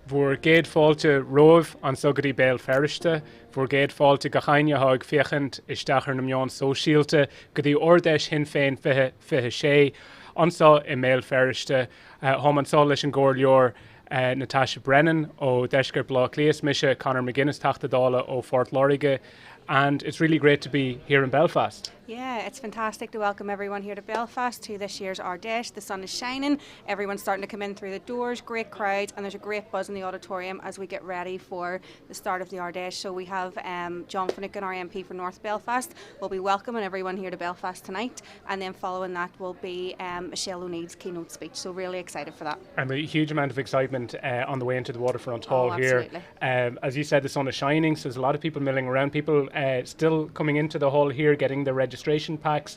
Bhuair géad fáilte romh an sogadí béal ferriste, bhuair géad fáilte go chaine thug fiechant isteachar na meán sóisialta, go dtí Ardesh Sinn Féin fiche sé, ansá I méal ferriste, Thomansá leis an gcóir leor Natasha Brennan ó Deisceir Blá Cleas Mise, Conor McGuinness Tachtadála ó Fort Lauriga, and it's really great to be here in Belfast. Yeah, it's fantastic to welcome everyone here to Belfast to this year's Ardesh. The sun is shining, everyone's starting to come in through the doors, great crowds, and there's a great buzz in the auditorium as we get ready for the start of the Ardesh. So we have John Finucane, our MP for North Belfast, will be welcoming everyone here to Belfast tonight, and then following that will be Michelle O'Neill's keynote speech. So really excited for that. And a huge amount of excitement on the way into the Waterfront Hall here. As you said, the sun is shining, so there's a lot of people milling around, people still coming into the hall here, getting the registration packs,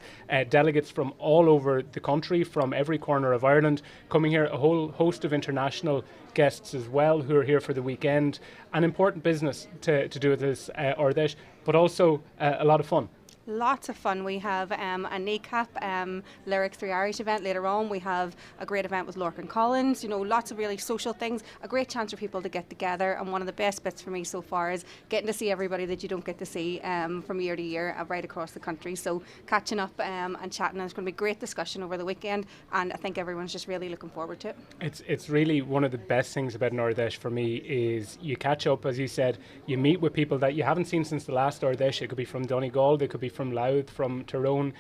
delegates from all over the country, from every corner of Ireland, coming here, a whole host of international guests as well who are here for the weekend. An important business to do with this Ardesh, but also a lot of fun. Lots of fun. We have a NACAP Lyric 3 Irish event later on. We have a great event with Lorcan Collins. You know, lots of really social things. A great chance for people to get together. And one of the best bits for me so far is getting to see everybody that you don't get to see from year to year right across the country. So catching up and chatting. And it's going to be great discussion over the weekend. And I think everyone's just really looking forward to it. It's really one of the best things about an Ardesh for me is you catch up, as you said, you meet with people that you haven't seen since the last Ardesh. It could be from Donegal, they could be from Louth, from Tyrone,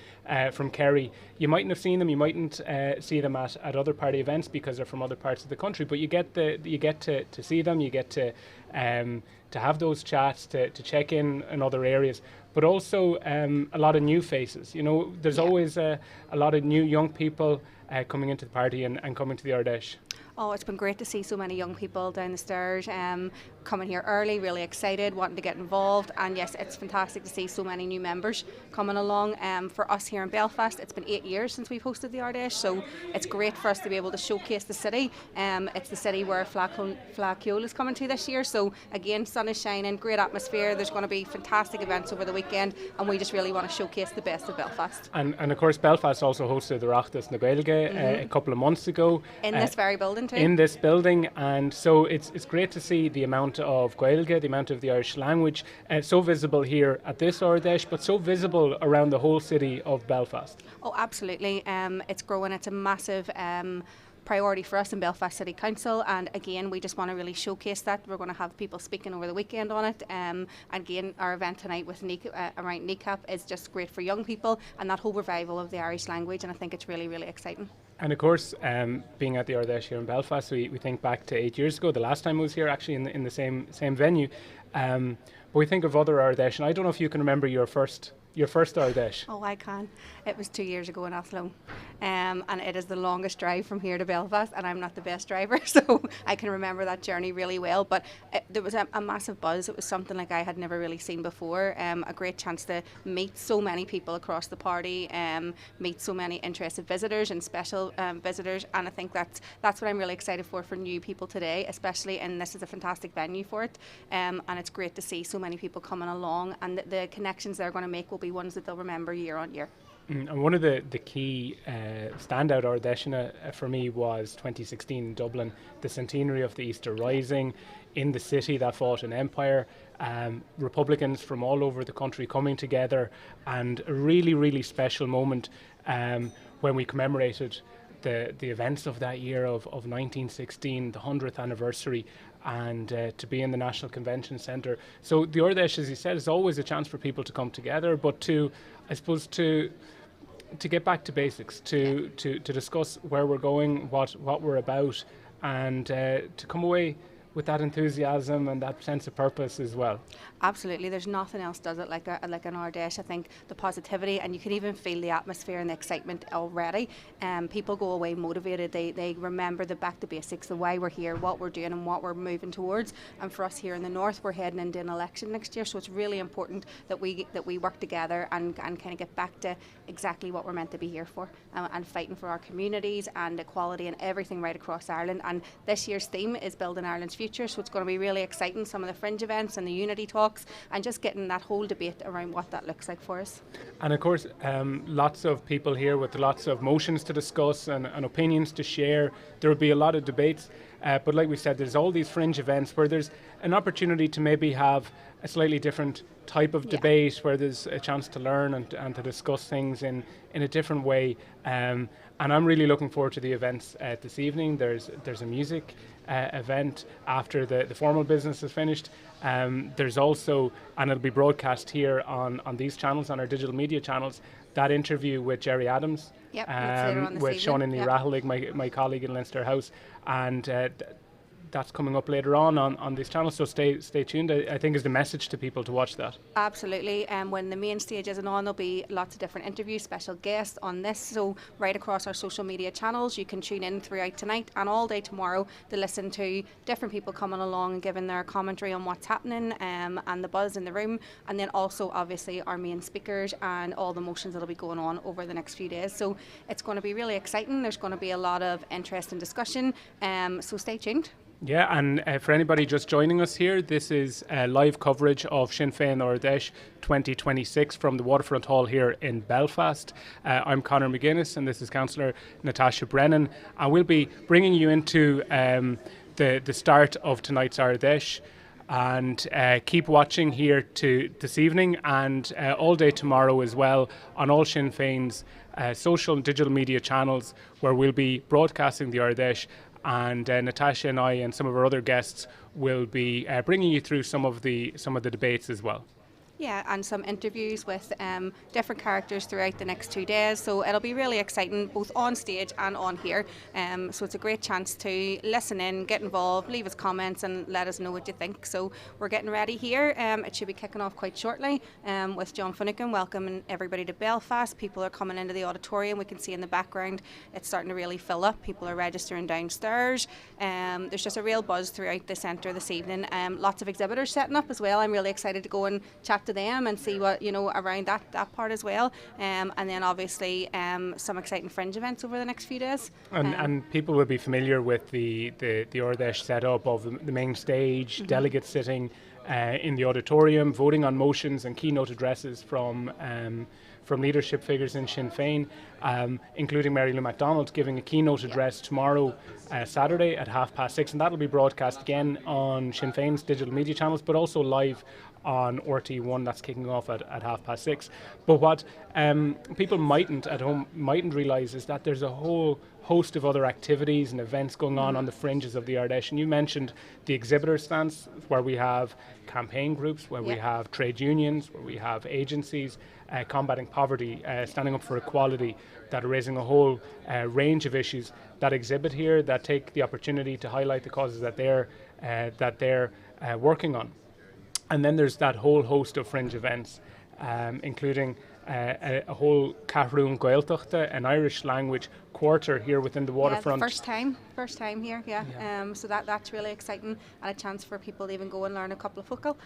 from Kerry. You mightn't have seen them, you mightn't see them at other party events because they're from other parts of the country, but you get to see them, you get to have those chats, to check in other areas, but also a lot of new faces. You know, there's always a lot of new young people coming into the party and coming to the Ardesh. Oh, it's been great to see so many young people down the stairs coming here early, really excited, wanting to get involved. And yes, it's fantastic to see so many new members coming along. For us here in Belfast, it's been 8 years since we've hosted the Ardesh, so it's great for us to be able to showcase the city. It's the city where Flaciole is coming to this year, so again, sun is shining, great atmosphere. There's going to be fantastic events over the weekend, and we just really want to showcase the best of Belfast. And of course, Belfast also hosted the Oireachtas na Gaeilge a couple of months ago. In this very building. In this building, and so it's great to see the amount of Gaeilge, the amount of the Irish language, so visible here at this Ardesh, but so visible around the whole city of Belfast. Oh, absolutely. It's growing. It's a massive priority for us in Belfast City Council, and again we just want to really showcase that. We're going to have people speaking over the weekend on it, and again our event tonight with around NACAP is just great for young people and that whole revival of the Irish language, and I think it's really, really exciting. And of course, being at the Ardesh here in Belfast, we think back to 8 years ago, the last time I was here actually in the same venue, but we think of other Ardesh, and I don't know if you can remember your first Ardesh. Oh, I can. It was 2 years ago in Athlone, and it is the longest drive from here to Belfast, and I'm not the best driver, so I can remember that journey really well. But there was a massive buzz. It was something like I had never really seen before. A great chance to meet so many people across the party, meet so many interested visitors and special visitors, and I think that's what I'm really excited for new people today, especially, and this is a fantastic venue for it, and it's great to see so many people coming along, and the connections they're going to make will be ones that they'll remember year on year. And one of the key standout Ardeshina for me was 2016 in Dublin, the centenary of the Easter Rising in the city that fought an empire, Republicans from all over the country coming together, and a really, really special moment when we commemorated the events of that year of 1916, the 100th anniversary, and to be in the National Convention Centre. So the Ardesh, as you said, is always a chance for people to come together, but to get back to basics, to discuss where we're going, what we're about, and to come away with that enthusiasm and that sense of purpose as well. Absolutely, there's nothing else does it like an Ardesh. I think the positivity, and you can even feel the atmosphere and the excitement already. People go away motivated. They remember the back to basics, the why we're here, what we're doing, and what we're moving towards. And for us here in the north, we're heading into an election next year, so it's really important that we work together and kind of get back to exactly what we're meant to be here for, and fighting for our communities and equality and everything right across Ireland. And this year's theme is Building Ireland's Future. future. So it's going to be really exciting, some of the fringe events and the unity talks, and just getting that whole debate around what that looks like for us. And of course, lots of people here with lots of motions to discuss and opinions to share. There will be a lot of debates, but like we said, there's all these fringe events where there's an opportunity to maybe have a slightly different type of debate, where there's a chance to learn and to discuss things in a different way. And I'm really looking forward to the events this evening. There's a music event after the formal business is finished. There's also, and it'll be broadcast here on these channels, on our digital media channels, that interview with Jerry Adams, with Sean Ní Rathlig, my colleague in Leinster House, and that's coming up later on this channel, so stay tuned. I think is the message to people to watch that. Absolutely. When the main stage isn't on, there'll be lots of different interviews, special guests on this, so right across our social media channels you can tune in throughout tonight and all day tomorrow to listen to different people coming along and giving their commentary on what's happening, and the buzz in the room, and then also obviously our main speakers and all the motions that'll be going on over the next few days. So it's going to be really exciting. There's going to be a lot of interest and discussion, so stay tuned. Yeah, and for anybody just joining us here, this is live coverage of Sinn Féin Ardesh 2026 from the Waterfront Hall here in Belfast. I'm Conor McGuinness and this is Councillor Natasha Brennan, and we'll be bringing you into the start of tonight's Ardesh. And keep watching here to this evening and all day tomorrow as well on all Sinn Féin's social and digital media channels, where we'll be broadcasting the Ardesh. And Natasha and I and some of our other guests will be bringing you through some of the debates as well. Yeah, and some interviews with different characters throughout the next 2 days. So it'll be really exciting, both on stage and on here. So it's a great chance to listen in, get involved, leave us comments and let us know what you think. So we're getting ready here. It should be kicking off quite shortly with John Finucane welcoming everybody to Belfast. People are coming into the auditorium. We can see in the background it's starting to really fill up. People are registering downstairs. There's just a real buzz throughout the centre this evening. Lots of exhibitors setting up as well. I'm really excited to go and chat to them and see what around that part as well, and then obviously some exciting fringe events over the next few days. And people will be familiar with the Ardesh setup of the main stage, delegates sitting in the auditorium, voting on motions and keynote addresses from leadership figures in Sinn Féin, including Mary Lou MacDonald giving a keynote address tomorrow, Saturday at 6:30, and that'll be broadcast again on Sinn Féin's digital media channels, but also live on RT1. That's kicking off at 6:30. But what people at home mightn't realise is that there's a whole host of other activities and events going on the fringes of the Ardesh. And you mentioned the exhibitor stands, where we have campaign groups, where we have trade unions, where we have agencies combating poverty, standing up for equality, that are raising a whole range of issues that exhibit here, that take the opportunity to highlight the causes that they're working on. And then there's that whole host of fringe events, including a whole Cathrún Gaeltachta, an Irish language quarter here within the waterfront. First time here, so that's really exciting, and a chance for people to even go and learn a couple of focal.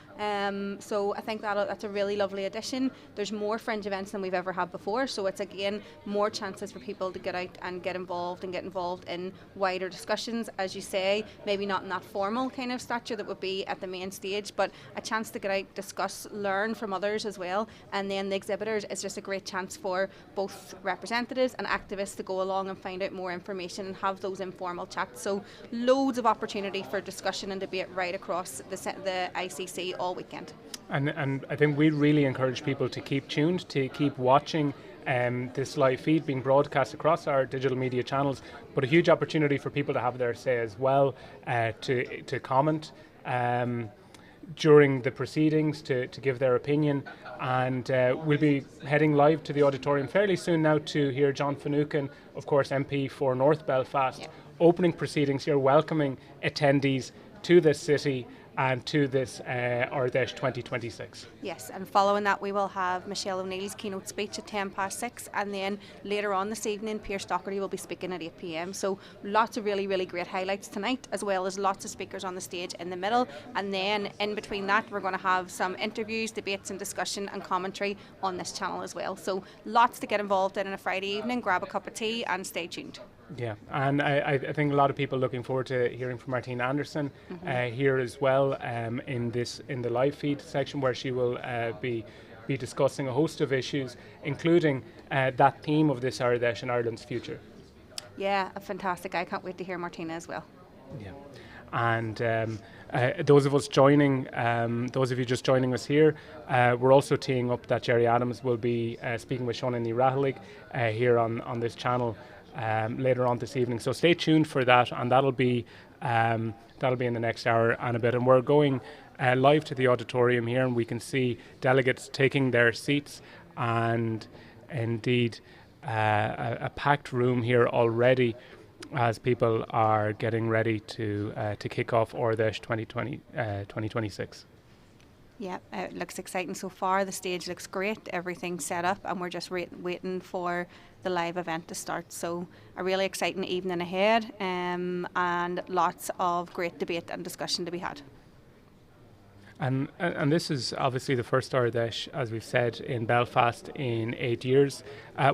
So I think that's a really lovely addition. There's more fringe events than we've ever had before, so it's again more chances for people to get out and get involved in wider discussions, as you say, maybe not in that formal kind of stature that would be at the main stage, but a chance to get out, discuss, learn from others as well. And then the exhibitors is just a great chance for both representatives and activists to go along and find out more information and have those informal chats. So loads of opportunity for discussion and debate right across the ICC all weekend. And I think we really encourage people to keep tuned, to keep watching this live feed being broadcast across our digital media channels, but a huge opportunity for people to have their say as well, to comment during the proceedings, to give their opinion. And we'll be heading live to the auditorium fairly soon now to hear John Finucane, of course MP for North Belfast, opening proceedings here, welcoming attendees to this city and to this Ardesh 2026. Yes, and following that we will have Michelle O'Neill's keynote speech at 6:10, and then later on this evening Pierce Doherty will be speaking at 8 p.m. So lots of really, really great highlights tonight, as well as lots of speakers on the stage in the middle, and then in between that we're going to have some interviews, debates and discussion and commentary on this channel as well. So lots to get involved in on a Friday evening. Grab a cup of tea and stay tuned. Yeah, and I think a lot of people looking forward to hearing from Martina Anderson here as well in the live feed section, where she will be discussing a host of issues, including that theme of this Ardesh and Ireland's future. Yeah, fantastic. I can't wait to hear Martina as well. Yeah, and those of you just joining us here, we're also teeing up that Jerry Adams will be speaking with Sean Ní Rathalig here on this channel later on this evening. So stay tuned for that, and that'll be in the next hour and a bit. And we're going live to the auditorium here, and we can see delegates taking their seats, and indeed a packed room here already, as people are getting ready to kick off Ardesh 2026. Yeah, it looks exciting so far. The stage looks great. Everything's set up, and we're just waiting for the live event to start. So a really exciting evening ahead, and lots of great debate and discussion to be had. And this is obviously the first Ardesh, as we've said, in Belfast in 8 years.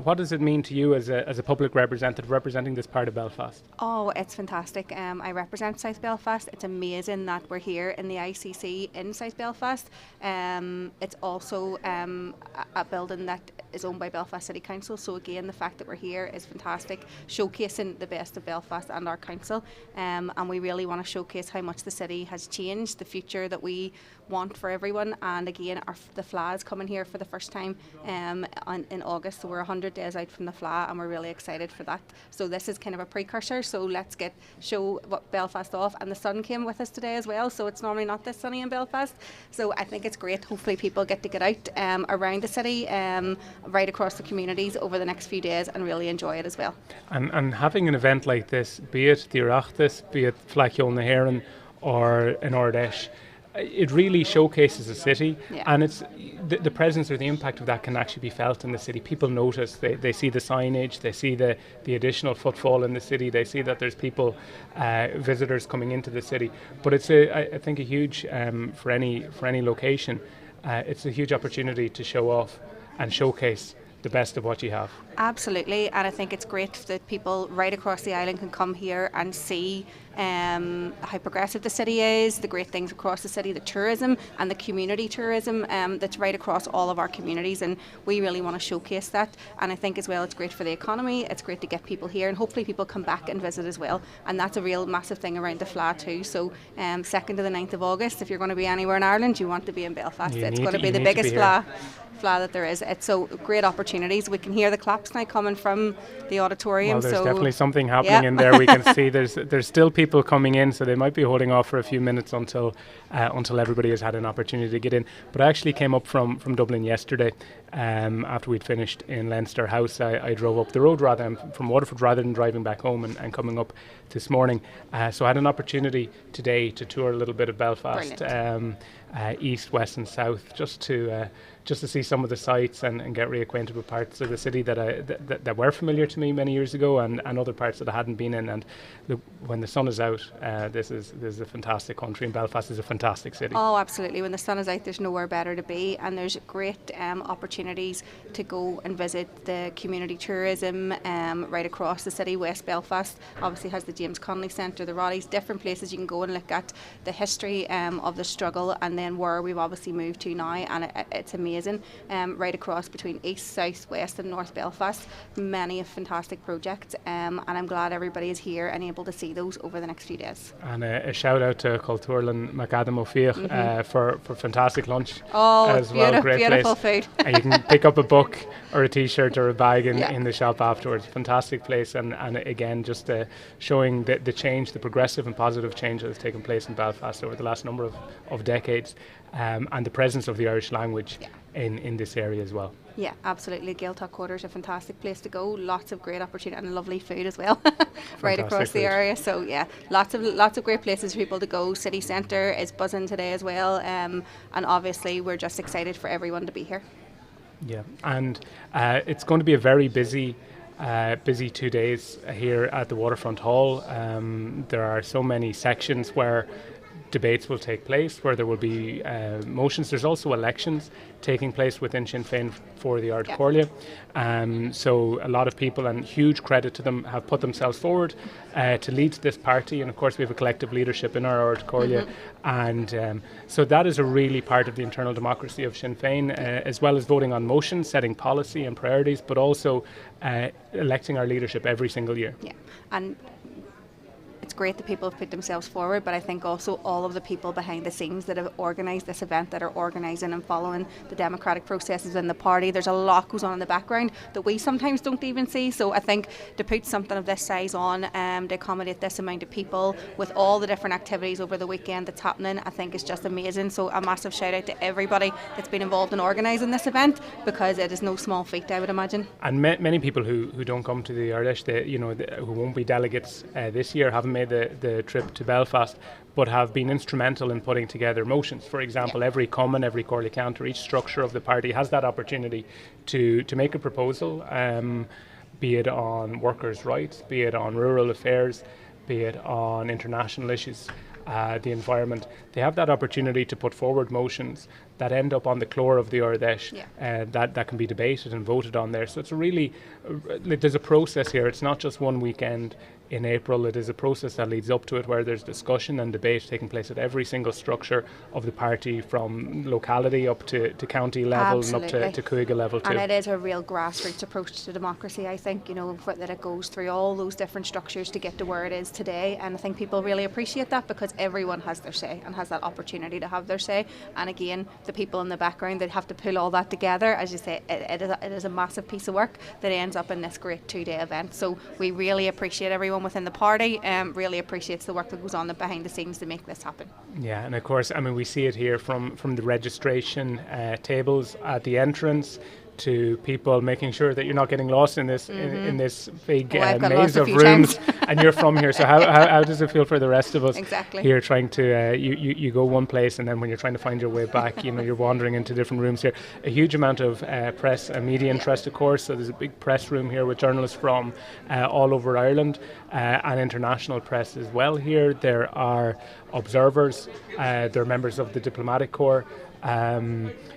What does it mean to you as a public representative representing this part of Belfast? Oh, it's fantastic. I represent South Belfast. It's amazing that we're here in the ICC in South Belfast. It's also a building that is owned by Belfast City Council. So again, the fact that we're here is fantastic, showcasing the best of Belfast and our council. And we really want to showcase how much the city has changed, the future that we want for everyone. And again, the FLA is coming here for the first time in August, so we're 100 days out from the FLA, and we're really excited for that. So this is kind of a precursor, so let's show what Belfast off. And the sun came with us today as well, so it's normally not this sunny in Belfast, so I think it's great. Hopefully people get to get out around the city, right across the communities over the next few days, and really enjoy it as well. And having an event like this, be it the Oireachtas, be it Fleadh na hÉirean or in Ardesh, it really showcases the city, and it's the presence or the impact of that can actually be felt in the city. People notice, they see the signage, they see the additional footfall in the city, they see that there's people, visitors coming into the city. But it's I think a huge for any location, it's a huge opportunity to show off and showcase the best of what you have. Absolutely, and I think it's great that people right across the island can come here and see how progressive the city is, the great things across the city, the tourism and the community tourism that's right across all of our communities, and we really want to showcase that. And I think as well it's great for the economy, it's great to get people here, and hopefully people come back and visit as well, and that's a real massive thing around the FLA too. So 2nd to the 9th of August, if you're going to be anywhere in Ireland, you want to be in Belfast. It's going to be the biggest FLA that there is. It's so great opportunities. We can hear the claps now coming from the auditorium. Well, there's definitely something happening in there. We can see there's still people coming in, so they might be holding off for a few minutes until everybody has had an opportunity to get in. But I actually came up from Dublin yesterday after we'd finished in Leinster House. I drove up the road from Waterford rather than driving back home and coming up this morning. So I had an opportunity today to tour a little bit of Belfast, east, west and south, just to see some of the sights and get reacquainted with parts of the city that were familiar to me many years ago, and other parts that I hadn't been in. And look, when the sun is out, this is a fantastic country, and Belfast is a fantastic city. Oh, absolutely. When the sun is out, there's nowhere better to be, and there's great opportunities to go and visit the community tourism right across the city. West Belfast obviously has the James Connolly Centre, the Roddies, different places you can go and look at the history of the struggle, and then where we've obviously moved to now, and it's amazing. Right across between east, south, west and north Belfast, many fantastic projects, and I'm glad everybody is here and able to see those over the next few days. And a shout out to Culturlan Macadam O'Feach for fantastic lunch as well. Great beautiful place. Food. And you can pick up a book or a t-shirt or a bag in the shop afterwards. Fantastic place, and again just showing the change, the progressive and positive change that has taken place in Belfast over the last number of decades, and the presence of the Irish language in this area as well. Yeah, absolutely. Gaeltacht Quarter is a fantastic place to go. Lots of great opportunity and lovely food as well, right across the area. So yeah, lots of great places for people to go. City Centre is buzzing today as well, and obviously we're just excited for everyone to be here. Yeah, and it's going to be a very busy 2 days here at the Waterfront Hall. There are so many sections where debates will take place, where there will be motions. There's also elections taking place within Sinn Féin for the Ard Fheis. So a lot of people, and huge credit to them, have put themselves forward to lead this party. And of course we have a collective leadership in our Ard Fheis. And so that is a really part of the internal democracy of Sinn Féin, as well as voting on motions, setting policy and priorities, but also electing our leadership every single year. Yeah, and it's great that people have put themselves forward, but I think also all of the people behind the scenes that have organised this event, that are organising and following the democratic processes in the party, there's a lot goes on in the background that we sometimes don't even see. So I think to put something of this size on, to accommodate this amount of people with all the different activities over the weekend that's happening, I think is just amazing. So a massive shout out to everybody that's been involved in organising this event, because it is no small feat, I would imagine. And many people who don't come to the Ardesh, who won't be delegates this year, haven't made the trip to Belfast, but have been instrumental in putting together motions. For example, every common, every Corley counter, each structure of the party has that opportunity to make a proposal, be it on workers' rights, be it on rural affairs, be it on international issues, the environment. They have that opportunity to put forward motions that end up on the floor of the Ardesh, that can be debated and voted on there. So it's there's a process here. It's not just one weekend in April. It is a process that leads up to it, where there's discussion and debate taking place at every single structure of the party, from locality up to county level. Absolutely. And up to Tógáil level too. And it is a real grassroots approach to democracy, I think, that it goes through all those different structures to get to where it is today. And I think people really appreciate that, because everyone has their say and has that opportunity to have their say. And again, the people in the background that have to pull all that together, as you say, it is a massive piece of work that ends up in this great 2-day event. So we really appreciate everyone within the party, really appreciates the work that goes on behind the scenes to make this happen. Yeah, and of course, we see it here from the registration tables at the entrance, to people making sure that you're not getting lost in this in this big maze of rooms, and you're from here. So how does it feel for the rest of us here, trying to you go one place, and then when you're trying to find your way back, you're wandering into different rooms here. A huge amount of press and media interest, of course. So there's a big press room here with journalists from all over Ireland, and international press as well here. There are observers, there are members of the diplomatic corps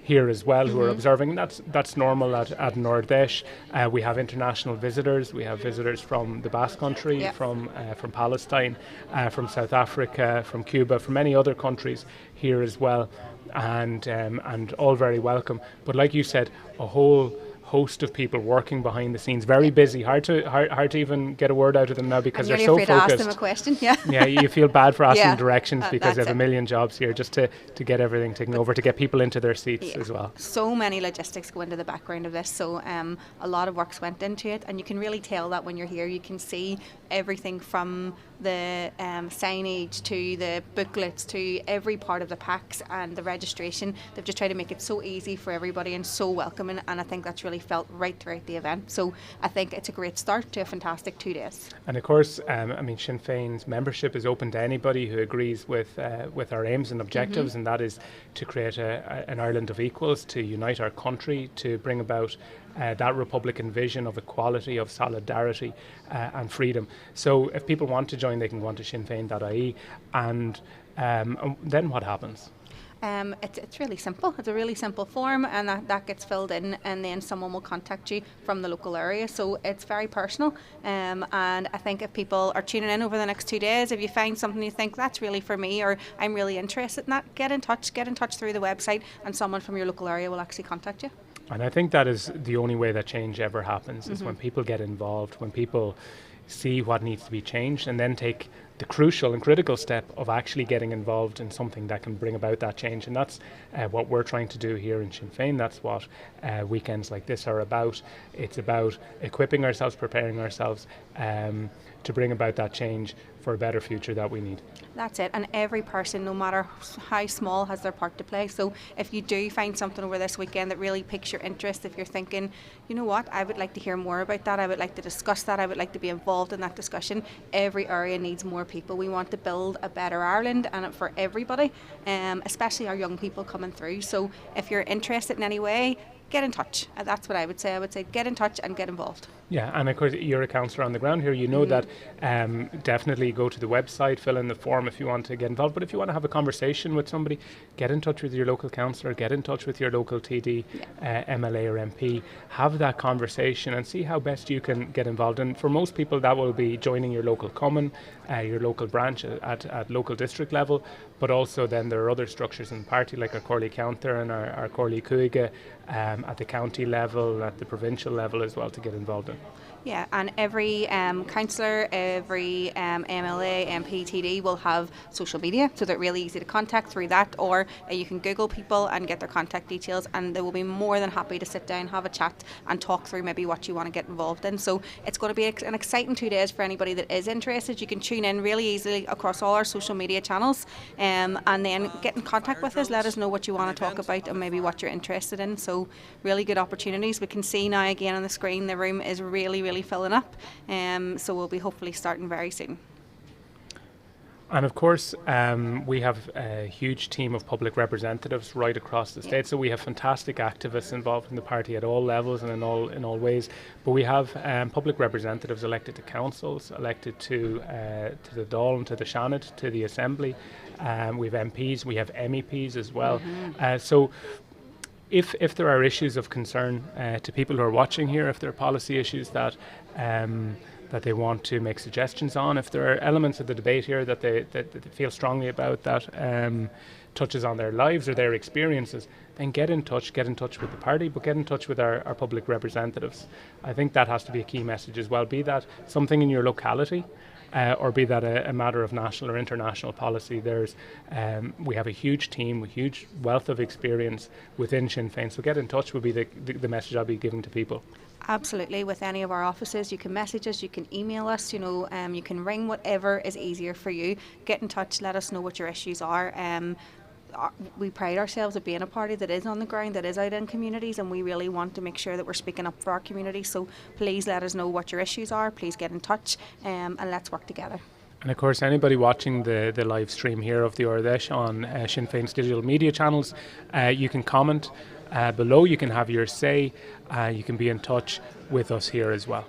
here as well, who are observing. That's normal at an Ardesh. We have international visitors. We have visitors from the Basque Country, from Palestine, from South Africa, from Cuba, from many other countries here as well, and all very welcome. But like you said, a whole host of people working behind the scenes, very busy, hard to even get a word out of them now, because they're so focused. I'm really afraid to ask them a question. Yeah, you feel bad for asking directions, because they have a million jobs here just to get everything taken over, to get people into their seats as well. So many logistics go into the background of this, so a lot of work's went into it, and you can really tell that when you're here. You can see everything from the signage to the booklets to every part of the packs and the registration. They've just tried to make it so easy for everybody and so welcoming, and I think that's really felt right throughout the event. So I think it's a great start to a fantastic 2 days. And of course, Sinn Féin's membership is open to anybody who agrees with our aims and objectives, and that is to create an Ireland of equals, to unite our country, to bring about that Republican vision of equality, of solidarity and freedom. So if people want to join, they can go on to sinnfein.ie, and then what happens? It's really simple. It's a really simple form, and that gets filled in, and then someone will contact you from the local area. So it's very personal, and I think if people are tuning in over the next 2 days, if you find something you think that's really for me, or I'm really interested in that, get in touch through the website, and someone from your local area will actually contact you. And I think that is the only way that change ever happens, is when people get involved, when people see what needs to be changed, and then take the crucial and critical step of actually getting involved in something that can bring about that change. And that's what we're trying to do here in Sinn Féin. That's what weekends like this are about. It's about equipping ourselves, preparing ourselves to bring about that change for a better future that we need. That's it, and every person, no matter how small, has their part to play. So if you do find something over this weekend that really piques your interest, if you're thinking, you know what, I would like to hear more about that, I would like to discuss that, I would like to be involved in that discussion, every area needs more people. We want to build a better Ireland, and for everybody, especially our young people coming through. So if you're interested in any way, get in touch. That's what I would say. I would say get in touch and get involved. Yeah, and of course you're a councillor on the ground here. You know that definitely go to the website, fill in the form if you want to get involved. But if you want to have a conversation with somebody, get in touch with your local councillor, get in touch with your local TD, MLA or MP. Have that conversation and see how best you can get involved. And for most people, that will be joining your local common, your local branch at local district level. But also then there are other structures in the party like our Corley Counter and our Corley Cuiga at the county level, at the provincial level as well to get involved in. Yeah, and every councillor, every MLA, MP, TD will have social media, so they're really easy to contact through that, or you can Google people and get their contact details, and they will be more than happy to sit down, have a chat and talk through maybe what you want to get involved in. So it's going to be an exciting 2 days for anybody that is interested. You can tune in really easily across all our social media channels and then get in contact with us, let us know what you want to talk about and maybe what you're interested in. So really good opportunities. We can see now again on the screen the room is really filling up, so we'll be hopefully starting very soon. And of course, we have a huge team of public representatives right across the state. So we have fantastic activists involved in the party at all levels and in all ways. But we have public representatives elected to councils, elected to the Dáil and to the Seanad, to the Assembly. We have MPs, we have MEPs as well. So if there are issues of concern to people who are watching here, if there are policy issues that they want to make suggestions on, if there are elements of the debate here that they feel strongly about that touches on their lives or their experiences, then get in touch with the party, but get in touch with our public representatives. I think that has to be a key message as well, be that something in your locality, or be that a matter of national or international policy. We have a huge team, a huge wealth of experience within Sinn Féin, so get in touch would be the message I'll be giving to people. Absolutely, with any of our offices, you can message us, you can email us, you can ring, whatever is easier for you. Get in touch, let us know what your issues are. We pride ourselves at being a party that is on the ground, that is out in communities, and we really want to make sure that we're speaking up for our community. So please let us know what your issues are, please get in touch, and let's work together. And of course, anybody watching the live stream here of the Ardesh on Sinn Féin's digital media channels, you can comment below, you can have your say, you can be in touch with us here as well.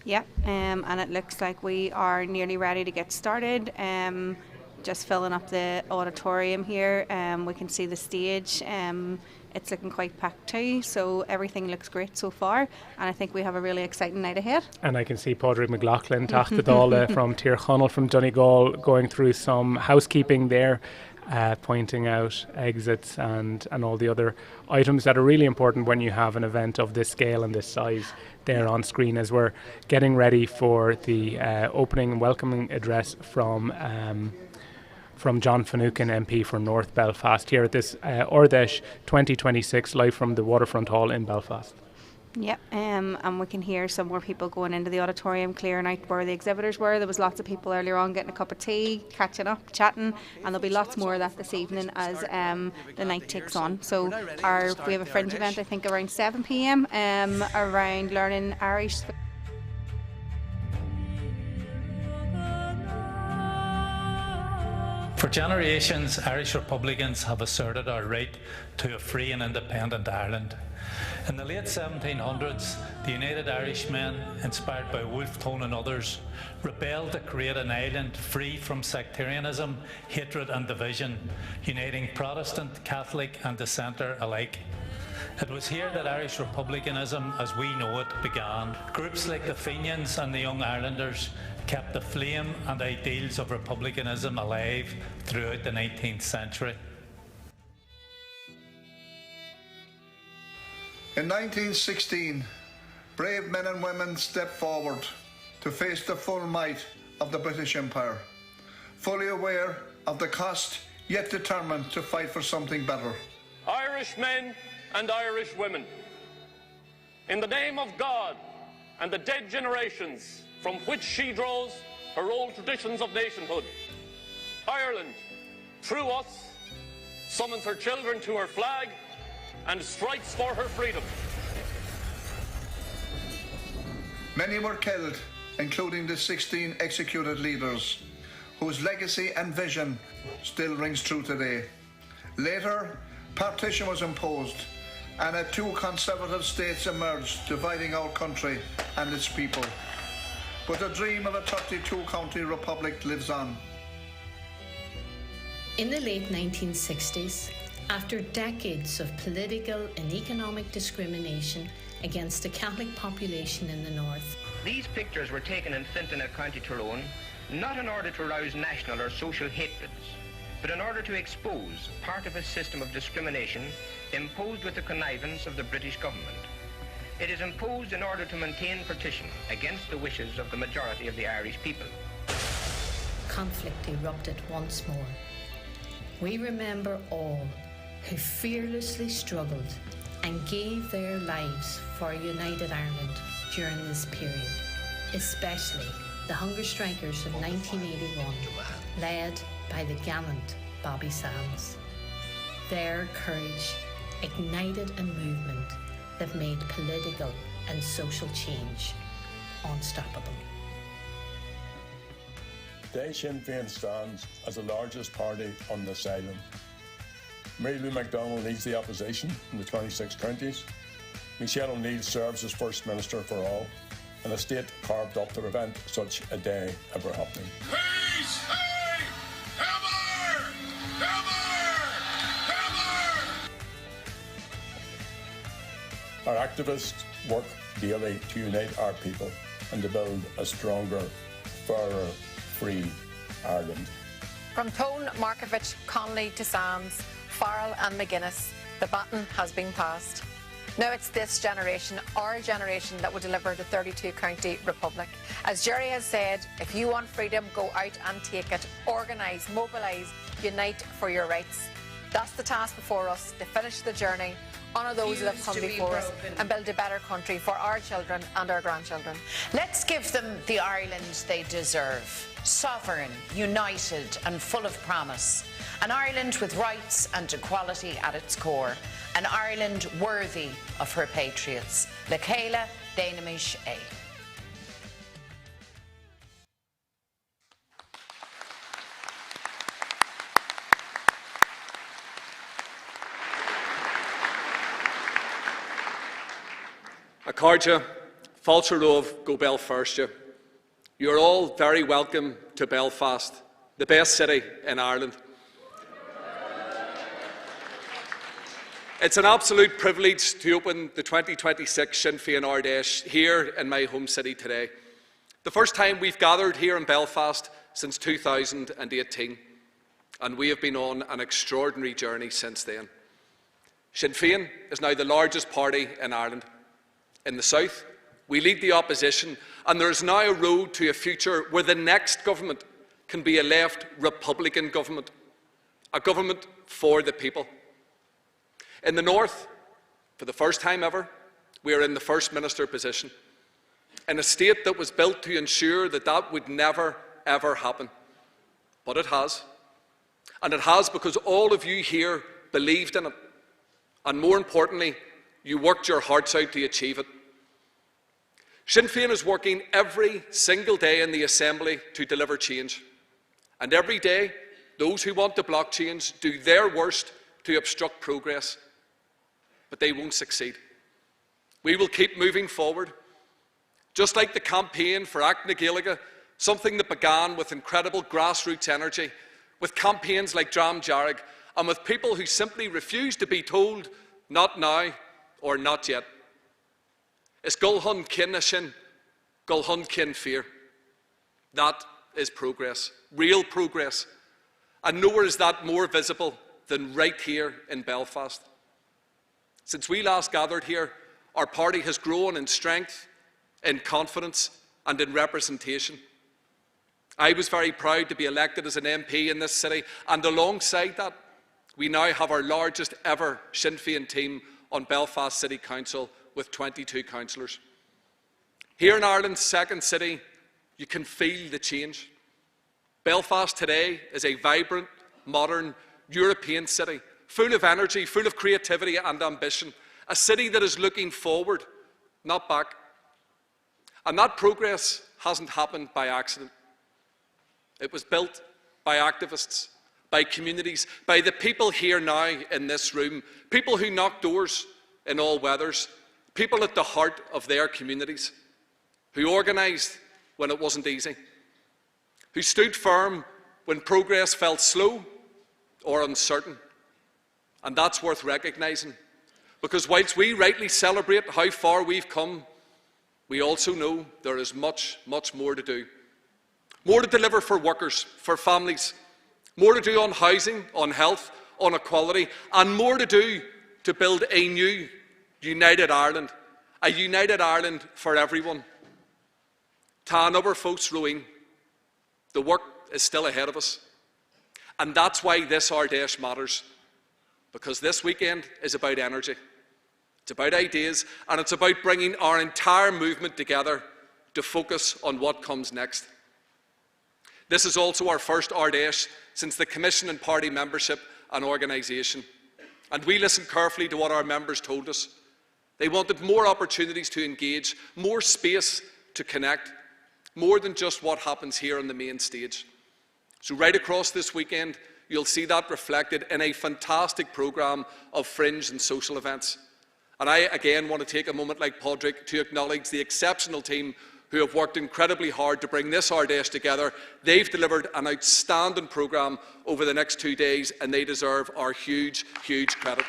Yeah, and it looks like we are nearly ready to get started. Just filling up the auditorium here. We can see the stage. It's looking quite packed too, so everything looks great so far, and I think we have a really exciting night ahead. And I can see Padraig McLaughlin Todhchaí from Todhchaí from Donegal going through some housekeeping there, pointing out exits and all the other items that are really important when you have an event of this scale and this size there on screen, as we're getting ready for the opening and welcoming address from John Finucane MP for North Belfast here at this Ardesh 2026 live from the Waterfront Hall in Belfast. Yep, and we can hear some more people going into the auditorium, clearing out where the exhibitors were. There was lots of people earlier on getting a cup of tea, catching up, chatting, and there'll be lots more of that this evening as the night ticks on. So we have a fringe event, I think, around 7 p.m. Around learning Irish. For generations, Irish Republicans have asserted our right to a free and independent Ireland. In the late 1700s, the United Irishmen, inspired by Wolfe Tone and others, rebelled to create an island free from sectarianism, hatred and division, uniting Protestant, Catholic and dissenter alike. It was here that Irish republicanism, as we know it, began. Groups like the Fenians and the Young Irelanders kept the flame and ideals of republicanism alive throughout the 19th century. In 1916, brave men and women stepped forward to face the full might of the British Empire, fully aware of the cost, yet determined to fight for something better. Irish men and Irish women, in the name of God and the dead generations from which she draws her old traditions of nationhood, Ireland, through us, summons her children to her flag and strikes for her freedom. Many were killed, including the 16 executed leaders, whose legacy and vision still rings true today. Later, partition was imposed, and two conservative states emerged, dividing our country and its people. But the dream of a 32-county republic lives on. In the late 1960s, after decades of political and economic discrimination against the Catholic population in the north, these pictures were taken in Fintan, County Tyrone, not in order to arouse national or social hatreds, but in order to expose part of a system of discrimination imposed with the connivance of the British government. It is imposed in order to maintain partition against the wishes of the majority of the Irish people. Conflict erupted once more. We remember all who fearlessly struggled and gave their lives for a united Ireland during this period, especially the hunger strikers of 1981, led by the gallant Bobby Sands. Their courage ignited a movement that made political and social change unstoppable. Today, Sinn Féin stands as the largest party on this island. Mary Lou MacDonald leads the opposition in the 26 counties. Michelle O'Neill serves as First Minister for all, and a state carved up to prevent such a day ever happening. Peace! Hey! Hammer! Hammer! Hammer! Our activists work daily to unite our people and to build a stronger, fairer, free Ireland. From Tone, Markovich, Connolly to Sands, Farrell and McGuinness, the baton has been passed. Now it's this generation, our generation, that will deliver the 32-county republic. As Jerry has said, if you want freedom, go out and take it. Organise, mobilise, unite for your rights. That's the task before us, to finish the journey, honour those that have come before us, and build a better country for our children and our grandchildren. Let's give them the Ireland they deserve. Sovereign, united and full of promise. An Ireland with rights and equality at its core. An Ireland worthy of her patriots. Le Chéile Déanamh é. Acáirde, Fáilte Rómh go Belfast. You're all very welcome to Belfast, the best city in Ireland. It's an absolute privilege to open the 2026 Sinn Féin Ardesh here in my home city today. The first time we've gathered here in Belfast since 2018, and we have been on an extraordinary journey since then. Sinn Féin is now the largest party in Ireland. In the south, we lead the opposition, and there is now a road to a future where the next government can be a left Republican government, a government for the people. In the north, for the first time ever, we are in the First Minister position, in a state that was built to ensure that that would never, ever happen. But it has. And it has because all of you here believed in it. And more importantly, you worked your hearts out to achieve it. Sinn Féin is working every single day in the Assembly to deliver change. And every day, those who want to block change do their worst to obstruct progress. But they won't succeed. We will keep moving forward. Just like the campaign for Act na Gaeilge, something that began with incredible grassroots energy, with campaigns like Dram Jarrag, and with people who simply refuse to be told, not now or not yet. It's Gulhun Kin Sin, Gulhun Kin Fear. That is progress, real progress. And nowhere is that more visible than right here in Belfast. Since we last gathered here, our party has grown in strength, in confidence and in representation. I was very proud to be elected as an MP in this city, and alongside that, we now have our largest ever Sinn Féin team on Belfast City Council with 22 councillors. Here in Ireland's second city, you can feel the change. Belfast today is a vibrant, modern, European city, full of energy, full of creativity and ambition, a city that is looking forward, not back. And that progress hasn't happened by accident. It was built by activists, by communities, by the people here now in this room, people who knock doors in all weathers, people at the heart of their communities, who organised when it wasn't easy, who stood firm when progress felt slow or uncertain. And that's worth recognising, because whilst we rightly celebrate how far we've come, we also know there is much, much more to do. More to deliver for workers, for families, more to do on housing, on health, on equality, and more to do to build a new united Ireland, a united Ireland for everyone. Tá another folks rowing. The work is still ahead of us. And that's why this Ardesh matters, because this weekend is about energy. It's about ideas, and it's about bringing our entire movement together to focus on what comes next. This is also our first Ardesh since the Commission and Party membership and organisation. And we listened carefully to what our members told us. They wanted more opportunities to engage, more space to connect, more than just what happens here on the main stage. So right across this weekend, you'll see that reflected in a fantastic programme of fringe and social events. And I, again, want to take a moment like Padraig to acknowledge the exceptional team who have worked incredibly hard to bring this Ardesh together. They've delivered an outstanding programme over the next 2 days, and they deserve our huge, huge credit.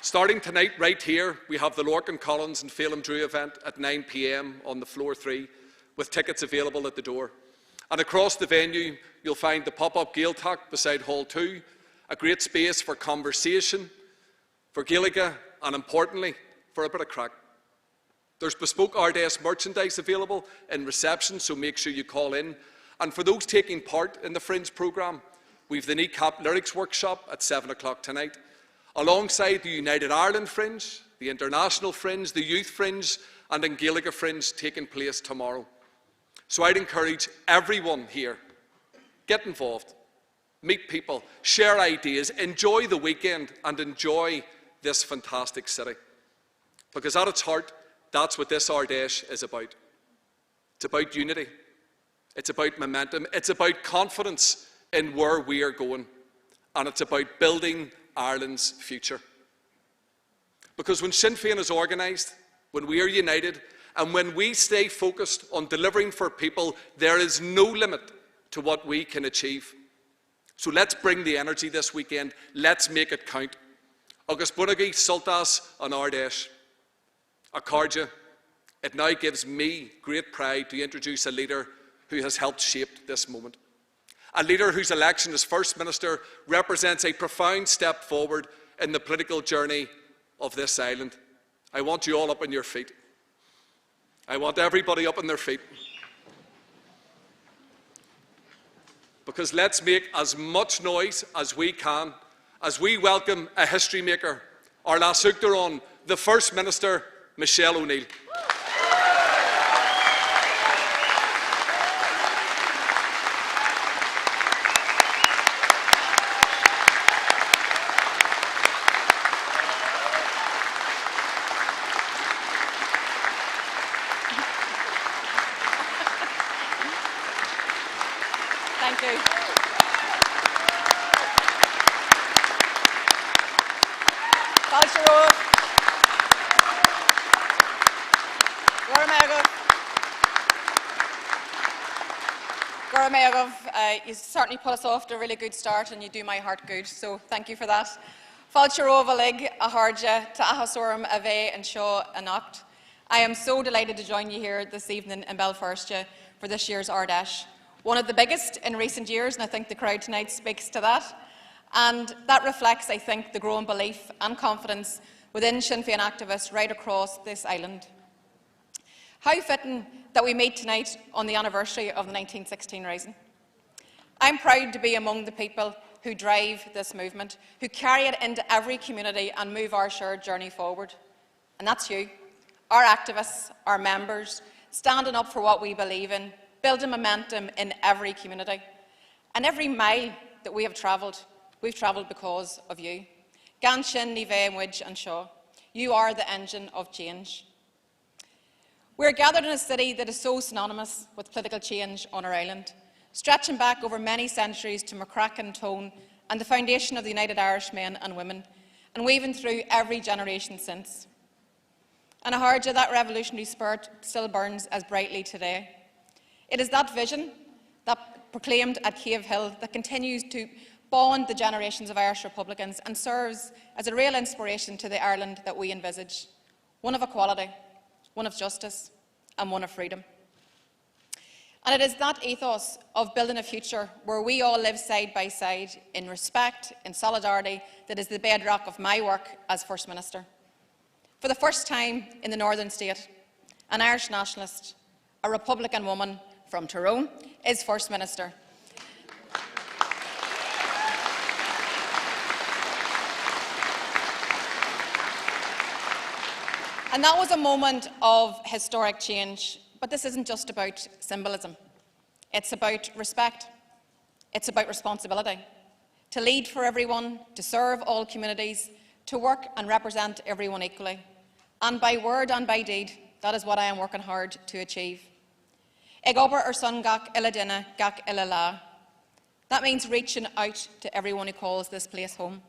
Starting tonight, right here, we have the Lorcan Collins and Phelim Drew event at 9 p.m. on the floor 3, with tickets available at the door. And across the venue, you'll find the pop-up Gaeltacht beside Hall 2, a great space for conversation, for Gaeilge, and importantly, for a bit of crack. There's bespoke Ardesh merchandise available in reception, so make sure you call in. And for those taking part in the Fringe programme, we've the Kneecap Lyrics Workshop at 7 o'clock tonight, alongside the United Ireland Fringe, the International Fringe, the Youth Fringe, and the Gaeilge Fringe taking place tomorrow. So I'd encourage everyone here, get involved, meet people, share ideas, enjoy the weekend, and enjoy this fantastic city. Because at its heart, that's what this Ardesh is about. It's about unity. It's about momentum. It's about confidence in where we are going. And it's about building Ireland's future. Because when Sinn Féin is organised, when we are united, and when we stay focused on delivering for people, there is no limit to what we can achieve. So let's bring the energy this weekend. Let's make it count. Agus Bunagi, Sultas and Ardesh. Acardja, it now gives me great pride to introduce a leader who has helped shape this moment. A leader whose election as First Minister represents a profound step forward in the political journey of this island. I want you all up on your feet. I want everybody up on their feet. Because let's make as much noise as we can as we welcome a history maker, our Lasugdaron, the First Minister, Michelle O'Neill. Thank you. You certainly put us off to a really good start, and you do my heart good, so thank you for that. Falcharovalig, Ahardja, Ta'ahasorum, Ave, and Shaw, Anocht. I am so delighted to join you here this evening in Belfast for this year's Ardesh. One of the biggest in recent years, and I think the crowd tonight speaks to that. And that reflects, I think, the growing belief and confidence within Sinn Féin activists right across this island. How fitting that we meet tonight on the anniversary of the 1916 Rising. I'm proud to be among the people who drive this movement, who carry it into every community and move our shared journey forward. And that's you, our activists, our members, standing up for what we believe in, building momentum in every community. And every mile that we have travelled, we've travelled because of you. Ganshin, Nive, Widge and Shaw, you are the engine of change. We're gathered in a city that is so synonymous with political change on our island, stretching back over many centuries to McCracken Tone and the foundation of the United Irishmen and Women, and weaving through every generation since. And Aharja, that revolutionary spirit still burns as brightly today. It is that vision that proclaimed at Cave Hill that continues to bond the generations of Irish Republicans and serves as a real inspiration to the Ireland that we envisage, one of equality, one of justice, and one of freedom. And it is that ethos of building a future where we all live side by side in respect, in solidarity, that is the bedrock of my work as First Minister. For the first time in the Northern State, an Irish nationalist, a Republican woman from Tyrone, is First Minister. And that was a moment of historic change. But this isn't just about symbolism. It's about respect. It's about responsibility. To lead for everyone, to serve all communities, to work and represent everyone equally. And by word and by deed, that is what I am working hard to achieve. Ag obair ar son gach ila duine, gach ila lá. That means reaching out to everyone who calls this place home.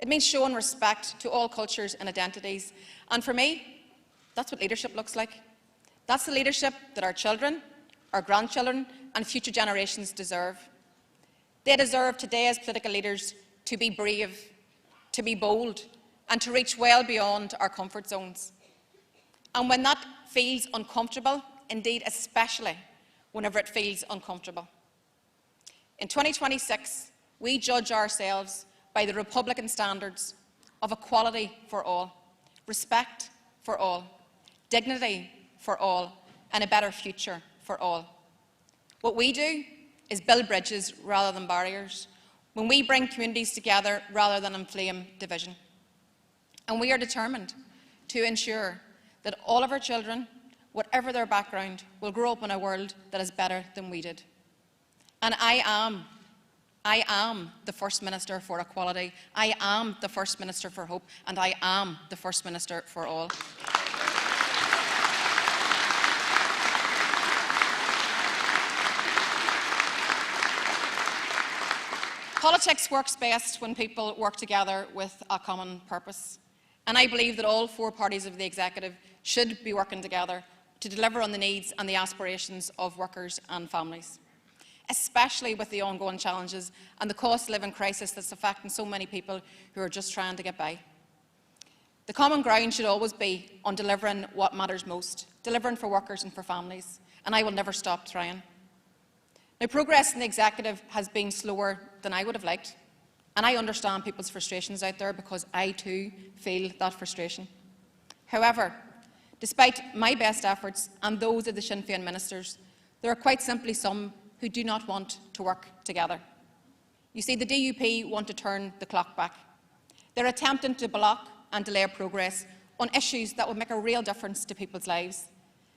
It means showing respect to all cultures and identities. And for me, that's what leadership looks like. That's the leadership that our children, our grandchildren and future generations deserve. They deserve today as political leaders to be brave, to be bold and to reach well beyond our comfort zones. And when that feels uncomfortable, indeed especially whenever it feels uncomfortable. In 2026, we judge ourselves by the Republican standards of equality for all, respect for all, dignity for all, and a better future for all. What we do is build bridges rather than barriers, when we bring communities together rather than inflame division. And we are determined to ensure that all of our children, whatever their background, will grow up in a world that is better than we did. And I am the First Minister for Equality, I am the First Minister for Hope, and I am the First Minister for all. Politics works best when people work together with a common purpose. And I believe that all four parties of the executive should be working together to deliver on the needs and the aspirations of workers and families, especially with the ongoing challenges and the cost of living crisis that's affecting so many people who are just trying to get by. The common ground should always be on delivering what matters most, delivering for workers and for families, and I will never stop trying. Now, progress in the executive has been slower than I would have liked, and I understand people's frustrations out there because I too feel that frustration. However, despite my best efforts and those of the Sinn Féin ministers, there are quite simply some who do not want to work together. You see, the DUP want to turn the clock back. They're attempting to block and delay progress on issues that would make a real difference to people's lives.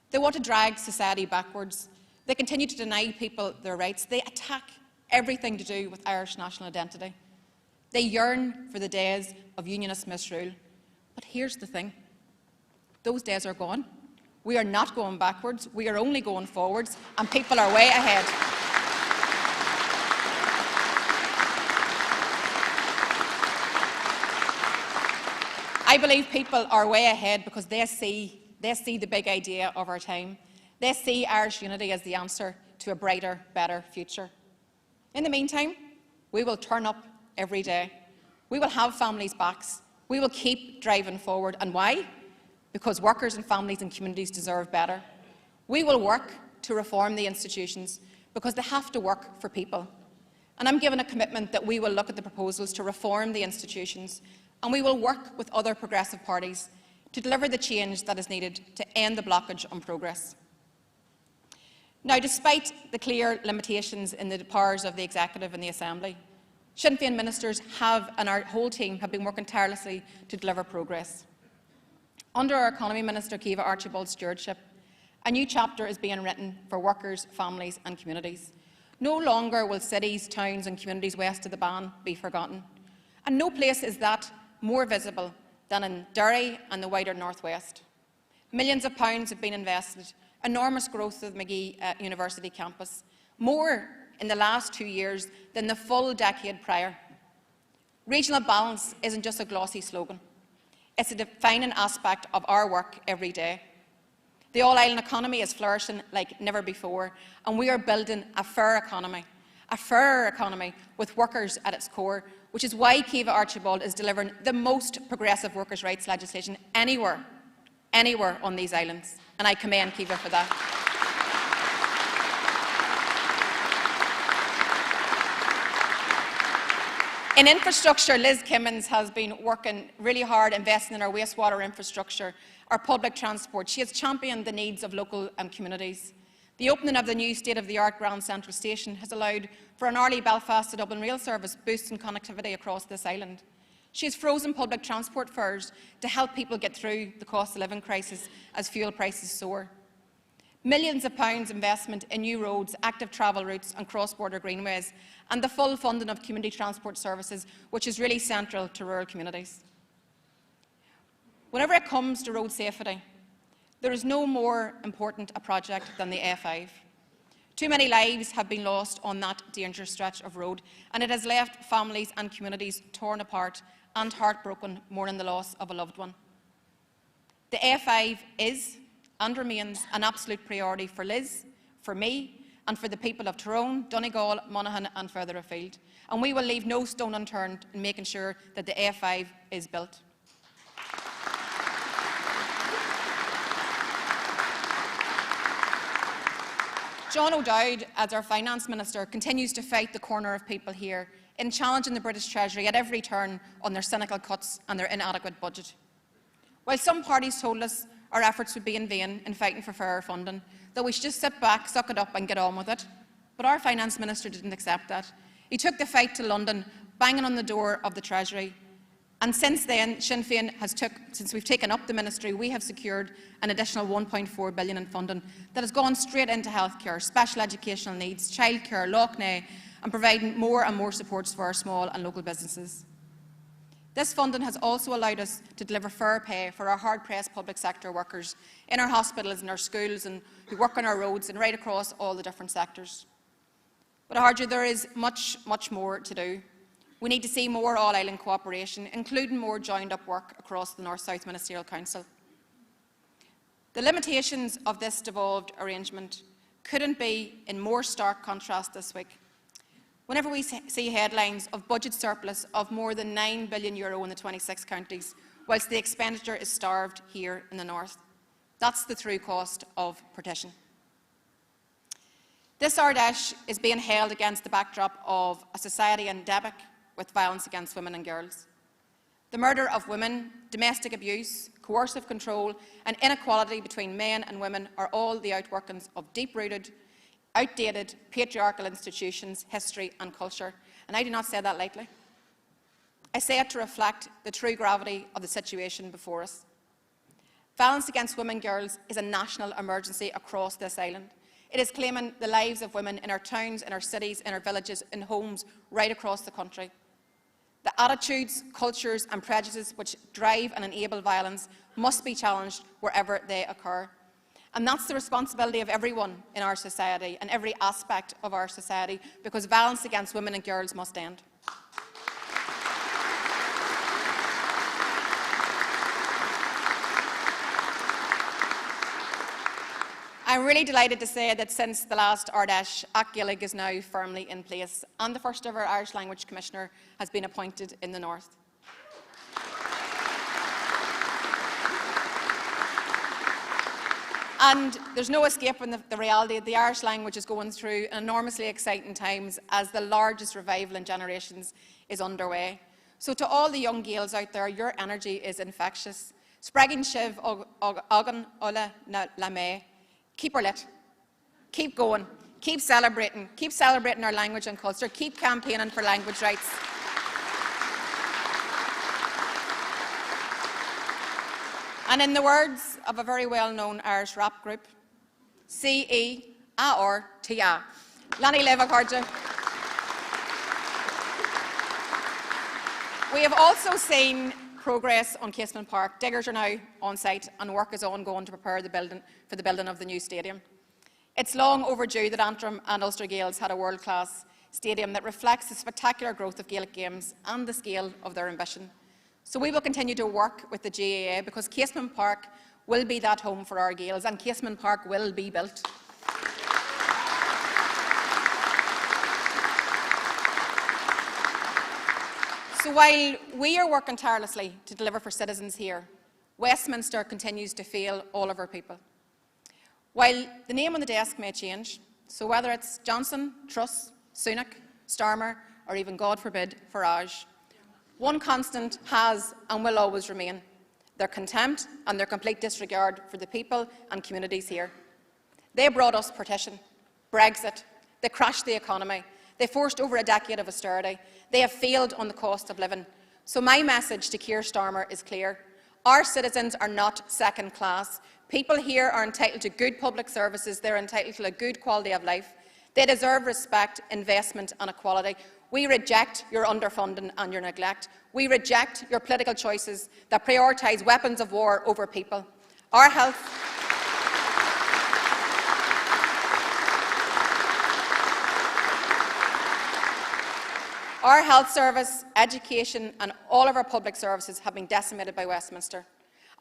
They want to drag society backwards. They continue to deny people their rights. They attack everything to do with Irish national identity. They yearn for the days of unionist misrule. But here's the thing. Those days are gone. We are not going backwards. We are only going forwards, and people are way ahead. I believe people are way ahead because they see the big idea of our time. They see Irish unity as the answer to a brighter, better future. In the meantime, we will turn up every day. We will have families' backs. We will keep driving forward. And why? Because workers and families and communities deserve better. We will work to reform the institutions because they have to work for people. And I'm given a commitment that we will look at the proposals to reform the institutions, and we will work with other progressive parties to deliver the change that is needed to end the blockage on progress. Now, despite the clear limitations in the powers of the Executive and the Assembly, Sinn Féin ministers and our whole team have been working tirelessly to deliver progress. Under our Economy Minister, Kiva Archibald's stewardship, a new chapter is being written for workers, families and communities. No longer will cities, towns and communities west of the Ban be forgotten. And no place is that more visible than in Derry and the wider North West. Millions of pounds have been invested, enormous growth of the Magee University campus, more in the last 2 years than the full decade prior. Regional balance isn't just a glossy slogan. It's a defining aspect of our work every day. The all-island economy is flourishing like never before, and we are building a fairer economy with workers at its core, which is why Kiva Archibald is delivering the most progressive workers' rights legislation anywhere on these islands, and I commend Kiva for that. In infrastructure, Liz Kimmins has been working really hard investing in our wastewater infrastructure, our public transport. She has championed the needs of local communities. The opening of the new state-of-the-art Grand Central Station has allowed for an early Belfast to Dublin rail service, boosting connectivity across this island. She has frozen public transport fares to help people get through the cost of living crisis as fuel prices soar. Millions of pounds investment in new roads, active travel routes and cross-border greenways, and the full funding of community transport services, which is really central to rural communities. Whenever it comes to road safety, there is no more important a project than the A5. Too many lives have been lost on that dangerous stretch of road, and it has left families and communities torn apart and heartbroken, mourning the loss of a loved one. The A5 is and remains an absolute priority for Liz, for me, and for the people of Tyrone, Donegal, Monaghan and further afield. And we will leave no stone unturned in making sure that the A5 is built. John O'Dowd, as our Finance Minister, continues to fight the corner of people here in challenging the British Treasury at every turn on their cynical cuts and their inadequate budget. While some parties told us our efforts would be in vain in fighting for fairer funding, that we should just sit back, suck it up and get on with it. But our Finance Minister didn't accept that. He took the fight to London, banging on the door of the Treasury. And since then, Sinn Féin since we've taken up the ministry, we have secured an additional £1.4 billion in funding that has gone straight into healthcare, special educational needs, childcare, Loughney, and providing more and more supports for our small and local businesses. This funding has also allowed us to deliver fair pay for our hard-pressed public sector workers in our hospitals and our schools and who work on our roads and right across all the different sectors. But I argue there is much, much more to do. We need to see more all-island cooperation, including more joined-up work across the North-South Ministerial Council. The limitations of this devolved arrangement couldn't be in more stark contrast this week. Whenever we see headlines of budget surplus of more than €9 billion in the 26 counties, whilst the expenditure is starved here in the north, that's the true cost of partition. This Ardesh is being held against the backdrop of a society endemic with violence against women and girls. The murder of women, domestic abuse, coercive control and inequality between men and women are all the outworkings of deep-rooted, outdated patriarchal institutions, history and culture. And I do not say that lightly. I say it to reflect the true gravity of the situation before us. Violence against women and girls is a national emergency across this island. It is claiming the lives of women in our towns, in our cities, in our villages, in homes right across the country. The attitudes, cultures and prejudices which drive and enable violence must be challenged wherever they occur. And that's the responsibility of everyone in our society and every aspect of our society, because violence against women and girls must end. I'm really delighted to say that since the last Ardesh, Ac Gaeilge is now firmly in place and the first ever Irish Language Commissioner has been appointed in the north. And there's no escaping the reality that the Irish language is going through enormously exciting times as the largest revival in generations is underway. So to all the young Gaels out there, your energy is infectious. Spragging Shiv Ogan Ola Lame. Keep her lit. Keep going. Keep celebrating. Keep celebrating our language and culture. Keep campaigning for language rights. And in the words of a very well-known Irish rap group, C-E-A-R-T-A. Lanny Leva Carja. We have also seen progress on Casement Park. Diggers are now on site and work is ongoing to prepare for the building of the new stadium. It's long overdue that Antrim and Ulster Gaels had a world-class stadium that reflects the spectacular growth of Gaelic games and the scale of their ambition. So we will continue to work with the GAA because Casement Park will be that home for our Gaels, and Casement Park will be built. So while we are working tirelessly to deliver for citizens here, Westminster continues to fail all of our people. While the name on the desk may change, so whether it's Johnson, Truss, Sunak, Starmer, or even, God forbid, Farage, one constant has and will always remain: their contempt and their complete disregard for the people and communities here. They brought us partition, Brexit, they crashed the economy, they forced over a decade of austerity, they have failed on the cost of living. So my message to Keir Starmer is clear: our citizens are not second class. People here are entitled to good public services, they're entitled to a good quality of life. They deserve respect, investment and equality. We reject your underfunding and your neglect. We reject your political choices that prioritise weapons of war over people. Our health service, education and all of our public services have been decimated by Westminster.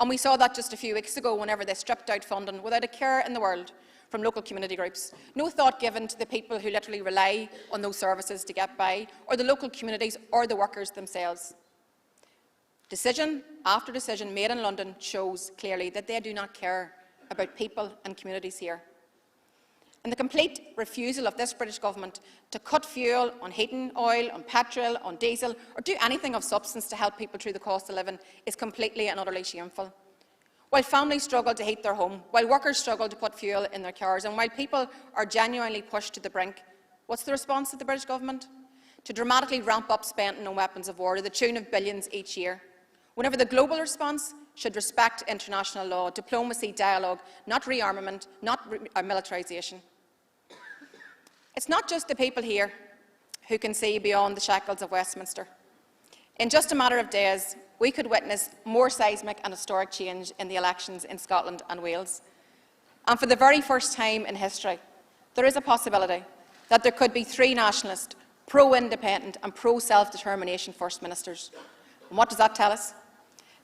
And we saw that just a few weeks ago whenever they stripped out funding without a care in the world from local community groups. No thought given to the people who literally rely on those services to get by, or the local communities or the workers themselves. Decision after decision made in London shows clearly that they do not care about people and communities here. And the complete refusal of this British government to cut fuel on heating oil, on petrol, on diesel, or do anything of substance to help people through the cost of living is completely and utterly shameful. While families struggle to heat their home, while workers struggle to put fuel in their cars, and while people are genuinely pushed to the brink, what's the response of the British government? To dramatically ramp up spending on weapons of war to the tune of billions each year. Whenever the global response should respect international law, diplomacy, dialogue, not rearmament, not militarisation. It's not just the people here who can see beyond the shackles of Westminster. In just a matter of days, we could witness more seismic and historic change in the elections in Scotland and Wales. And for the very first time in history, there is a possibility that there could be 3 nationalist, pro-independent and pro-self-determination First Ministers. And what does that tell us?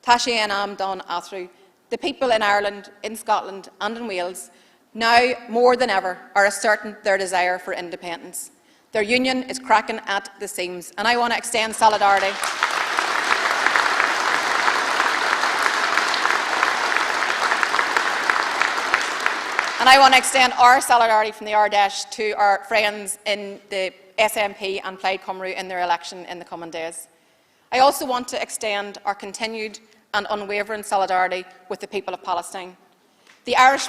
Taisí Anam Don Athru, the people in Ireland, in Scotland and in Wales now more than ever are asserting their desire for independence. Their union is cracking at the seams, and I want to extend solidarity. And I want to extend our solidarity from the Ardesh to our friends in the SNP and Plaid Cymru in their election in the coming days. I also want to extend our continued and unwavering solidarity with the people of Palestine. The Irish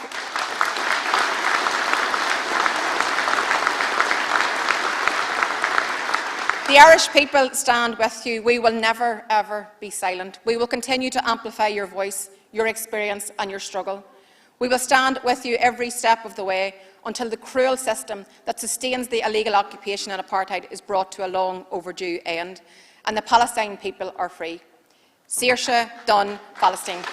people stand with you. We will never, ever be silent. We will continue to amplify your voice, your experience and your struggle. We will stand with you every step of the way until the cruel system that sustains the illegal occupation and apartheid is brought to a long overdue end and the Palestinian people are free. Saoirse Done Palestine.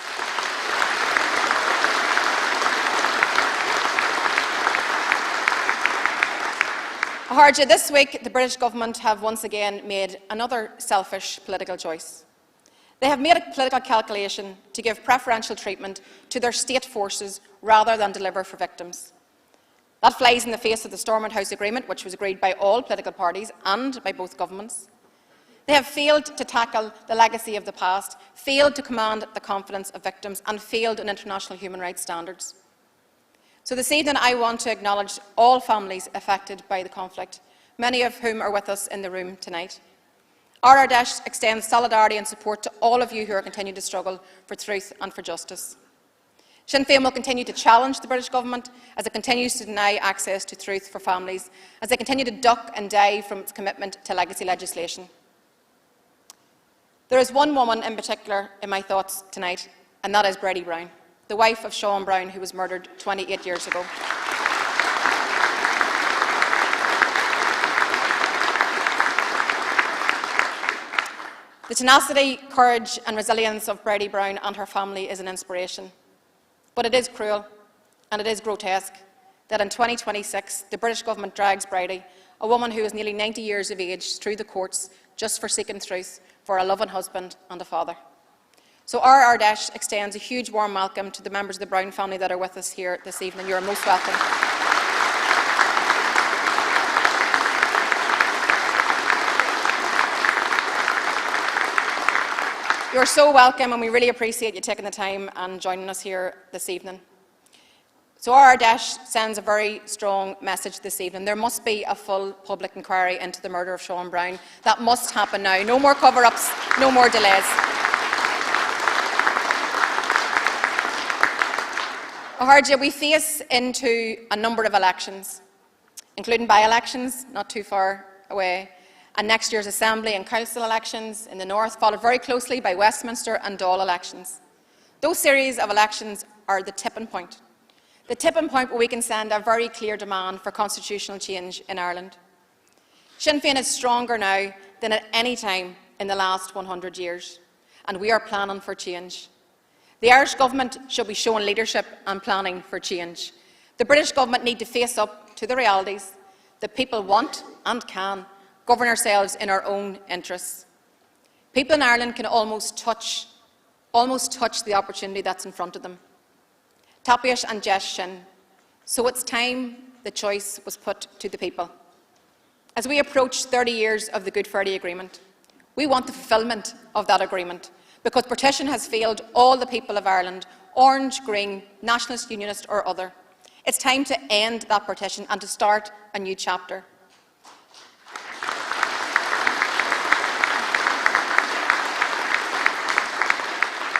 Harja, this week the British government have once again made another selfish political choice. They have made a political calculation to give preferential treatment to their state forces rather than deliver for victims. That flies in the face of the Stormont House Agreement, which was agreed by all political parties and by both governments. They have failed to tackle the legacy of the past, failed to command the confidence of victims and failed in international human rights standards. So this evening I want to acknowledge all families affected by the conflict, many of whom are with us in the room tonight. Our Ardesh extends solidarity and support to all of you who are continuing to struggle for truth and for justice. Sinn Féin will continue to challenge the British government as it continues to deny access to truth for families, as they continue to duck and dive from its commitment to legacy legislation. There is one woman in particular in my thoughts tonight, and that is Bridie Brown, the wife of Sean Brown, who was murdered 28 years ago. The tenacity, courage and resilience of Bridie Brown and her family is an inspiration. But it is cruel and it is grotesque that in 2026 the British government drags Bridie, a woman who is nearly 90 years of age, through the courts just for seeking truth for a loving husband and a father. So our Ardesh extends a huge warm welcome to the members of the Brown family that are with us here this evening. You are most welcome. You are so welcome, and we really appreciate you taking the time and joining us here this evening. So our Ardesh sends a very strong message this evening. There must be a full public inquiry into the murder of Sean Brown. That must happen now. No more cover-ups, no more delays. Ard, we face into a number of elections, including by-elections not too far away, and next year's Assembly and Council elections in the north, followed very closely by Westminster and Dáil elections. Those series of elections are the tipping point. The tipping point where we can send a very clear demand for constitutional change in Ireland. Sinn Féin is stronger now than at any time in the last 100 years, and we are planning for change. The Irish government should be showing leadership and planning for change. The British government need to face up to the realities that people want and can govern ourselves in our own interests. People in Ireland can almost touch the opportunity that's in front of them. Tapish and Jesh Shin. So it's time the choice was put to the people. As we approach 30 years of the Good Friday Agreement, we want the fulfilment of that agreement, because partition has failed all the people of Ireland, orange, green, nationalist, unionist or other. It's time to end that partition and to start a new chapter.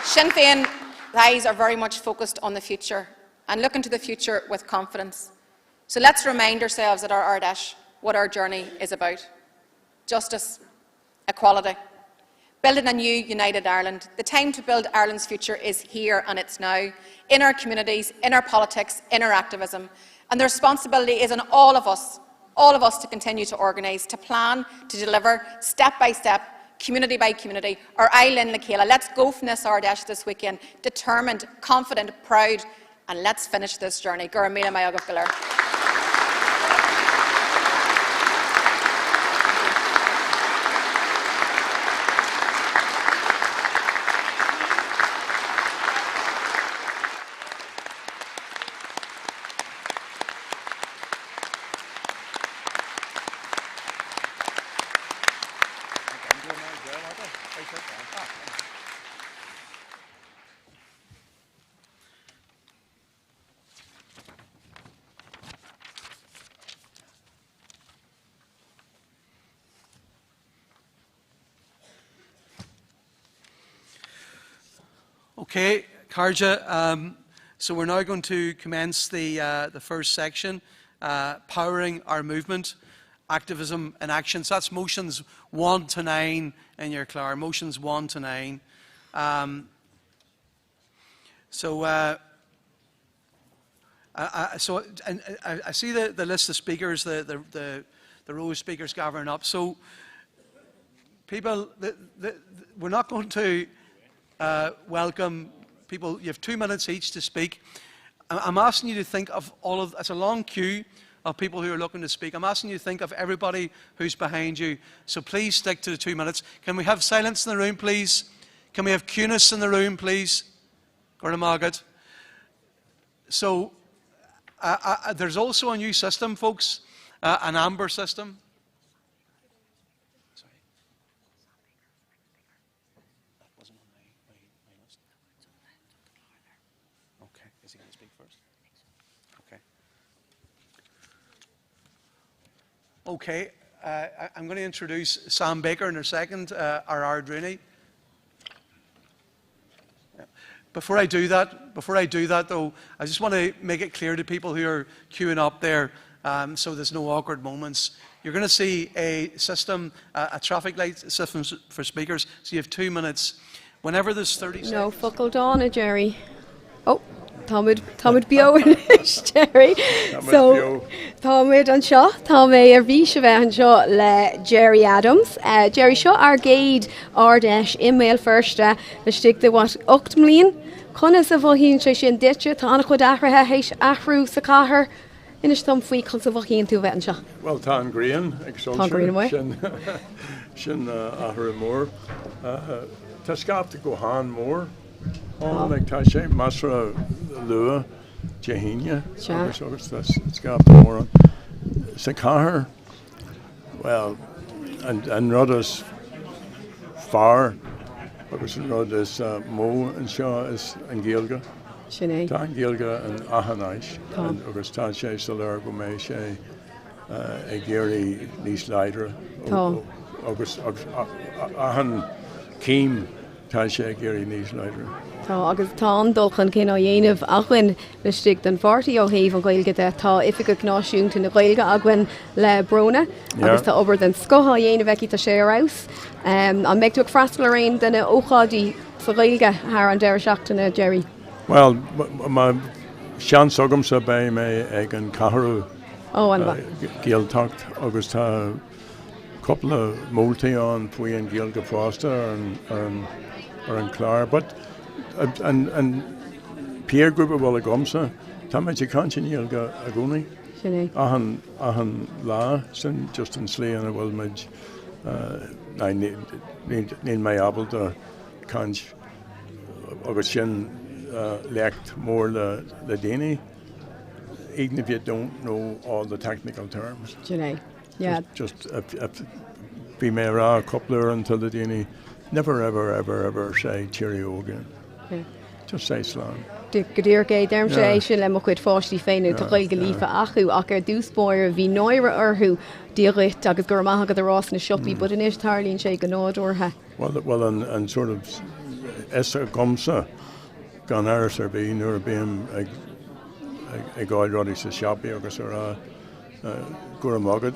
Sinn Féin eyes are very much focused on the future and look into the future with confidence. So let's remind ourselves at our Ardesh what our journey is about. Justice, equality, building a new united Ireland. The time to build Ireland's future is here and it's now, in our communities, in our politics, in our activism. And the responsibility is on all of us to continue to organise, to plan, to deliver, step by step, community by community, our island Lakela. Let's go from this Ardesh this weekend, determined, confident, proud, and let's finish this journey. Guramila Mayagov Galar. Okay, Karja, so we're now going to commence the first section, powering our movement, activism and action. So that's motions 1 to 9 in your Clara, motions 1 to 9. I see the list of speakers, the row of speakers gathering up. So people, we're not going to welcome people. You have 2 minutes each to speak. I'm asking you to think of it's a long queue of people who are looking to speak. I'm asking you to think of everybody who's behind you. So please stick to the 2 minutes. Can we have silence in the room, please? Can we have cuteness in the room, please? Gornamagat. So there's also a new system, folks, an amber system. Okay, I'm going to introduce Sam Baker in a second, our Ard Rooney. Before I do that though, I just want to make it clear to people who are queuing up there, so there's no awkward moments. You're going to see a system, a traffic light system for speakers, so you have 2 minutes. Whenever there's 30 seconds. No, focal Donna, Jerry. Oh. Támid bio Jerry. So Támid an seo, tá mé bhí se bheith an seo le Jerry Adams. Jerry seo ar géad Ardesh email firsta le stig de wat 8 million. Conna sa bhhíonn sé sin ditse tá annach chud ahrathe héis ahrú sa chathair Inis tam faoi consulhchaí tú bhean seo. Well, tá an Grian, Tá Grian amoi. sin ahar mór. Tá scapta go hán mór. Like tá sé masra lua Jehinia. Agus tá scapta mór. Sa cahar, well, an rud is far, agus an rud is mó an seo is an Gaeilge. Sinné. Tá an Gaeilge an ahanais, agus tá sé sa leir go mé sé ag géirí níos leidre. Agus ahan cím tá sé ag géirí níos leidre. Tá agus tá an dulchan cin á dhéanamh ahain le stick den 40 ó héh an Gaeilge de tá ifiga náisiúnta na Gaeilge ahain le brona agus tá obair den scoth á dhéanamh eici tá sé arás. An meid tú ag freastal a réon duna óchádaí sa Gaeilge thar an deir seachtainna Jerry. Well, má sean sogam sa bé mé ag an caharú Gaeltacht agus tá coppla múltaí an faoi an Gaeilge fásta ar an chlár, but an peer group bhil a gomsa, tá méid cantíníalga a gúnaí. Ahan lá sin just an slí an bhfuil méid níl mé abal a cant agus sin lecht more the Dani, even if you don't know all the technical terms. Yeah. Just be me a coupler until the Dani, never ever say cheerio again. Yeah. Just say slang. De godirgé derm sé sin le mo chuid fáistí féinú tá Gaeilge lífa acu ach ar dúspóir bhí nóire orthú dírit agus gur maithagad a rás na siopí, bud inis tarlíonn sé go nádúrtha. Well, and sort of essa gomsa gan airs ar bí nuair bíam ag gáil rodí sa siopí agus ar gur magad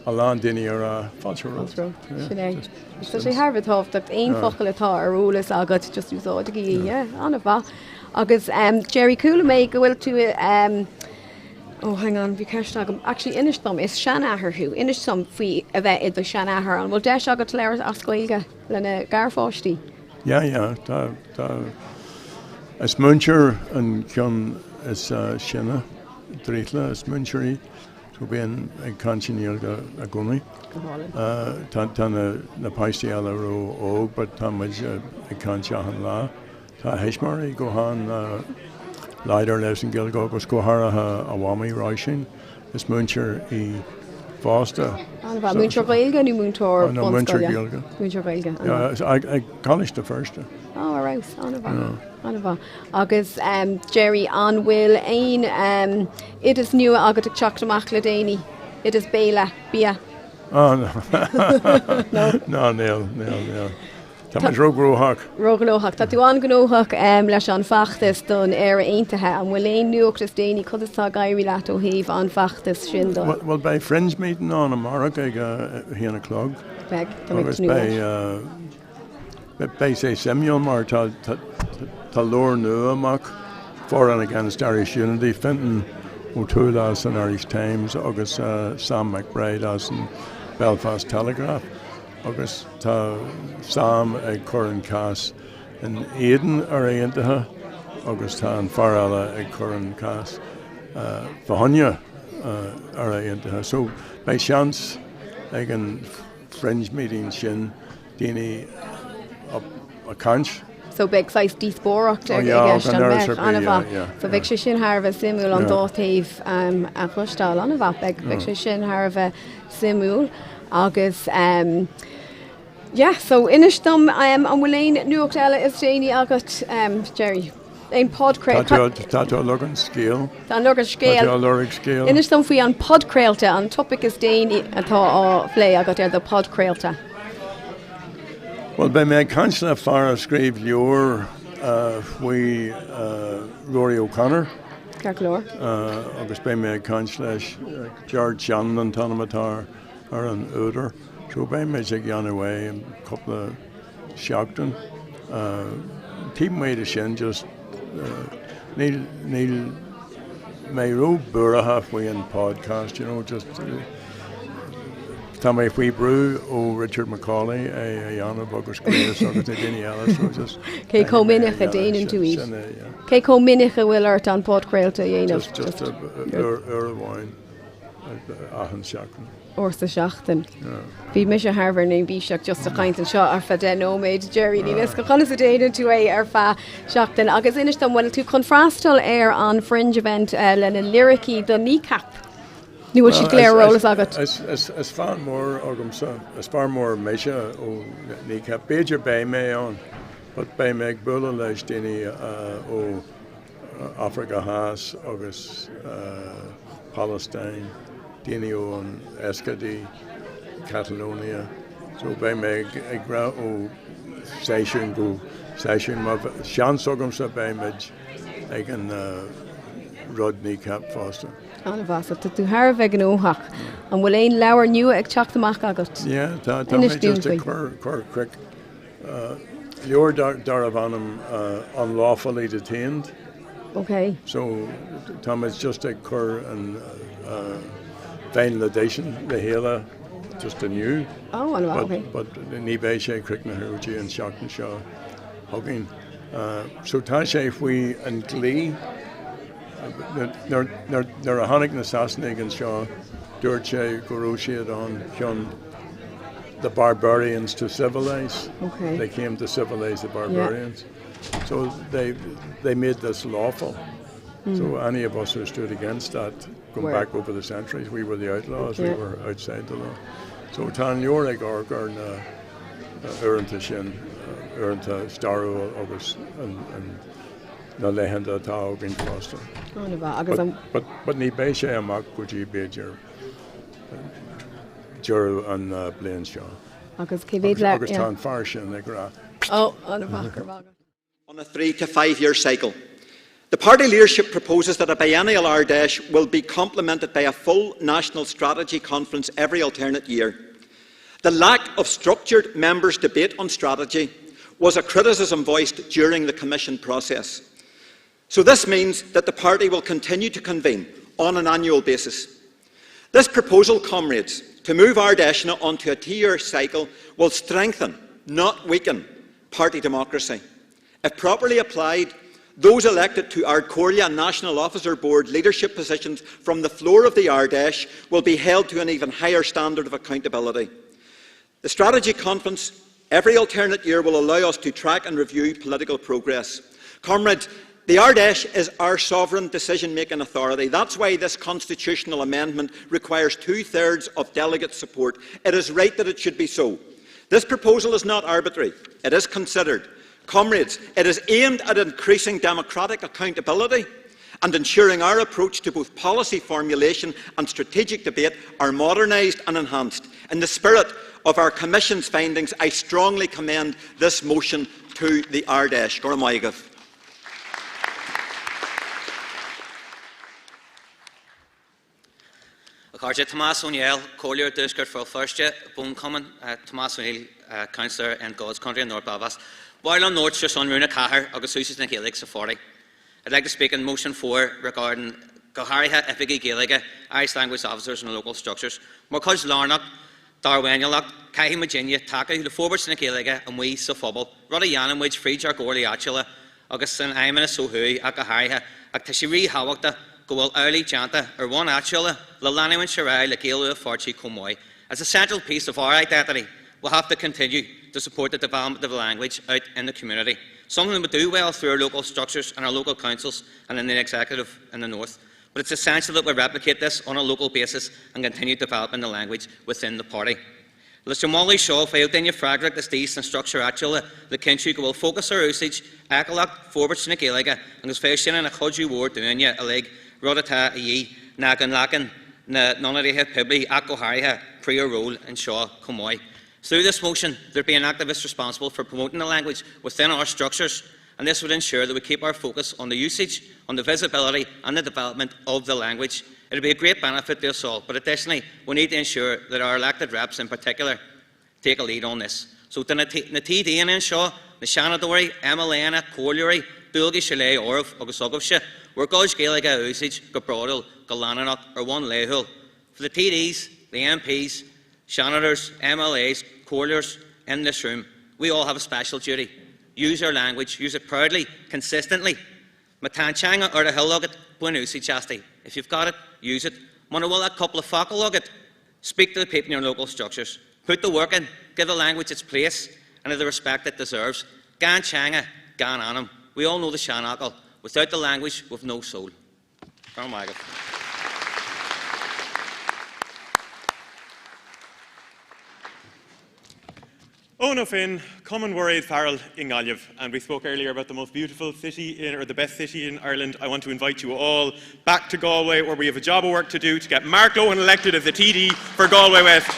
a lán daine ar fáiltear. Sinné. Tá sé Harbh tábhacht aon focail atá ar úlas agad just úsáideí anna bha. Agus Jerry Coola mé go bhfuil tú hang on, bhí ceist agam. Actually, inis dom is sean atharthú. Inis dom faoi a bheith iad sean athar an bhfuil deis agat leir as Gaeilge lena garfáistí. Yeah, tá is muncher an ceann is sinna dríitla is muncherí tú bíon ag cantíníalga a gúnaí. Tá na paistí eile ró óg, but tá muid ag canteachan lá. Tá heismarí go hán leidir leis an Gaeilge agus go háirithe a bhamaí ráising is muncher í fásta. Múntear Gaeilge nó múntear no, múntear Gaeilge. Múntear Gaeilge. Ag cáis de firsta. Arás, anna bha. Agus Jerry an bhfuil aon it is nua agat ag teachtamach le déine. It is béla bia. No, níl. Tá muid rógróthach. Rógróthach. Tá tú an gnóthach leis an fachtas don ar aontathe an bhfuil aon nuachtas déine chud istá gaiirí leat ó thaobh an fachtas sin do. Well, by Fringe meeting on Amara ag híana clog. Agus by sé Samuel mar tá lór nua amach for and against Irish Unity Fenton O'Toole as an Irish Times agus Sam McBride as an Belfast Telegraph. Agus tá Sam ag Coran Cass in Eden ar aontathe agus tá an Farala ag Coran Cass Fahonia ar aontathe. So by chance ag an Fringe meeting sin daoine a canch. So big size díspóracht ag an anna bha. So big sé sin Harbh simúil an dótaobh a chlustáil anna bha. Big sé sin Harbh simúil agus so inis dom an bhfuil aon nuacht eile is déine agat Jerry. Ein podcréil. Tá logan scéal. Tá logan scéal. Tá lorig scéal. Inis dom faoi an podcréilte an topic is déine atá á phlé agat ar do podcréilte. Well, by my councillor far scríb leor faoi Rory O'Connor. Carclór. Agus by my councillor George Shannon an tanamatár ar an úidir. So by me ag anaway a couple of seachtain. Team made a sin just Neil may row burra halfway in podcast, just Tá if we brew Richard Macaulay Anna Bogus Grace agus Dini Ellis Roses. Cé comminich a déanaan tú iad. Cé comminich a bhfuil ort an pod creaalta dhéanamh. Just Urlháin ahan seachtain. Orsa seachtain. Bhí me a Harvard na bhíseach just a chaint an seo ar fa den óméid Jerry ní vis go chunas a déanaan tú é ar fa seachtain. Agus inis don bhfuil tú confrastal ar an fringe event le na lyricí do kneecap. Ní bhfuil si léir rólas agat. As far more agamsa, as far more measure ó kneecap. Beidir bé mé an, but bé méid bula leis daoine ó Africa Haas agus Palestine, daoine ó an Escadí, Catalonia. So bé méid ag gra ó séisiún go séisiún má sean agamsa bé méid ag an rud kneecap fásta. An bhasa tú thar bheith an óthach an bhfuil éon leabhar nua ag teach amach agat. Yeah, tá mé just a cur quick. Leor dar a bhanam unlawfully detained. Okay. So tá is just a cur an validation the héile just a new. Oh, an okay. But ní bé sé cric na hrútí an seachtain seo hugging. So tá sé faoi an glí. Nar a hannig na Sasnig and Shaw, Durche, Goroshiad on the barbarians to civilize. Okay. They came to civilize the barbarians. Yeah. So they made this lawful. So any of us who stood against that, going back over the centuries, we were the outlaws, we were outside the law. So Tan Yorig or Uranta Shin, Uranta Staru August and na lehenda tá bhín fásta. But ní bé sé amach go dtí béidir dúrú an bliain seo. Agus tá fear sin ag rá. On a 3 to 5 year cycle. The party leadership proposes that a biennial Ardesh will be complemented by a full national strategy conference every alternate year. The lack of structured members' debate on strategy was a criticism voiced during the Commission process. So this means that the party will continue to convene on an annual basis. This proposal, comrades, to move Ardesh onto a 2-year cycle will strengthen, not weaken, party democracy. If properly applied, those elected to Ard Fheis National Officer Board leadership positions from the floor of the Ardesh will be held to an even higher standard of accountability. The strategy conference every alternate year will allow us to track and review political progress. Comrades, the Ardesh is our sovereign decision-making authority. That's why this constitutional amendment requires 2/3 of delegate support. It is right that it should be so. This proposal is not arbitrary. It is considered. Comrades, it is aimed at increasing democratic accountability and ensuring our approach to both policy formulation and strategic debate are modernised and enhanced. In the spirit of our Commission's findings, I strongly commend this motion to the Ardesh. Carja Tomás O'Neill, Collier Duskert for first Bone Common, Tomás O'Neill, Councillor in God's Country in North Belfast. While on North just on Runa Cahar, August Susan and Gaelic Safari. I'd like to speak in motion 4 regarding Gohariha, Efigi Gaeliga, Irish language officers and local structures. Morcuz Larnock, Darwanialak, Kahi Virginia, Taka, who the forwards in the Gaeliga, and we Safobble, Roddy Yanam, which freed our Gorley Achilla, August and Imana Sohui, Akahariha, Aktashiri Hawakta. Goal early Janta, or one actually, Lalani and Shirai, Lakilu, Farchi, Komoy. As a central piece of our identity, we'll have to continue to support the development of the language out in the community. Something we do well through our local structures and our local councils and in the executive in the north. But it's essential that we replicate this on a local basis and continue developing the language within the party. Let's Molly Shaw, Faildenia Fragric, the Stees and structure actually, the country will focus our usage, Akalak, forwards in the Gaeliga, and as fashion and a Hodju Ward doing a leg. Rodata yi nagan lagan na nonariha pibli akohariha prior role in Shaw Comoy. Through this motion, there be an activist responsible for promoting the language within our structures, and this would ensure that we keep our focus on the usage, on the visibility and the development of the language. It would be a great benefit to us all, but additionally, we need to ensure that our elected reps in particular take a lead on this. So the TD in Shaw, the Shanadori, Emilena, Colliery, Dulgi Chalet, Orv, Augusogosha, where Gulch Gaeliga usage, Gabrodal, Galananock, or one Lehul. For the TDs, the MPs, Senators, MLAs, Corliers in this room, we all have a special duty. Use our language, use it proudly, consistently. Matanchanga or the Hillogat, Buenusi Chasti. If you've got it, use it. Monowalla couple of Fakalogat. Speak to the people in your local structures. Put the work in, give the language its place and the respect it deserves. Gan Changa, Gan Anam. We all know the Shanakal. Without the language, we've no soul. Oh no, Finn, common worried Farrell in Gallev, and we spoke earlier about the most beautiful city or the best city in Ireland. I want to invite you all back to Galway, where we have a job of work to do to get Mark Lohan elected as the TD for Galway West.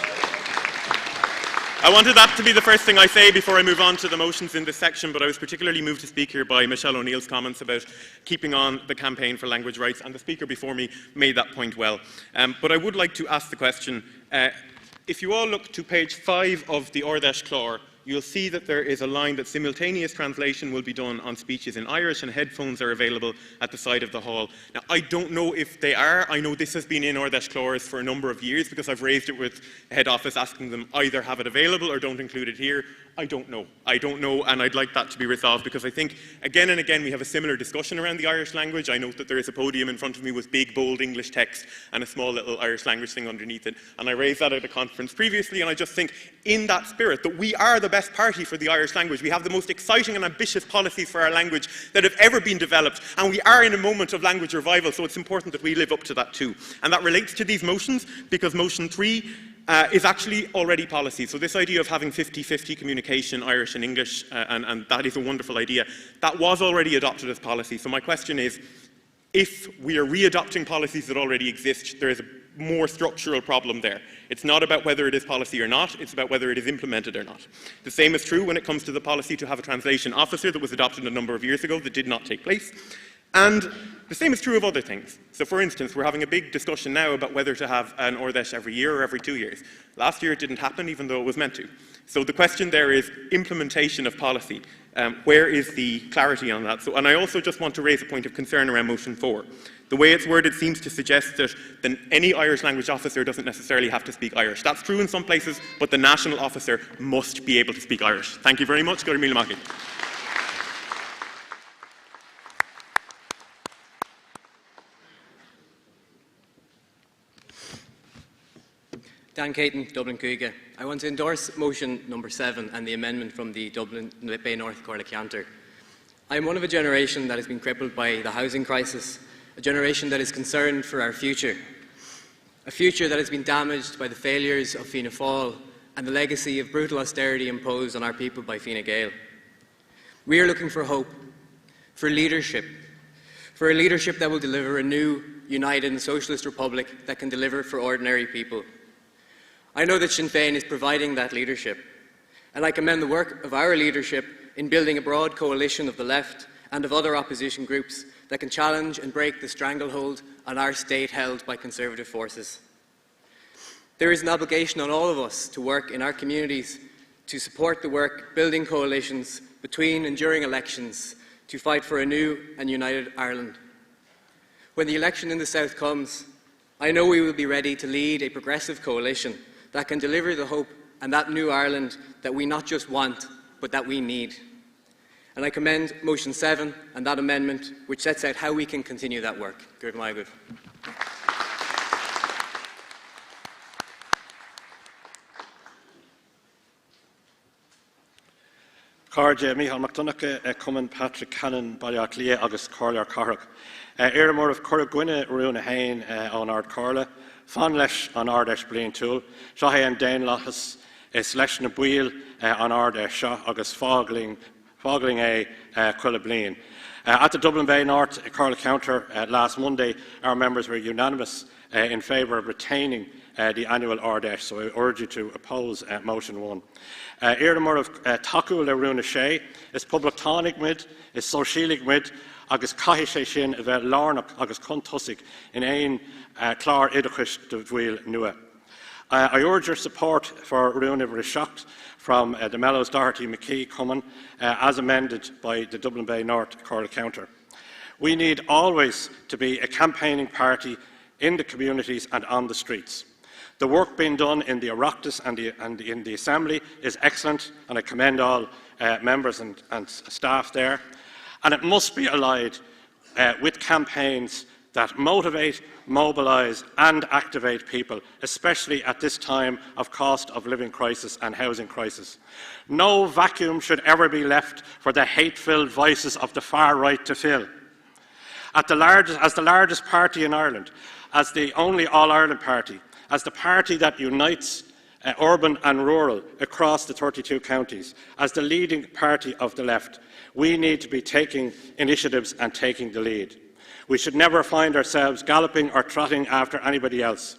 I wanted that to be the first thing I say before I move on to the motions in this section, but I was particularly moved to speak here by Michelle O'Neill's comments about keeping on the campaign for language rights, and the speaker before me made that point well. But I would like to ask the question, if you all look to page 5 of the Ardesh Clár, you'll see that there is a line that simultaneous translation will be done on speeches in Irish and headphones are available at the side of the hall. Now, I don't know if they are. I know this has been in Ardesh Clárs for a number of years because I've raised it with head office asking them either have it available or don't include it here. I don't know. I don't know, and I'd like that to be resolved because I think again and again we have a similar discussion around the Irish language. I note that there is a podium in front of me with big, bold English text and a small little Irish language thing underneath it, and I raised that at a conference previously, and I just think in that spirit that we are the best party for the Irish language. We have the most exciting and ambitious policies for our language that have ever been developed, and we are in a moment of language revival, so it's important that we live up to that too. And that relates to these motions because motion 3 is actually already policy. So this idea of having 50-50 communication, Irish and English, and that is a wonderful idea, that was already adopted as policy. So my question is, if we are re-adopting policies that already exist, there is a more structural problem there. It's not about whether it is policy or not, it's about whether it is implemented or not. The same is true when it comes to the policy to have a translation officer that was adopted a number of years ago that did not take place. And the same is true of other things. So for instance, we're having a big discussion now about whether to have an Ardesh every year or every 2 years. Last year it didn't happen even though it was meant to. So the question there is implementation of policy. Where is the clarity on that? And I also just want to raise a point of concern around motion 4. The way it's worded seems to suggest that any Irish language officer doesn't necessarily have to speak Irish. That's true in some places, but the national officer must be able to speak Irish. Thank you very much. Go to Milamaki. Dan Caton, Dublin Cuaige. I want to endorse motion number 7 and the amendment from the Dublin Bay North Corla Counter. I am one of a generation that has been crippled by the housing crisis, a generation that is concerned for our future, a future that has been damaged by the failures of Fianna Fáil and the legacy of brutal austerity imposed on our people by Fine Gael. We are looking for hope, for a leadership that will deliver a new, united and socialist republic that can deliver for ordinary people. I know that Sinn Féin is providing that leadership, and I commend the work of our leadership in building a broad coalition of the left and of other opposition groups that can challenge and break the stranglehold on our state held by conservative forces. There is an obligation on all of us to work in our communities to support the work building coalitions between and during elections to fight for a new and united Ireland. When the election in the South comes, I know we will be ready to lead a progressive coalition that can deliver the hope and that new Ireland that we not just want, but that we need. And I commend motion 7 and that amendment, which sets out how we can continue that work. Good my good. Cardja Michal McDonagh, Cumann Patrick Cannon, Balliach Lia, Agus Corla Carrack. Éireann of Corra Gwine, Runa Hain on Ard Corla, Fan leis an Ardesh Blin Tool, Shahay and Dane Lachas, Slesh na Buil on Ardesh, Agus Fogling Quilla Blin. At the Dublin Bay North Corla Counter last Monday, our members were unanimous in favour of retaining the annual Ardesh, so I urge you to oppose motion 1. Éireann of Taku le Runa Shea, is public tonic mid, is socialic mid, agus caihi sé sin a bheith lárnach agus contusig in ein clár idachis de bhfuil nua. I urge your support for Runa Rishacht from the Mellows Doherty McKee Cumann as amended by the Dublin Bay North Corla Counter. We need always to be a campaigning party in the communities and on the streets. The work being done in the Oireachtas and in the Assembly is excellent, and I commend all members and staff there. And it must be allied with campaigns that motivate, mobilise and activate people, especially at this time of cost of living crisis and housing crisis. No vacuum should ever be left for the hate-filled voices of the far right to fill. As the largest party in Ireland, as the only All-Ireland party, as the party that unites urban and rural across the 32 counties, as the leading party of the left, we need to be taking initiatives and taking the lead. We should never find ourselves galloping or trotting after anybody else.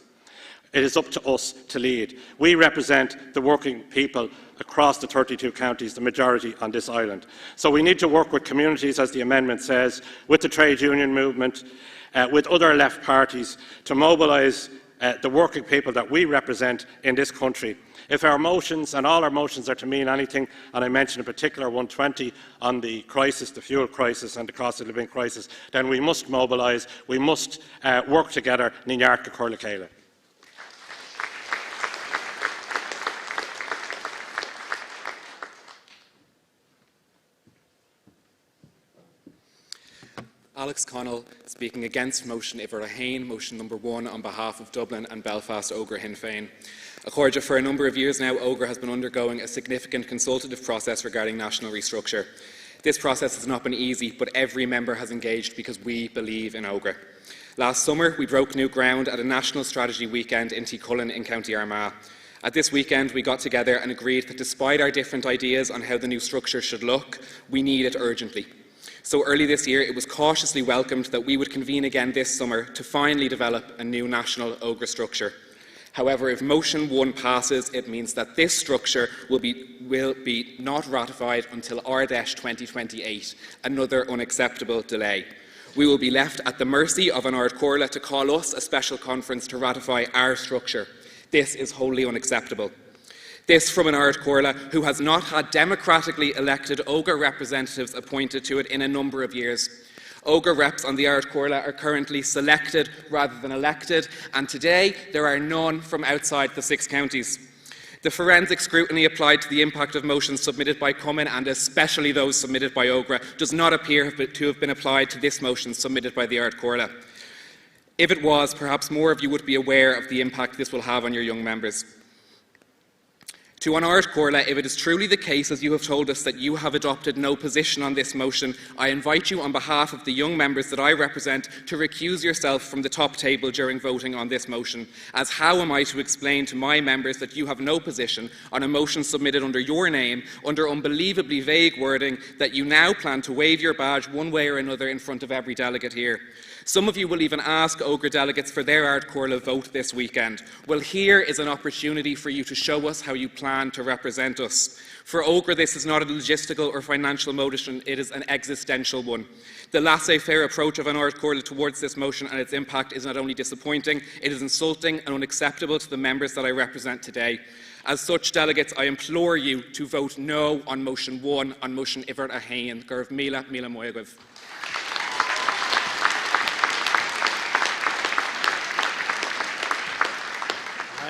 It is up to us to lead. We represent the working people across the 32 counties, the majority on this island. So we need to work with communities, as the amendment says, with the trade union movement, with other left parties, to mobilise the working people that we represent in this country. If our motions, and all our motions, are to mean anything, and I mentioned in particular 120 on the crisis, the fuel crisis and the cost of living crisis, then we must mobilise, we must work together. Níneart go Corla Céile. Alex Connell speaking against motion Iver Hain, motion number 1 on behalf of Dublin and Belfast Ógra Sinn Féin. According to for a number of years now, Ógra has been undergoing a significant consultative process regarding national restructure. This process has not been easy, but every member has engaged because we believe in Ógra. Last summer, we broke new ground at a national strategy weekend in Todhchaí in County Armagh. At this weekend, we got together and agreed that despite our different ideas on how the new structure should look, we need it urgently. So early this year, it was cautiously welcomed that we would convene again this summer to finally develop a new national Ógra structure. However, if motion 1 passes, it means that this structure will be not ratified until Ardesh 2028, another unacceptable delay. We will be left at the mercy of an Ard Fheis to call us a special conference to ratify our structure. This is wholly unacceptable. This from an Ard Fheis who has not had democratically elected Ógra representatives appointed to it in a number of years. Ógra reps on the Ard Fheis are currently selected rather than elected, and today there are none from outside the 6 counties. The forensic scrutiny applied to the impact of motions submitted by Cummins, and especially those submitted by Ógra, does not appear to have been applied to this motion submitted by the Ard Fheis. If it was, perhaps more of you would be aware of the impact this will have on your young members. To an Ard Fheis, if it is truly the case, as you have told us, that you have adopted no position on this motion, I invite you on behalf of the young members that I represent to recuse yourself from the top table during voting on this motion, as how am I to explain to my members that you have no position on a motion submitted under your name, under unbelievably vague wording, that you now plan to wave your badge one way or another in front of every delegate here? Some of you will even ask Ógra delegates for their Ard Fheis vote this weekend. Well, here is an opportunity for you to show us how you plan to represent us. For Ógra, this is not a logistical or financial motion, it is an existential one. The laissez-faire approach of an Ard Fheis towards this motion and its impact is not only disappointing, it is insulting and unacceptable to the members that I represent today. As such, delegates, I implore you to vote no on motion 1, on motion Iver Hain. Gurv Mila Moigav.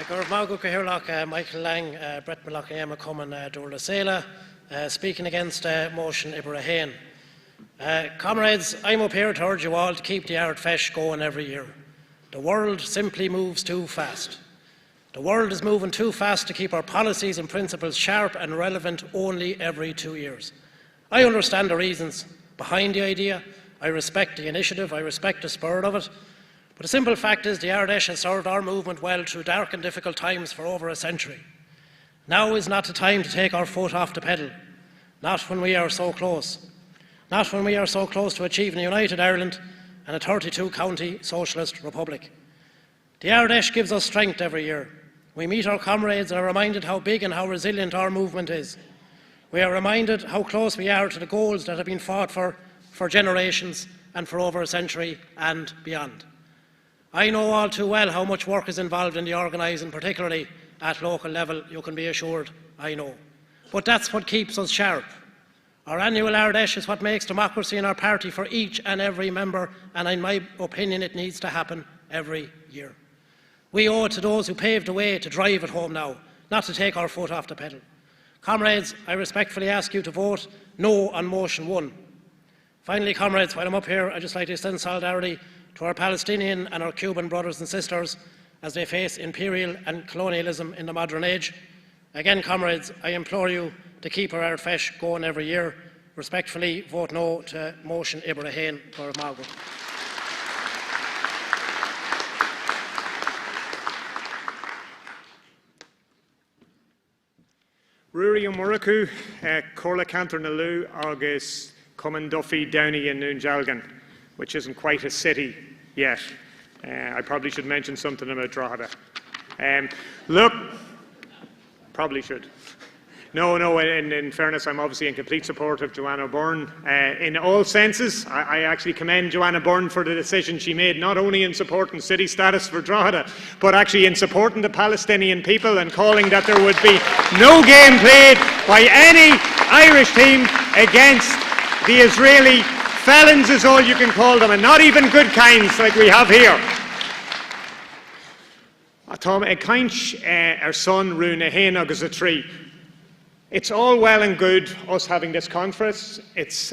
Gurv Malgo Cahirlock, Michael Lang, Brett Malach, Emma Cummins, Dorla Sela, speaking against motion Iver Hain. Comrades, I'm up here to urge you all to keep the Ard Fheis going every year. The world simply moves too fast. The world is moving too fast to keep our policies and principles sharp and relevant only every 2 years. I understand the reasons behind the idea. I respect the initiative. I respect the spirit of it. But the simple fact is the Ardesh has served our movement well through dark and difficult times for over a century. Now is not the time to take our foot off the pedal. Not when we are so close. Not when we are so close to achieving a united Ireland and a 32-county socialist republic. The Ardesh gives us strength every year. We meet our comrades and are reminded how big and how resilient our movement is. We are reminded how close we are to the goals that have been fought for generations and for over a century and beyond. I know all too well how much work is involved in the organising, particularly at local level, you can be assured, I know. But that's what keeps us sharp. Our annual Ardesh is what makes democracy in our party for each and every member, and in my opinion it needs to happen every year. We owe it to those who paved the way to drive at home now, not to take our foot off the pedal. Comrades, I respectfully ask you to vote no on motion 1. Finally, comrades, while I'm up here, I'd just like to extend solidarity to our Palestinian and our Cuban brothers and sisters as they face imperial and colonialism in the modern age. Again, comrades, I implore you to keep our Ard Fheis going every year. Respectfully, vote no to motion Ibra Hain for Margaret. Rúri an Muraku, Corla Cantor Nalu, August Cumann Duffy Downey in Noonjalgan, which isn't quite a city yet. I probably should mention something about Drogheda. Look, probably should. No, in fairness, I'm obviously in complete support of Joanna Byrne in all senses. I actually commend Joanna Byrne for the decision she made, not only in supporting city status for Drogheda, but actually in supporting the Palestinian people and calling that there would be no game played by any Irish team against the Israeli felons, is all you can call them, and not even good kinds like we have here. Tom, a kainch our son Rúna Hain agus a tree. It's all well and good us having this conference. It's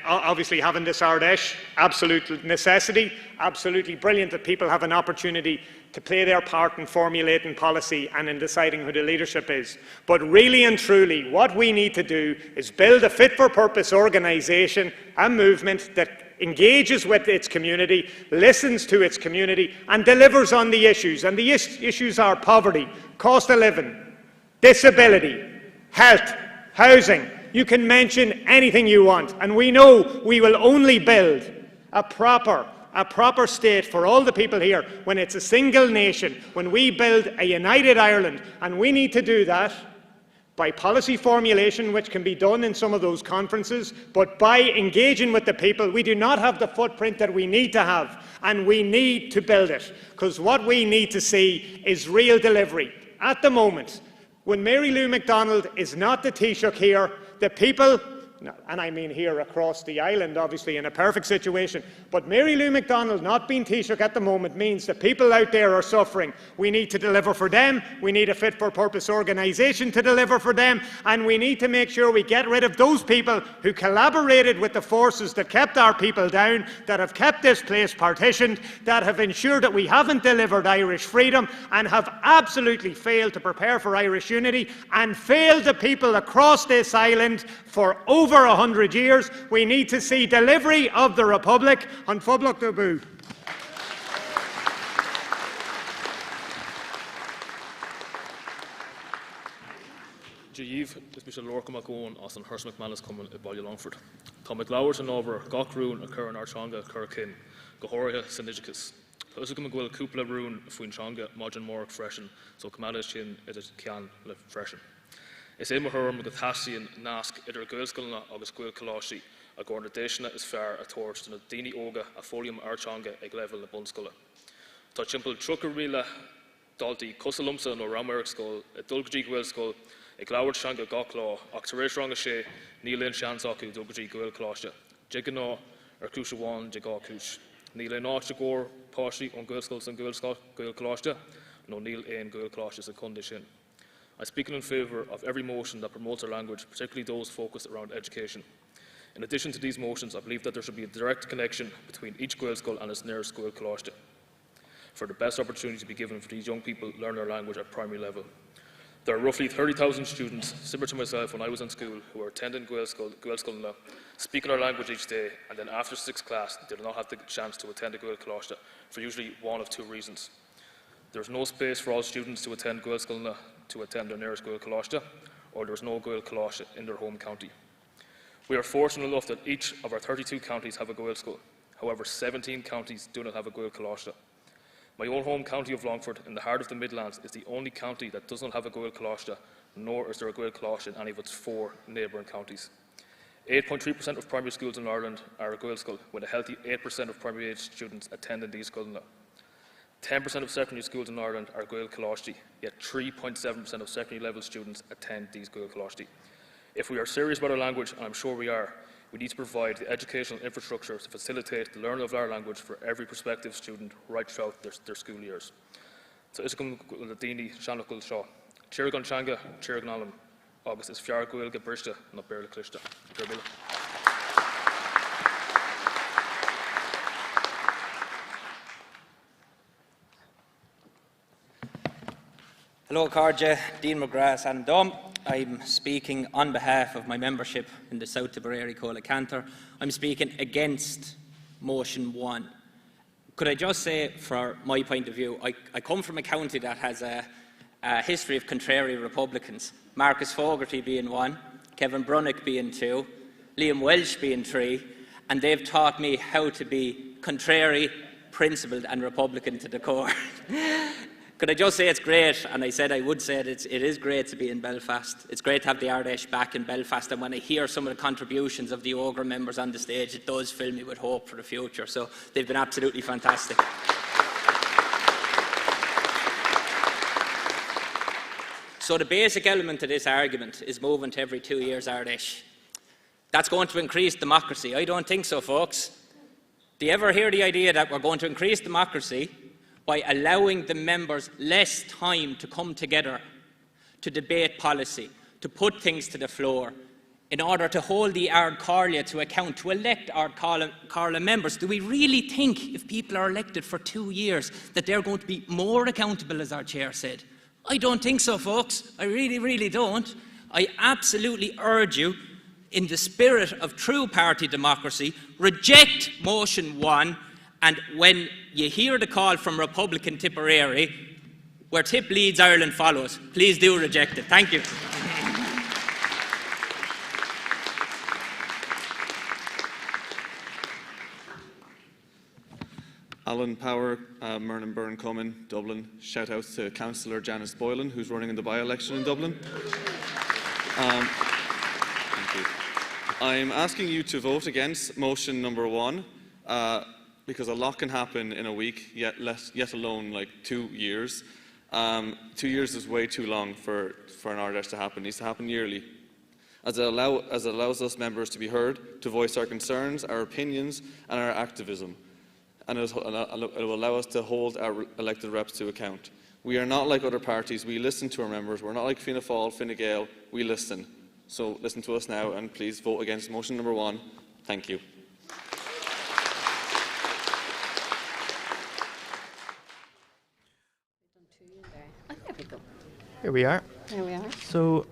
obviously having this Ardesh, absolute necessity, absolutely brilliant that people have an opportunity to play their part in formulating policy and in deciding who the leadership is. But really and truly, what we need to do is build a fit-for-purpose organisation and movement that engages with its community, listens to its community, and delivers on the issues. And the issues are poverty, cost of living, disability, health, housing. You can mention anything you want, and we know we will only build a proper state for all the people here when it's a single nation, when we build a united Ireland. And we need to do that by policy formulation, which can be done in some of those conferences, but by engaging with the people. We do not have the footprint that we need to have, and we need to build it, because what we need to see is real delivery. At the moment, when Mary Lou McDonald is not the Taoiseach here, the people, and I mean here across the island, obviously in a perfect situation, but Mary Lou McDonald not being Taoiseach at the moment means the people out there are suffering. We need to deliver for them, we need a fit-for-purpose organisation to deliver for them, and we need to make sure we get rid of those people who collaborated with the forces that kept our people down, that have kept this place partitioned, that have ensured that we haven't delivered Irish freedom, and have absolutely failed to prepare for Irish unity, and failed the people across this island for over 100 years. We need to see delivery of the Republic on Phoblach Dubu. Jeev, is Bishop Lorca McGowan, Austin Hurst McManus coming at Ballia Longford. Tom McLowers and over, Gocroon, Curran Archanga, Curkin, Gohoria, Syndigicus. Pusicum McGuill, Kupla Roon, Fuinchanga, Modern Mork, Freshen, so Kamada Chin, Edit Kian, Freshen. Is Imahurm, Gathasian, Nask, Idra Gulskulna, August Gul Kalashi, a Gornadeshna is fair, a torch, and a Dini Oga, a Folium Archanga, a level, a Bunskula. Touchimple Truckerilla, Dalti, Kusalumsa, no Ramerk Skull, a Dulgji Gwil Skull, a Gloward Shanga Goklaw, Octorish Rangashe, Neilin Shansaku, Dulgji Gwil Kalashta, Jigano, or Kushawan, Jigakush, Neilin Ochagor, Poshi, on Gwil Skulls and Gwil Kalashta, no Neil Ain Gwil Kalashta, a condition. I speak in favour of every motion that promotes our language, particularly those focused around education. In addition to these motions, I believe that there should be a direct connection between each Gaelscoil and its nearest Gael Coláiste, for the best opportunity to be given for these young people to learn their language at primary level. There are roughly 30,000 students, similar to myself when I was in school, who are attending Gaelscoil, speaking our language each day, and then after 6th class, they do not have the chance to attend a Gael Coláiste for usually one of two reasons. There is no space for all students to attend Gaelscoil to attend their nearest Gael Coláiste, or there is no Gael Coláiste in their home county. We are fortunate enough that each of our 32 counties have a Gaelscoil. However, 17 counties do not have a Gael Coláiste. My own home county of Longford, in the heart of the Midlands, is the only county that does not have a Gael Coláiste, nor is there a Gael Coláiste in any of its 4 neighbouring counties. 8.3% of primary schools in Ireland are a Gaelscoil, with a healthy 8% of primary age students attending these schools. 10% of secondary schools in Ireland are Gael Coláiste, yet 3.7% of secondary level students attend these Gael Coláiste. If we are serious about our language, and I'm sure we are, We need to provide the educational infrastructure to facilitate the learning of our language for every prospective student right throughout their school years. So iscum ladini shanakul shaw. Chirgan changa, chirgan alam. August is fiar gwil gebrista, not barely clista. Hello, Carja, Dean McGrath and Dom. I'm speaking on behalf of my membership in the South Tipperary Cola Cantor. I'm speaking against Motion 1. Could I just say, for my point of view, I come from a county that has a history of contrary Republicans. Marcus Fogarty being one, Kevin Brunick being two, Liam Welsh being three, and they've taught me how to be contrary, principled and Republican to the core. Could I just say it's great, and I said I would say it is great to be in Belfast. It's great to have the Ardesh back in Belfast, and when I hear some of the contributions of the Ogre members on the stage, it does fill me with hope for the future. So they've been absolutely fantastic. So the basic element of this argument is moving to every 2 years Ardesh. That's going to increase democracy. I don't think so, folks. Do you ever hear the idea that we're going to increase democracy by allowing the members less time to come together, to debate policy, to put things to the floor, in order to hold the Ard Carlia to account, to elect Ard Carlia members? Do we really think, if people are elected for 2 years, that they're going to be more accountable, as our chair said? I don't think so, folks. I really, really don't. I absolutely urge you, in the spirit of true party democracy, reject Motion 1, and when you hear the call from Republican Tipperary, where Tip leads, Ireland follows, please do reject it. Thank you. Alan Power, Mernon Byrne Cumming, Dublin. Shout out to Councillor Janice Boylan, who's running in the by-election in Dublin. Thank you. I'm asking you to vote against motion number 1. Because a lot can happen in a week, yet alone like 2 years. 2 years is way too long for an Ardesh to happen. It needs to happen yearly. As it allows us members to be heard, to voice our concerns, our opinions, and our activism. And it will allow us to hold our elected reps to account. We are not like other parties. We listen to our members. We're not like Fianna Fáil, Fine Gael. We listen. So listen to us now, and please vote against motion number 1. Thank you. Here we are. Here we are. So,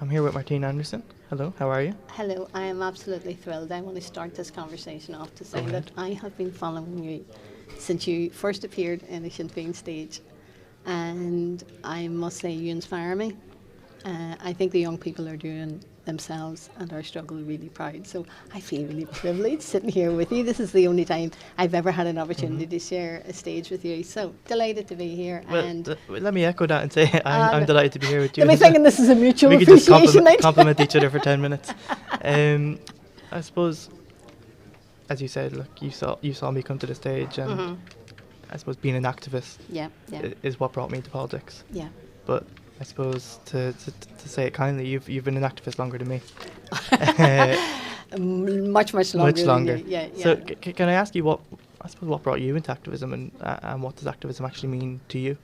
I'm here with Martine Anderson. Hello, how are you? Hello, I am absolutely thrilled. I want to start this conversation off to say that I have been following you since you first appeared in the Sinn Féin stage, and I must say you inspire me. I think the young people are doing themselves and our struggle really proud. So I feel really privileged sitting here with you. This is the only time I've ever had an opportunity to share a stage with you. So delighted to be here. Well, and let me echo that and say I'm delighted to be here with you. Am I thinking this is a mutual we appreciation? We could just compliment each other for 10 minutes. I suppose, as you said, look, you saw me come to the stage, and I suppose being an activist is what brought me into politics. Yeah. But I suppose to say it kindly, you've been an activist longer than me. Much longer. Much longer. Than you. Yeah. So can I ask you what brought you into activism, and what does activism actually mean to you?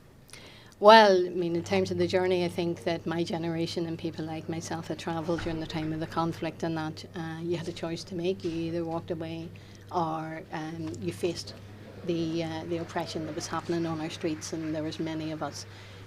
Well, I mean, in terms of the journey, I think that my generation and people like myself had travelled during the time of the conflict, and that you had a choice to make. You either walked away, or you faced the oppression that was happening on our streets, and there was many of us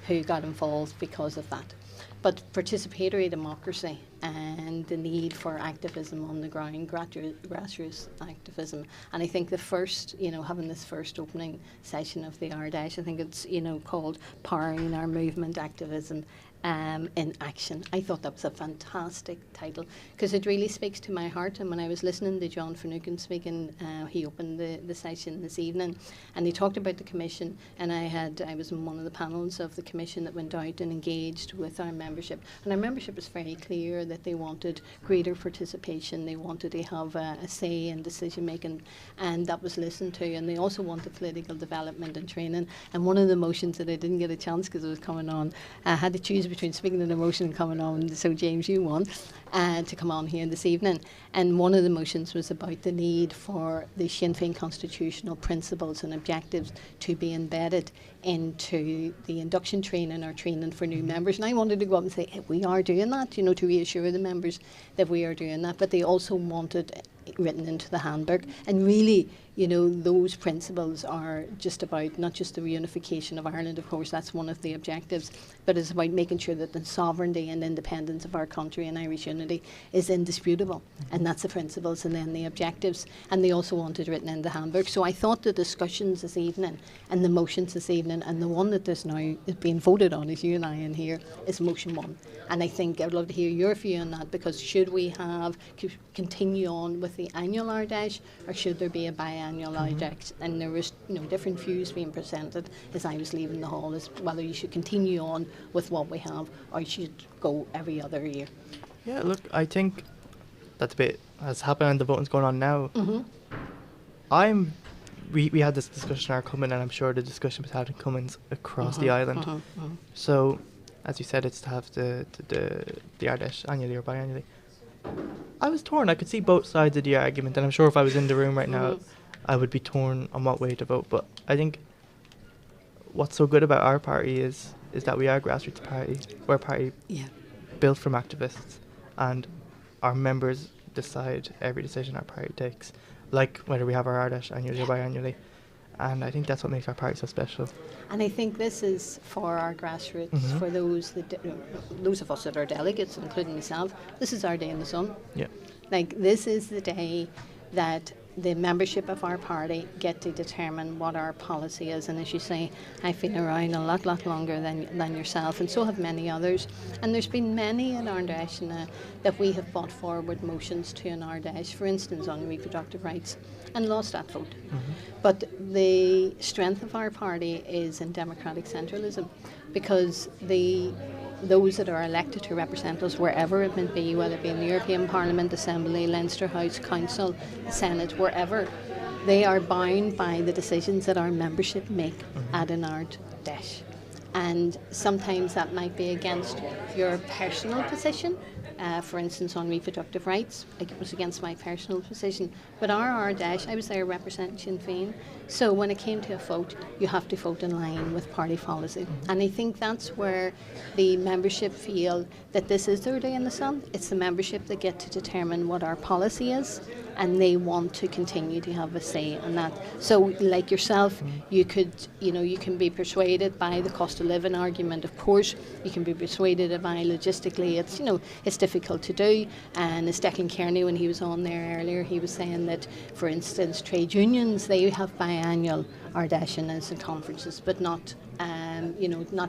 who got involved because of that. But participatory democracy and the need for activism on the ground, grassroots activism. And I think the first, having this first opening session of the Ardesh, I think it's, called Powering Our Movement Activism in Action. I thought that was a fantastic title because it really speaks to my heart. And when I was listening to John Finucane speaking, he opened the session this evening, and he talked about the Commission, and I was in one of the panels of the Commission that went out and engaged with our membership. And our membership was very clear that they wanted greater participation, they wanted to have a say in decision making, and that was listened to. And they also wanted political development and training. And one of the motions that I didn't get a chance because I was coming on, I had to choose between speaking to the motion and coming on. So James, you won to come on here this evening. And one of the motions was about the need for the Sinn Féin constitutional principles and objectives to be embedded into the induction training or training for new members. And I wanted to go up and say, hey, we are doing that, you know, to reassure the members that we are doing that. But they also wanted it written into the handbook. And really, you know, those principles are just about not just the reunification of Ireland, of course, that's one of the objectives, but it's about making sure that the sovereignty and independence of our country and Irish unity is indisputable. And that's the principles and then the objectives. And they also wanted written in the handbook. So I thought the discussions this evening and the motions this evening and the one that is now is being voted on, as you and I in here, is motion 1. And I think I'd love to hear your view on that, because should we continue on with the annual Ardesh, or should there be a biannual Ardesh? And there was, you know, different views being presented as I was leaving the hall as whether you should continue on with what we have or you should go every other year. Yeah, look, I think that debate has happened and the voting's going on now. We had this discussion in our Cummins, and I'm sure the discussion was had in Cummins across the island. So, as you said, it's to have the Ardesh annually or biannually. I was torn. I could see both sides of the argument, and I'm sure if I was in the room right now, I would be torn on what way to vote. But I think what's so good about our party is that we are a grassroots party. We're a party built from activists, and our members decide every decision our party takes, like whether we have our Ardesh annually or biannually. And I think that's what makes our party so special. And I think this is for our grassroots, for those of us that are delegates, including myself. This is our day in the sun. Yeah. Like, this is the day that the membership of our party get to determine what our policy is. And as you say, I've been around a lot longer than yourself, and so have many others. And there's been many in Ardesh that we have brought forward motions to in Ardesh, for instance, on reproductive rights, and lost that vote. But the strength of our party is in democratic centralism, because those that are elected to represent us wherever it may be, whether it be in the European Parliament, Assembly, Leinster House, Council, Senate, wherever, they are bound by the decisions that our membership make at an Ardesh. And sometimes that might be against your personal position. For instance, on reproductive rights, it was against my personal position. But our Ardesh, I was there representing Sinn Féin. So when it came to a vote, you have to vote in line with party policy. And I think that's where the membership feel that this is their day in the sun. It's the membership that get to determine what our policy is, and they want to continue to have a say in that. So like yourself, you can be persuaded by the cost of living argument, of course. You can be persuaded by logistically, it's difficult to do. And as Declan Kearney, when he was on there earlier, he was saying that, for instance, trade unions, they have biannual Ardeshians and conferences, but not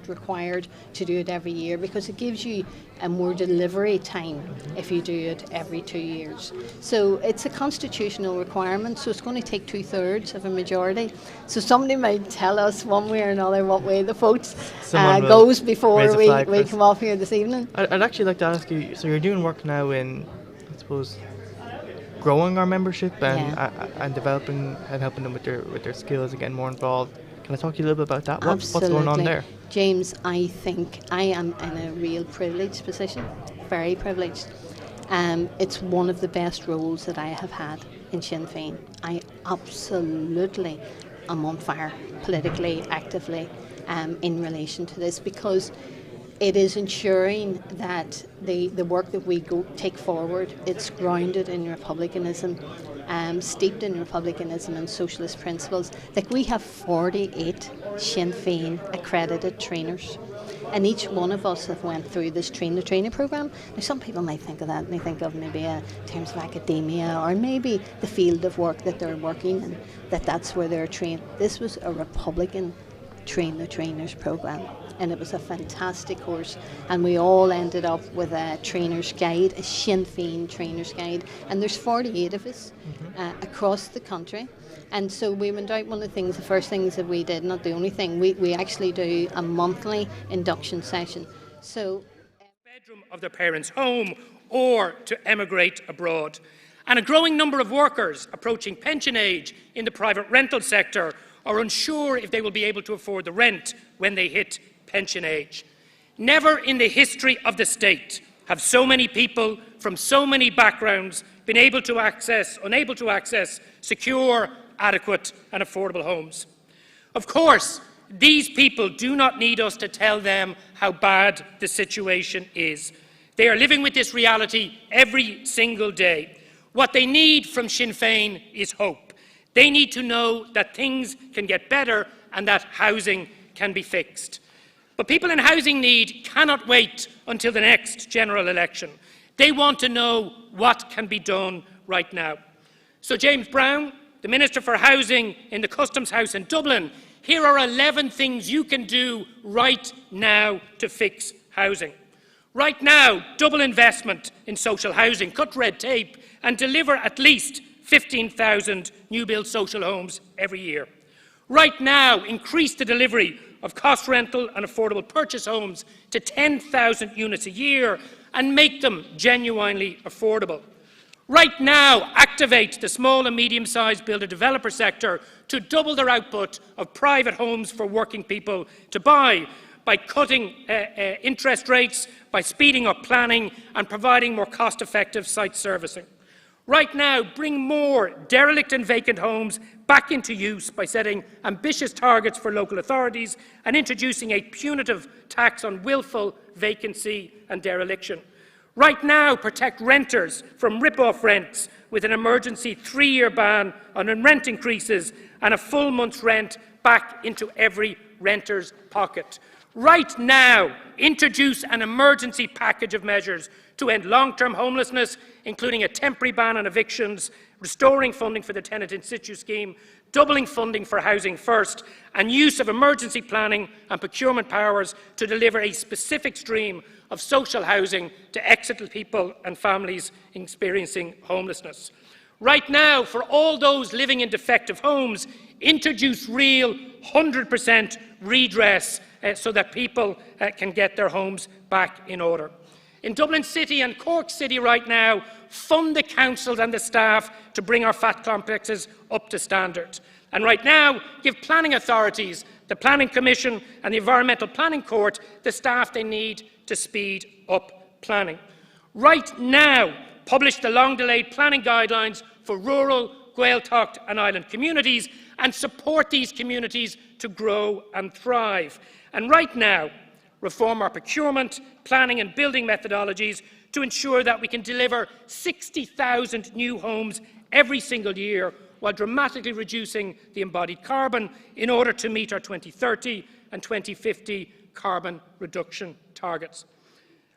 required to do it every year, because it gives you a more delivery time if you do it every 2 years. So it's a constitutional requirement, so it's going to take 2/3 of a majority. So somebody might tell us one way or another what way the vote goes before we come off here this evening. I'd actually like to ask you, so you're doing work now in, I suppose, growing our membership and developing and helping them with their skills and getting more involved. Can I talk to you a little bit about that? What's going on there? James, I think I am in a real privileged position, very privileged. It's one of the best roles that I have had in Sinn Féin. I absolutely am on fire politically, actively, in relation to this, because it is ensuring that the work that we take forward, it's grounded in republicanism, steeped in republicanism and socialist principles. Like, we have 48 Sinn Féin accredited trainers, and each one of us have went through this train-the-trainer programme. Now, some people might think of that and they think of maybe in terms of academia, or maybe the field of work that they're working in, that's where they're trained. This was a Republican train-the-trainers programme, and it was a fantastic course, and we all ended up with a trainer's guide, a Sinn Féin trainer's guide, and there's 48 of us across the country. And so we went out, the first things that we did, not the only thing, we actually do a monthly induction session. So, bedroom of their parents' home, or to emigrate abroad. And a growing number of workers approaching pension age in the private rental sector are unsure if they will be able to afford the rent when they hit pension age. Never in the history of the state have so many people from so many backgrounds been unable to access secure, adequate and affordable homes. Of course, these people do not need us to tell them how bad the situation is. They are living with this reality every single day. What they need from Sinn Féin is hope. They need to know that things can get better and that housing can be fixed. But people in housing need cannot wait until the next general election. They want to know what can be done right now. So James Brown, the Minister for Housing in the Customs House in Dublin, here are 11 things you can do right now to fix housing. Right now, double investment in social housing, cut red tape and deliver at least 15,000 new-build social homes every year. Right now, increase the delivery of cost rental and affordable purchase homes to 10,000 units a year and make them genuinely affordable. Right now, activate the small and medium-sized builder-developer sector to double their output of private homes for working people to buy by cutting interest rates, by speeding up planning and providing more cost-effective site servicing. Right now, bring more derelict and vacant homes back into use by setting ambitious targets for local authorities and introducing a punitive tax on willful vacancy and dereliction. Right now, protect renters from rip-off rents with an emergency 3-year ban on rent increases and a full month's rent back into every renter's pocket. Right now, introduce an emergency package of measures to end long-term homelessness, including a temporary ban on evictions, restoring funding for the tenant in situ scheme, doubling funding for Housing First, and use of emergency planning and procurement powers to deliver a specific stream of social housing to exit people and families experiencing homelessness. Right now, for all those living in defective homes, introduce real 100% redress so that people can get their homes back in order. In Dublin City and Cork City right now, fund the councils and the staff to bring our fat complexes up to standard. And right now, give planning authorities, the Planning Commission and the Environmental Planning Court the staff they need to speed up planning. Right now, publish the long-delayed planning guidelines for rural, Gaeltacht and island communities and support these communities to grow and thrive. And right now, reform our procurement, planning and building methodologies to ensure that we can deliver 60,000 new homes every single year while dramatically reducing the embodied carbon in order to meet our 2030 and 2050 carbon reduction targets.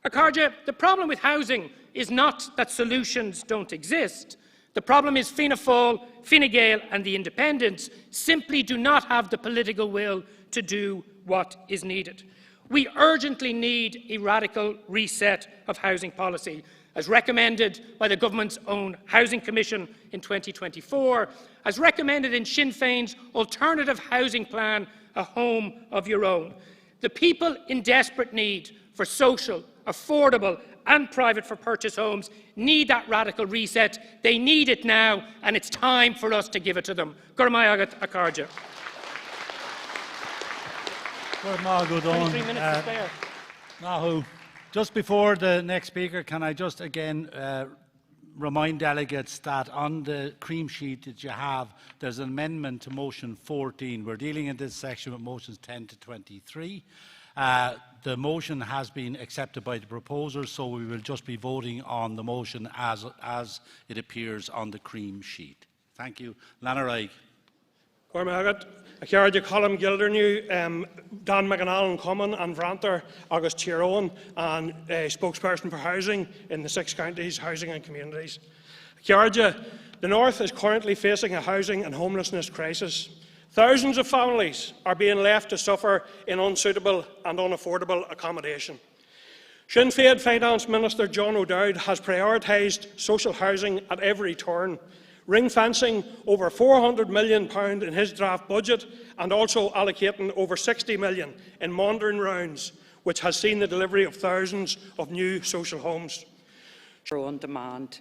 Acáirde, the problem with housing is not that solutions don't exist. The problem is Fianna Fáil, Fine Gael and the Independents simply do not have the political will to do what is needed. We urgently need a radical reset of housing policy, as recommended by the Government's own Housing Commission in 2024, as recommended in Sinn Féin's alternative housing plan, A Home of Your Own. The people in desperate need for social, affordable and private for purchase homes need that radical reset. They need it now, and it's time for us to give it to them. Gur mai agat Acáirde. 23 minutes to spare. Nahu. Just before the next speaker, can I just again remind delegates that on the cream sheet that you have, there's an amendment to motion 14. We're dealing in this section with motions 10 to 23. The motion has been accepted by the proposer, so we will just be voting on the motion as it appears on the cream sheet. Thank you. Lanarag. Cormagat, Acáirde Colm Gildernew, Dan McAnallen Common and Vranter, August Chiron, and spokesperson for housing in the 6 counties, housing and communities. Acáirde, the North is currently facing a housing and homelessness crisis. Thousands of families are being left to suffer in unsuitable and unaffordable accommodation. Sinn Féin Finance Minister John O'Dowd has prioritised social housing at every turn, ring-fencing over £400 million in his draft budget and also allocating over £60 million in Mondragon rounds, which has seen the delivery of thousands of new social homes. On demand.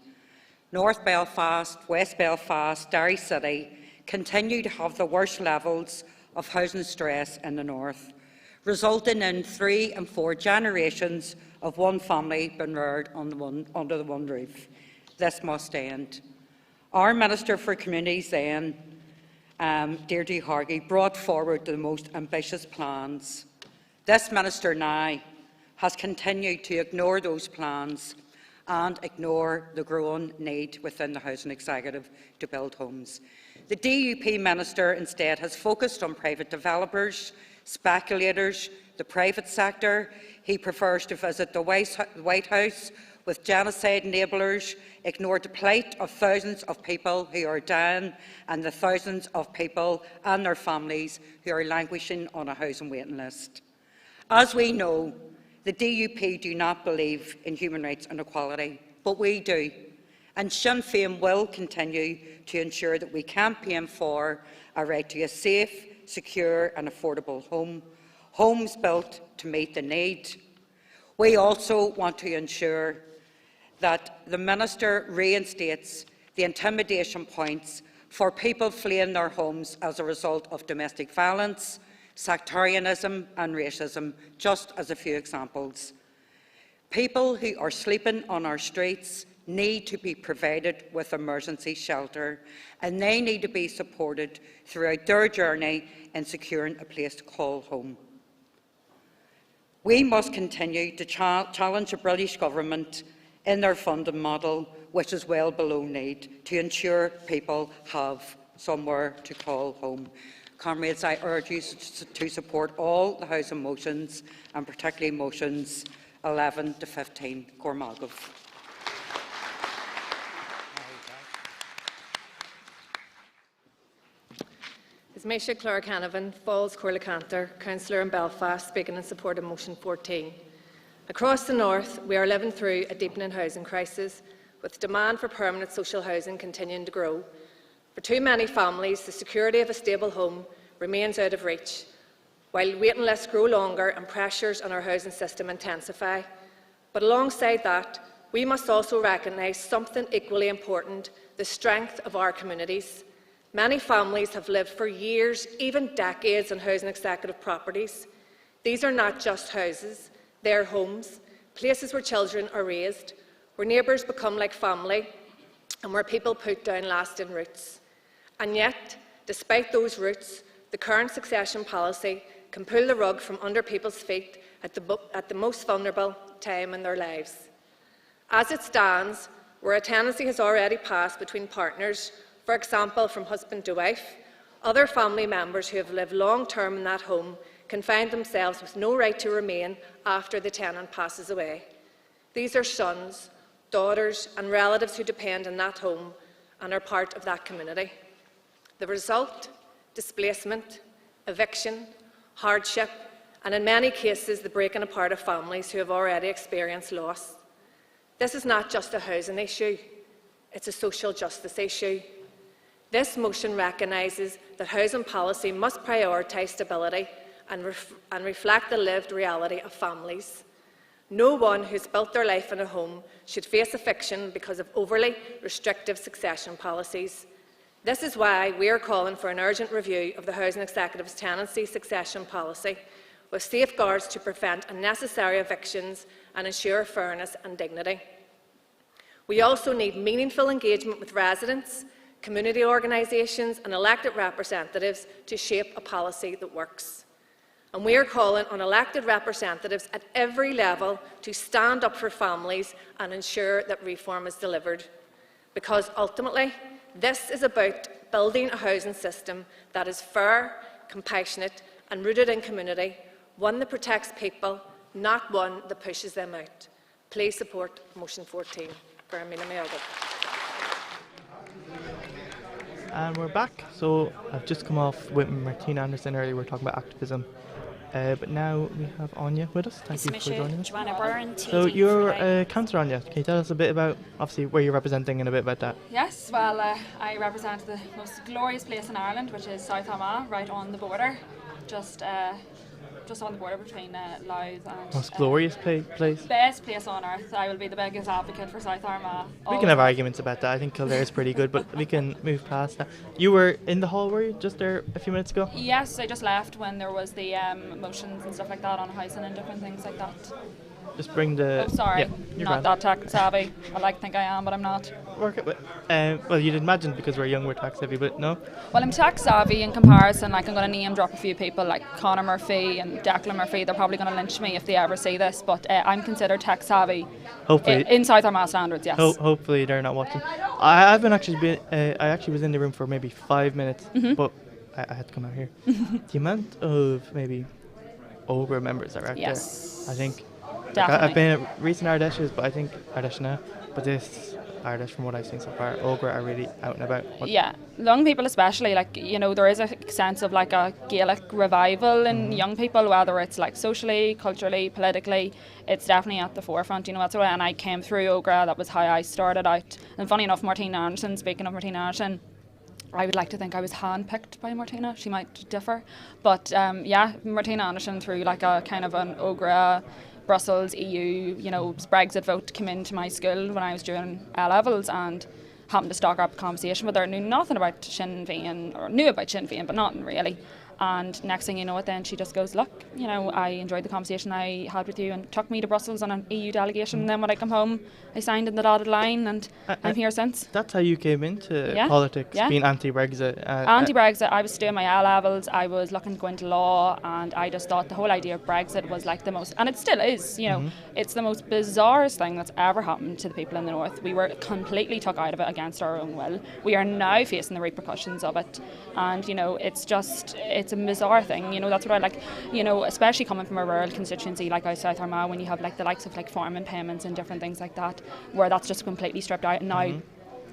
North Belfast, West Belfast, Derry City continue to have the worst levels of housing stress in the north. resulting in 3 and 4 generations of one family being reared under the one roof. This must end. Our Minister for Communities then, Deirdre Hargey, brought forward the most ambitious plans. This Minister now has continued to ignore those plans and ignore the growing need within the Housing Executive to build homes. The DUP Minister instead has focused on private developers, speculators, the private sector. He prefers to visit the White House with genocide enablers, ignore the plight of thousands of people who are dying and the thousands of people and their families who are languishing on a housing waiting list. As we know, the DUP do not believe in human rights and equality, but we do. And Sinn Féin will continue to ensure that we campaign for a right to a safe, secure and affordable home, homes built to meet the need. We also want to ensure that the Minister reinstates the intimidation points for people fleeing their homes as a result of domestic violence, sectarianism and racism, just as a few examples. People who are sleeping on our streets need to be provided with emergency shelter, and they need to be supported throughout their journey in securing a place to call home. We must continue to challenge the British Government in their funding model, which is well below need, to ensure people have somewhere to call home. Comrades, I urge you to support all the Housing motions, and particularly motions 11 to 15. Cormaggov. Is Maisha Clara Canavan, Falls Corlacanter, Councillor in Belfast, speaking in support of motion 14. Across the north, we are living through a deepening housing crisis, with demand for permanent social housing continuing to grow. For too many families, the security of a stable home remains out of reach, while waiting lists grow longer and pressures on our housing system intensify. But alongside that, we must also recognise something equally important: the strength of our communities. Many families have lived for years, even decades, in housing executive properties. These are not just houses, they are homes, places where children are raised, where neighbours become like family, and where people put down lasting roots. And yet, despite those roots, the current succession policy can pull the rug from under people's feet at the most vulnerable time in their lives. As it stands, where a tenancy has already passed between partners, for example from husband to wife, other family members who have lived long-term in that home can find themselves with no right to remain after the tenant passes away. These are sons, daughters and relatives who depend on that home and are part of that community. The result? Displacement, eviction, hardship, and in many cases the breaking apart of families who have already experienced loss. This is not just a housing issue, it's a social justice issue. This motion recognises that housing policy must prioritise stability and reflect the lived reality of families. No one who has built their life in a home should face eviction because of overly restrictive succession policies. This is why we are calling for an urgent review of the Housing Executive's tenancy succession policy, with safeguards to prevent unnecessary evictions and ensure fairness and dignity. We also need meaningful engagement with residents, community organisations and elected representatives to shape a policy that works. And we are calling on elected representatives at every level to stand up for families and ensure that reform is delivered. Because ultimately, this is about building a housing system that is fair, compassionate and rooted in community, one that protects people, not one that pushes them out. Please support motion 14. And we're back. So I've just come off with Martina Anderson earlier. We were talking about activism. But now we have Anya with us. Thank you for joining us. So you're a councillor, Anya. Can you tell us a bit about, obviously, where you're representing and a bit about that? Yes, well, I represent the most glorious place in Ireland, which is South Armagh, right on the border, just just on the border between Louth and... Most glorious place. Best place on earth. I will be the biggest advocate for South Armagh. We can have arguments about that. I think Kildare is pretty good, but we can move past that. You were in the hall, were you, just there a few minutes ago? Yes, I just left when there was the motions and stuff like that on housing and different things like that. Just bring the... Oh, sorry, yeah, not that tax savvy. I like to think I am, but I'm not. Well, you'd imagine because we're young, we're tax heavy, but no? Well, I'm tax savvy in comparison. Like, I'm going to name drop a few people like Conor Murphy and Declan Murphy. They're probably going to lynch me if they ever see this, but I'm considered tax savvy. Hopefully, in South Armagh standards, yes. Hopefully they're not watching. I actually was in the room for maybe 5 minutes, but I had to come out here. The amount of maybe Ogre members that are out there, I think. Definitely. I've been at recent Ardeshes, but I think Ardesh now. But this Ardesh, from what I've seen so far, Ogre are really out and about. Yeah, young people especially, like, you know, there is a sense of like a Gaelic revival in young people, whether it's like socially, culturally, politically, it's definitely at the forefront, you know, that's why. And I came through Ogre, that was how I started out. And funny enough, Martina Anderson, speaking of Martina Anderson, I would like to think I was handpicked by Martina. She might differ, but yeah, Martina Anderson through like a kind of an Ogre, Brussels, EU, you know, Brexit vote came into my school when I was doing A-levels and happened to start up a conversation with her. Knew nothing about Sinn Féin, or knew about Sinn Féin, but nothing really. And next thing you know it, then she just goes, look, you know, I enjoyed the conversation I had with you, and took me to Brussels on an EU delegation. And then when I come home, I signed in the dotted line, and I'm here since. That's how you came into politics, being anti-Brexit. Anti-Brexit. I was doing my A-levels, I was looking to go into law, and I just thought the whole idea of Brexit was like the most, and it still is, you know, it's the most bizarrest thing that's ever happened to the people in the North. We were completely took out of it against our own will. We are now facing the repercussions of it, and, you know, it's a bizarre thing, you know. That's what I like, you know, especially coming from a rural constituency like South Armagh, when you have like the likes of like farming payments and different things like that, where that's just completely stripped out, and now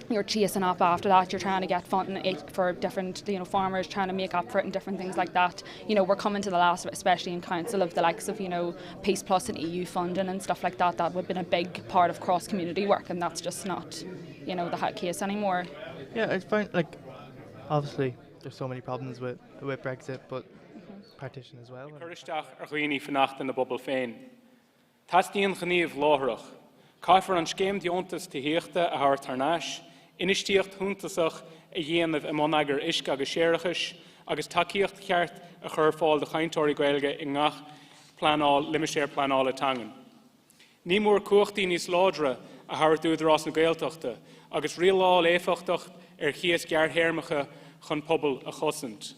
you're chasing up after that, you're trying to get funding for different, you know, farmers, trying to make up for it and different things like that. You know, we're coming to the last, especially in council, of the likes of, you know, Peace Plus and EU funding and stuff like that. That would have been a big part of cross-community work, and that's just not, you know, the case anymore. Yeah, I find, like, obviously there's so many problems with Brexit, but partition as well. Curisteach Roini fannacht in the bubble féin. Tasdien genief lohrach. Kaifer an scheme diontas te hechte a hart harnash. Inistiecht huntasach a yen of monager ishka gesherachis. Agus takiecht kart a churfall de chaintori gwelge in ngach planal limisher planal tangen. Nimur kochti nis lodra a hart udras na gaeltochte. Agus real all efachtocht gies gar hermige chun pobl a chossent.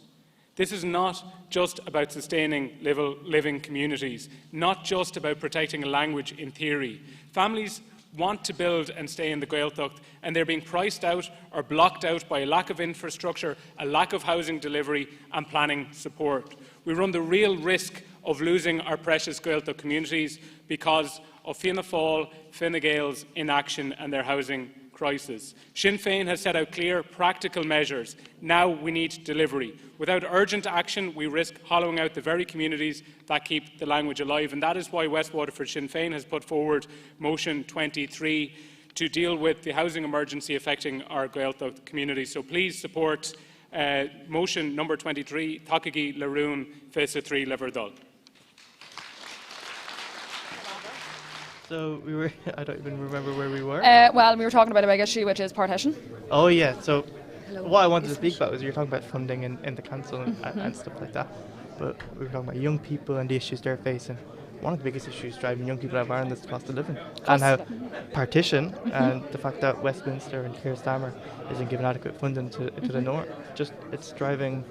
This is not just about sustaining living communities, not just about protecting a language in theory. Families want to build and stay in the Gaeltacht, and they're being priced out or blocked out by a lack of infrastructure, a lack of housing delivery and planning support. We run the real risk of losing our precious Gaeltacht communities because of Fianna Fáil, Fine Gael's inaction and their housing crisis. Sinn Féin has set out clear, practical measures. Now we need delivery. Without urgent action, we risk hollowing out the very communities that keep the language alive. And that is why West Waterford Sinn Féin has put forward Motion 23 to deal with the housing emergency affecting our Gaeltacht community. So please support Motion number 23, Todhchaí Laroon Fesa 3 Leverdal. So we were, I don't even remember where we were. Well, we were talking about a big issue, which is partition. Oh yeah, so what I wanted to speak about was you were talking about funding in the council and stuff like that. But we were talking about young people and the issues they're facing. One of the biggest issues driving young people out of Ireland is the cost of living. And how partition and the fact that Westminster and Keir Starmer isn't giving adequate funding to the north, just it's driving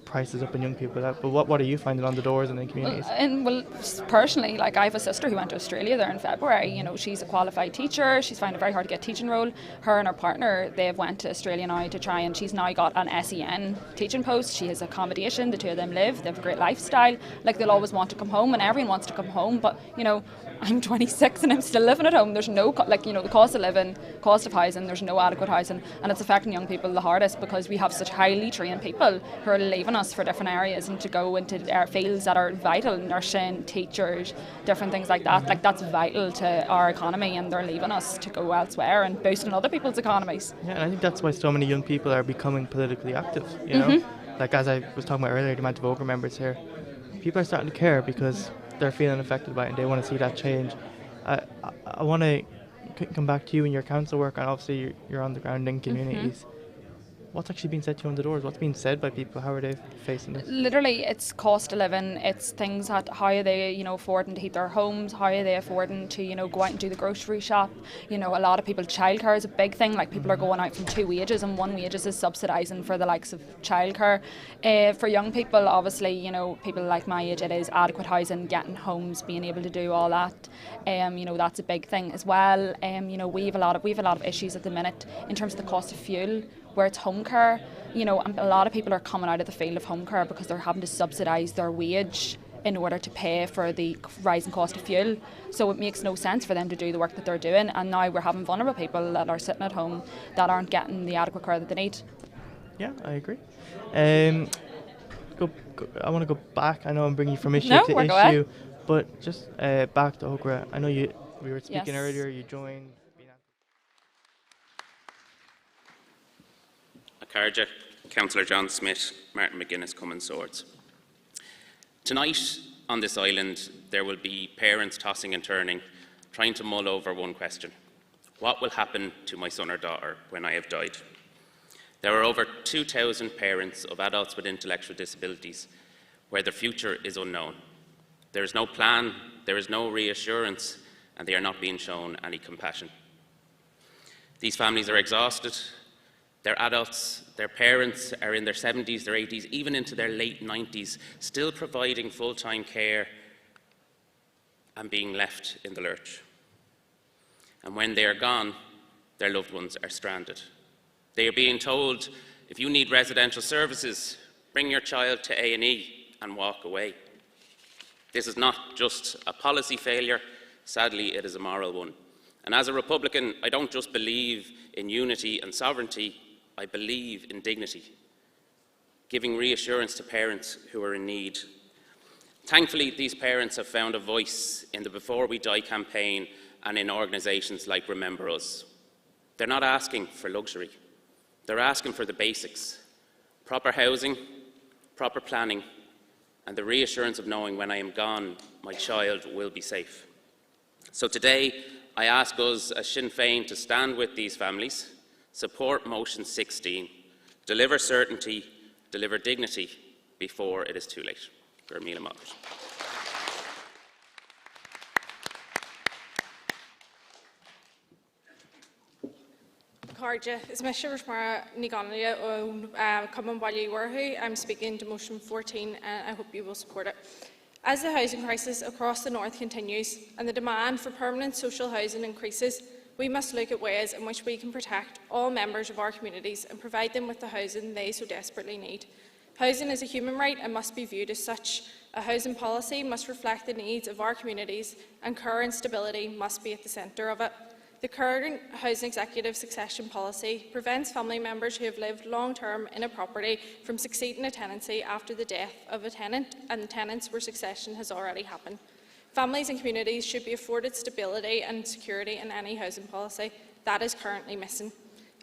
prices up and young people out. But what are you finding on the doors and in communities? Well, personally, like, I have a sister who went to Australia there in February. You know, she's a qualified teacher. She's finding it very hard to get a teaching role. Her and her partner, they've went to Australia now to try, and she's now got an SEN teaching post. She has accommodation. The two of them live. They have a great lifestyle. Like, they'll always want to come home, and everyone wants to come home. But, you know, I'm 26 and I'm still living at home. There's no, like, you know, the cost of living, cost of housing, there's no adequate housing, and it's affecting young people the hardest because we have such highly trained people who are leaving us for different areas and to go into fields that are vital, nursing, teachers, different things like that. Like, that's vital to our economy, and they're leaving us to go elsewhere and boosting other people's economies. Yeah, and I think that's why so many young people are becoming politically active, you know? Like, as I was talking about earlier, the amount of Ogre members here, people are starting to care because they're feeling affected by it and they want to see that change. I want to come back to you in your council work, and obviously you're on the ground in communities. What's actually being said to you on the doors? What's being said by people? How are they facing this? Literally, it's cost of living. It's things that how are they, affording to heat their homes? How are they affording to, go out and do the grocery shop? A lot of people, childcare is a big thing. Like, people are going out from 2 wages, and 1 wages is subsidising for the likes of childcare. For young people, obviously, people like my age, it is adequate housing, getting homes, being able to do all that. That's a big thing as well. We've a lot of issues at the minute in terms of the cost of fuel, where it's home care, and a lot of people are coming out of the field of home care because they're having to subsidise their wage in order to pay for the rising cost of fuel. So it makes no sense for them to do the work that they're doing, and now we're having vulnerable people that are sitting at home that aren't getting the adequate care that they need. Yeah, I agree. I want to go back. I know I'm bringing you from issue to issue, but just back to Ógra. I know we were speaking earlier, you joined. Carja, Councillor John Smith, Martin McGuinness, Cummins Swords. Tonight on this island there will be parents tossing and turning, trying to mull over one question: what will happen to my son or daughter when I have died? There are over 2,000 parents of adults with intellectual disabilities where their future is unknown. There is no plan, there is no reassurance, and they are not being shown any compassion. These families are exhausted. Their adults, their parents are in their 70s, their 80s, even into their late 90s, still providing full-time care and being left in the lurch. And when they are gone, their loved ones are stranded. They are being told, if you need residential services, bring your child to A&E and walk away. This is not just a policy failure, sadly it is a moral one. And as a Republican, I don't just believe in unity and sovereignty, I believe in dignity, giving reassurance to parents who are in need. Thankfully, these parents have found a voice in the Before We Die campaign and in organisations like Remember Us. They're not asking for luxury, they're asking for the basics: proper housing, proper planning, and the reassurance of knowing when I am gone, my child will be safe. So today, I ask us as Sinn Féin to stand with these families, support motion 16, deliver certainty, deliver dignity before it is too late. Gurmila Motors. Carja, is Mr. Rishmara Niganlia on Common Wali Warhu? I'm speaking to motion 14 and I hope you will support it. As the housing crisis across the north continues and the demand for permanent social housing increases, we must look at ways in which we can protect all members of our communities and provide them with the housing they so desperately need. Housing is a human right and must be viewed as such. A housing policy must reflect the needs of our communities, and care and stability must be at the centre of it. The current Housing Executive Succession Policy prevents family members who have lived long-term in a property from succeeding a tenancy after the death of a tenant and tenants where succession has already happened. Families and communities should be afforded stability and security in any housing policy. That is currently missing.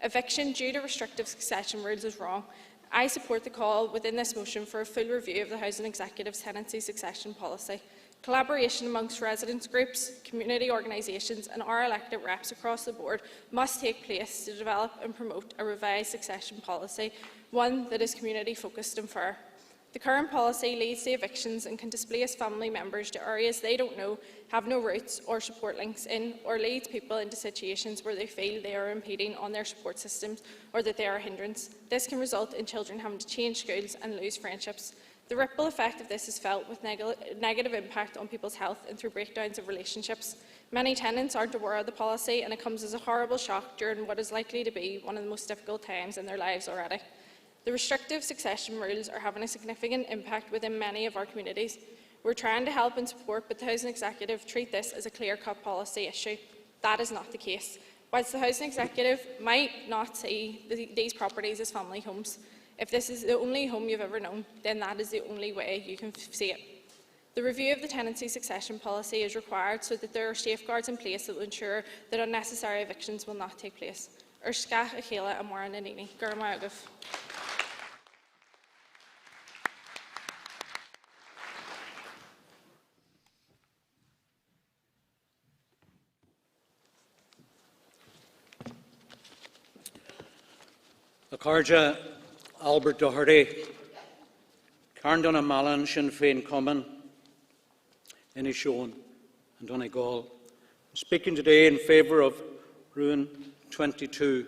Eviction due to restrictive succession rules is wrong. I support the call within this motion for a full review of the Housing Executive's tenancy succession policy. Collaboration amongst residents groups, community organisations and our elected reps across the board must take place to develop and promote a revised succession policy, one that is community focused and fair. The current policy leads to evictions and can displace family members to areas they don't know, have no roots or support links in, or leads people into situations where they feel they are impeding on their support systems or that they are a hindrance. This can result in children having to change schools and lose friendships. The ripple effect of this is felt with negative impact on people's health and through breakdowns of relationships. Many tenants aren't aware of the policy and it comes as a horrible shock during what is likely to be one of the most difficult times in their lives already. The restrictive succession rules are having a significant impact within many of our communities. We're trying to help and support, but the Housing Executive treat this as a clear-cut policy issue. That is not the case. Whilst the Housing Executive might not see these properties as family homes, if this is the only home you've ever known, then that is the only way you can see it. The review of the tenancy succession policy is required so that there are safeguards in place that will ensure that unnecessary evictions will not take place. Urskach, Achela and Warren Nanini. Acharja Albert Doherty, Carndon Malin, Sinn Féin Common, Inishowen and Donegal. I'm speaking today in favour of Ruin 22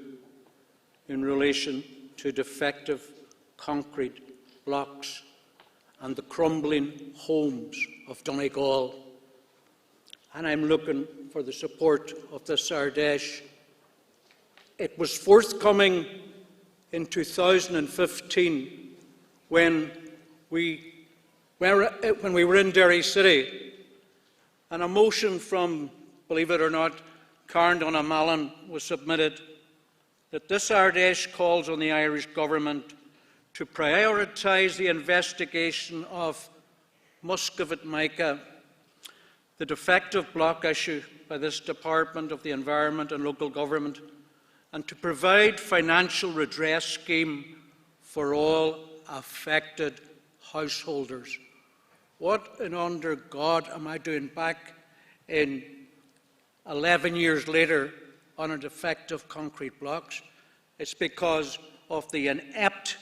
in relation to defective concrete blocks and the crumbling homes of Donegal. And I'm looking for the support of this Ardesh. It was forthcoming in 2015 when we were in Derry City, and a motion from, believe it or not, Carndon Malin was submitted that this Ardesh calls on the Irish government to prioritise the investigation of Muscovite Mica, the defective block issue by this Department of the Environment and Local Government, and to provide financial redress scheme for all affected householders. What in under God am I doing back in 11 years later on a defective concrete blocks? It's because of the inept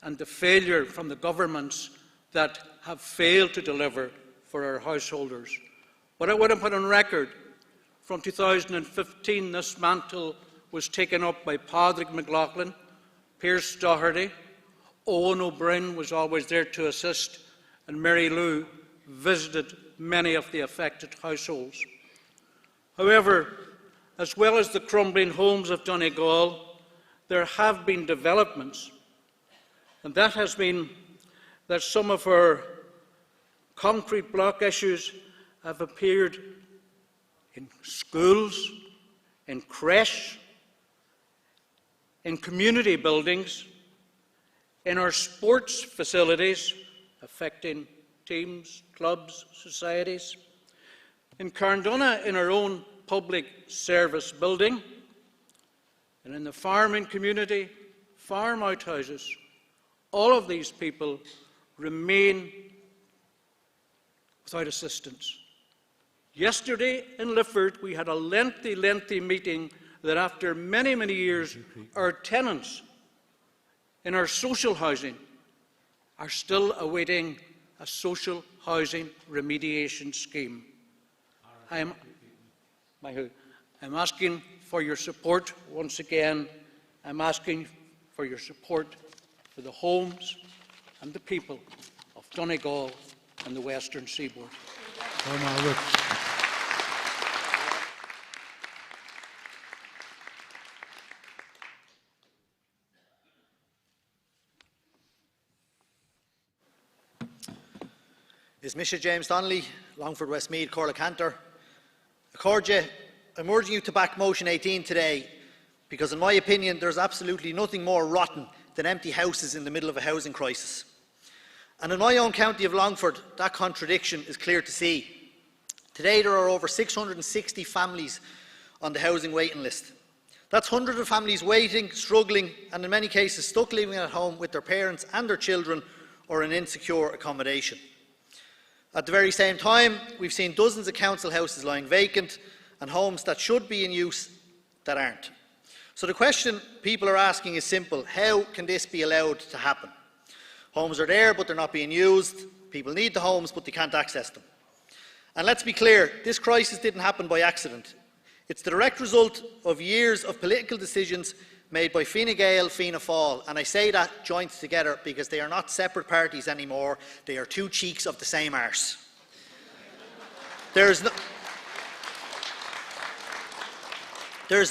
and the failure from the governments that have failed to deliver for our householders. But I want to put on record, from 2015 this mantle was taken up by Padraig McLaughlin, Pierce Doherty, Owen O'Brien was always there to assist, and Mary Lou visited many of the affected households. However, as well as the crumbling homes of Donegal, there have been developments, and that has been that some of our concrete block issues have appeared in schools, in creche, in community buildings, in our sports facilities, affecting teams, clubs, societies, in Carndona, in our own public service building, and in the farming community, farm outhouses. All of these people remain without assistance. Yesterday in Lifford, we had a lengthy meeting that after many, many years, our tenants in our social housing are still awaiting a social housing remediation scheme. I'm asking for your support once again. I'm asking for your support for the homes and the people of Donegal and the Western Seaboard. Is Mr. James Donnelly, Longford, Westmeath, Corlacantor. Acharja, I'm urging you to back motion 18 today because in my opinion there's absolutely nothing more rotten than empty houses in the middle of a housing crisis. And in my own county of Longford, that contradiction is clear to see. Today there are over 660 families on the housing waiting list. That's hundreds of families waiting, struggling, and in many cases stuck living at home with their parents and their children or in insecure accommodation. At the very same time, we've seen dozens of council houses lying vacant and homes that should be in use that aren't. So the question people are asking is simple: how can this be allowed to happen? Homes are there, but they're not being used. People need the homes, but they can't access them. And let's be clear, this crisis didn't happen by accident. It's the direct result of years of political decisions made by Fine Gael, Fianna Fáil, and I say that joined together because they are not separate parties anymore, they are two cheeks of the same arse. There is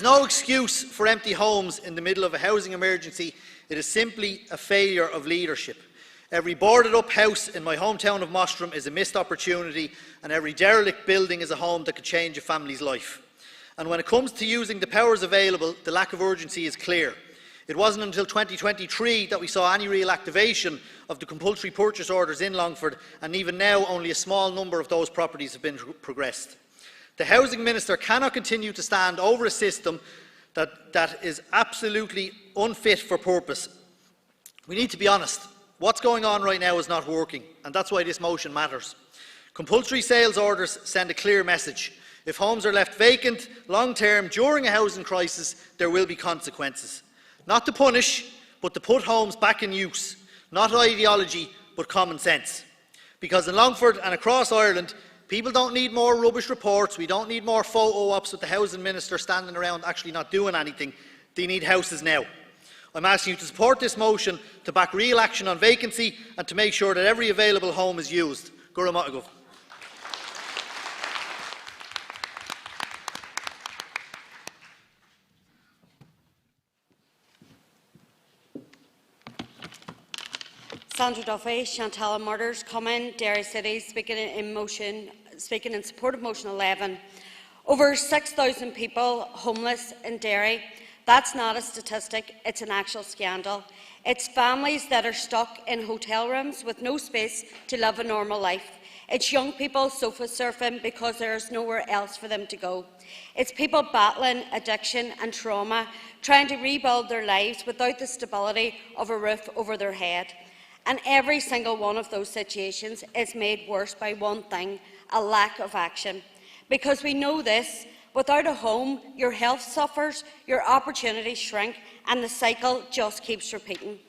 no excuse for empty homes in the middle of a housing emergency. It is simply a failure of leadership. Every boarded up house in my hometown of Mostrom is a missed opportunity, and every derelict building is a home that could change a family's life. And when it comes to using the powers available, the lack of urgency is clear. It wasn't until 2023 that we saw any real activation of the compulsory purchase orders in Longford, and even now only a small number of those properties have been progressed. The Housing Minister cannot continue to stand over a system that is absolutely unfit for purpose. We need to be honest. What's going on right now is not working, and that's why this motion matters. Compulsory sales orders send a clear message. If homes are left vacant long term during a housing crisis, there will be consequences. Not to punish, but to put homes back in use, not ideology, but common sense. Because in Longford and across Ireland, people don't need more rubbish reports, we don't need more photo ops with the housing minister standing around actually not doing anything. They need houses now. I'm asking you to support this motion to back real action on vacancy and to make sure that every available home is used. Gura Matagov. Sandra Duffy, Chantal Murders, Common, Derry City, speaking in support of motion 11. Over 6,000 people homeless in Derry. That's not a statistic, it's an actual scandal. It's families that are stuck in hotel rooms with no space to live a normal life. It's young people sofa surfing because there is nowhere else for them to go. It's people battling addiction and trauma, trying to rebuild their lives without the stability of a roof over their head. And every single one of those situations is made worse by one thing: a lack of action. Because we know this, without a home, your health suffers, your opportunities shrink, and the cycle just keeps repeating.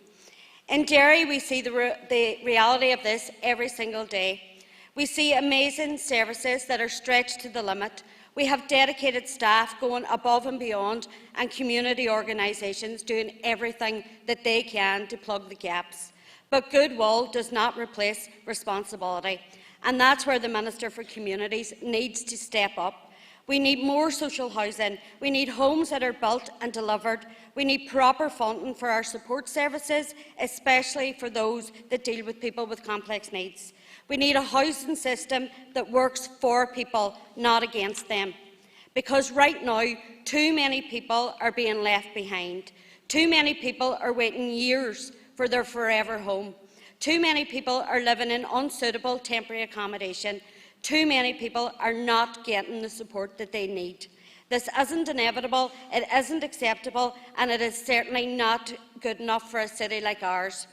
In Derry, we see the reality of this every single day. We see amazing services that are stretched to the limit. We have dedicated staff going above and beyond, and community organisations doing everything that they can to plug the gaps. But goodwill does not replace responsibility, and that's where the Minister for Communities needs to step up. We need more social housing, we need homes that are built and delivered, we need proper funding for our support services, especially for those that deal with people with complex needs. We need a housing system that works for people, not against them. Because right now, too many people are being left behind. Too many people are waiting years for their forever home. Too many people are living in unsuitable temporary accommodation. Too many people are not getting the support that they need. This isn't inevitable, it isn't acceptable, and it is certainly not good enough for a city like ours.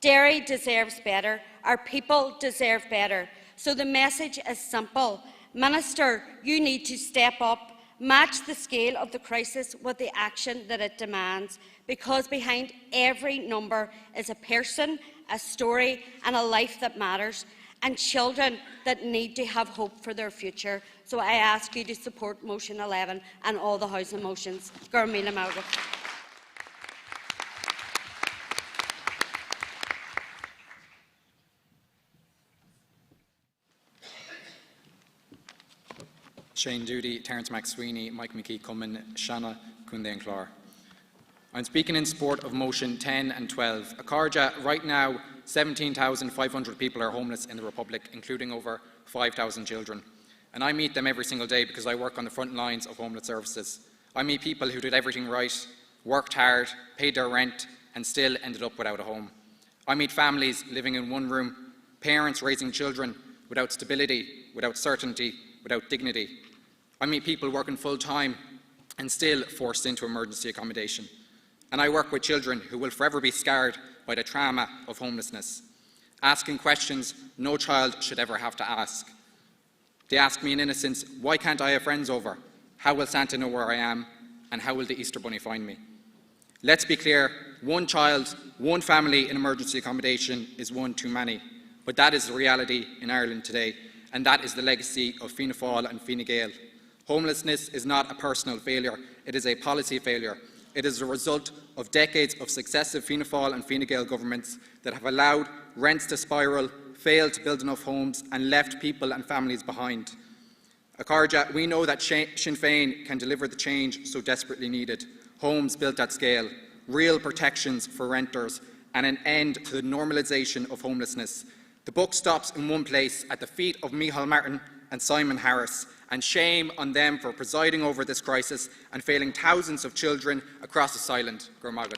Derry deserves better. Our people deserve better. So the message is simple. Minister, you need to step up, match the scale of the crisis with the action that it demands, because behind every number is a person, a story and a life that matters, and children that need to have hope for their future. So I ask you to support motion 11 and all the housing motions. Gurmila Malga. Shane Duty, Terence McSweeney, Mike McKee Cummin, Shanna Kunde and Clár. I'm speaking in support of motion 10 and 12. Akarja, right now 17,500 people are homeless in the Republic, including over 5,000 children. And I meet them every single day because I work on the front lines of homeless services. I meet people who did everything right, worked hard, paid their rent, and still ended up without a home. I meet families living in one room, parents raising children without stability, without certainty, without dignity. I meet people working full-time and still forced into emergency accommodation. And I work with children who will forever be scarred by the trauma of homelessness, asking questions no child should ever have to ask. They ask me in innocence, why can't I have friends over? How will Santa know where I am? And how will the Easter Bunny find me? Let's be clear, one child, one family in emergency accommodation is one too many. But that is the reality in Ireland today, and that is the legacy of Fianna Fáil and Fine Gael. Homelessness is not a personal failure, it is a policy failure. It is a result of decades of successive Fianna Fáil and Fine Gael governments that have allowed rents to spiral, failed to build enough homes and left people and families behind. Akarja, we know that Sinn Féin can deliver the change so desperately needed. Homes built at scale, real protections for renters and an end to the normalisation of homelessness. The buck stops in one place, at the feet of Micheál Martin and Simon Harris, and shame on them for presiding over this crisis and failing thousands of children across this island. Gurmagat.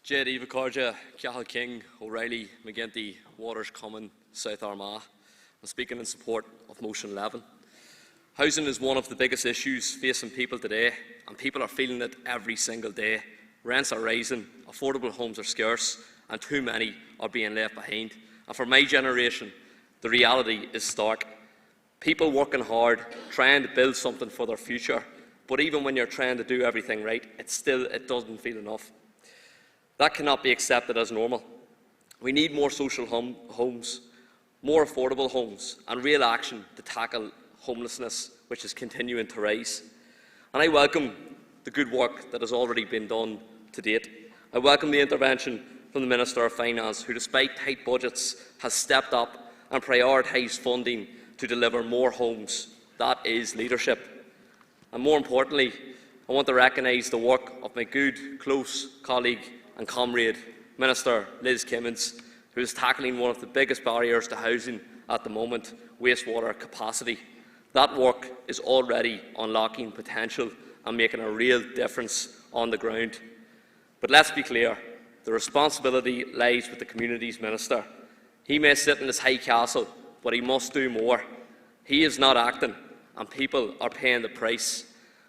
Jed Eva Carja, Cathal King, O'Reilly, McGinty, Waters Common, South Armagh. I'm speaking in support of motion 11. Housing is one of the biggest issues facing people today, and people are feeling it every single day. Rents are rising, affordable homes are scarce, and too many are being left behind. And for my generation, The reality is stark. People working hard, trying to build something for their future, but even when you're trying to do everything right, it doesn't feel enough. That cannot be accepted as normal. We need more social homes, more affordable homes, and real action to tackle homelessness, which is continuing to rise. And I welcome the good work that has already been done to date. I welcome the intervention from the Minister of Finance, who, despite tight budgets, has stepped up and prioritised funding to deliver more homes. That is leadership. And more importantly, I want to recognise the work of my good, close colleague and comrade, Minister Liz Kimmins, who is tackling one of the biggest barriers to housing at the moment, wastewater capacity. That work is already unlocking potential and making a real difference on the ground. But let's be clear, the responsibility lies with the Communities Minister. He may sit in his high castle, but he must do more. He is not acting, and people are paying the price.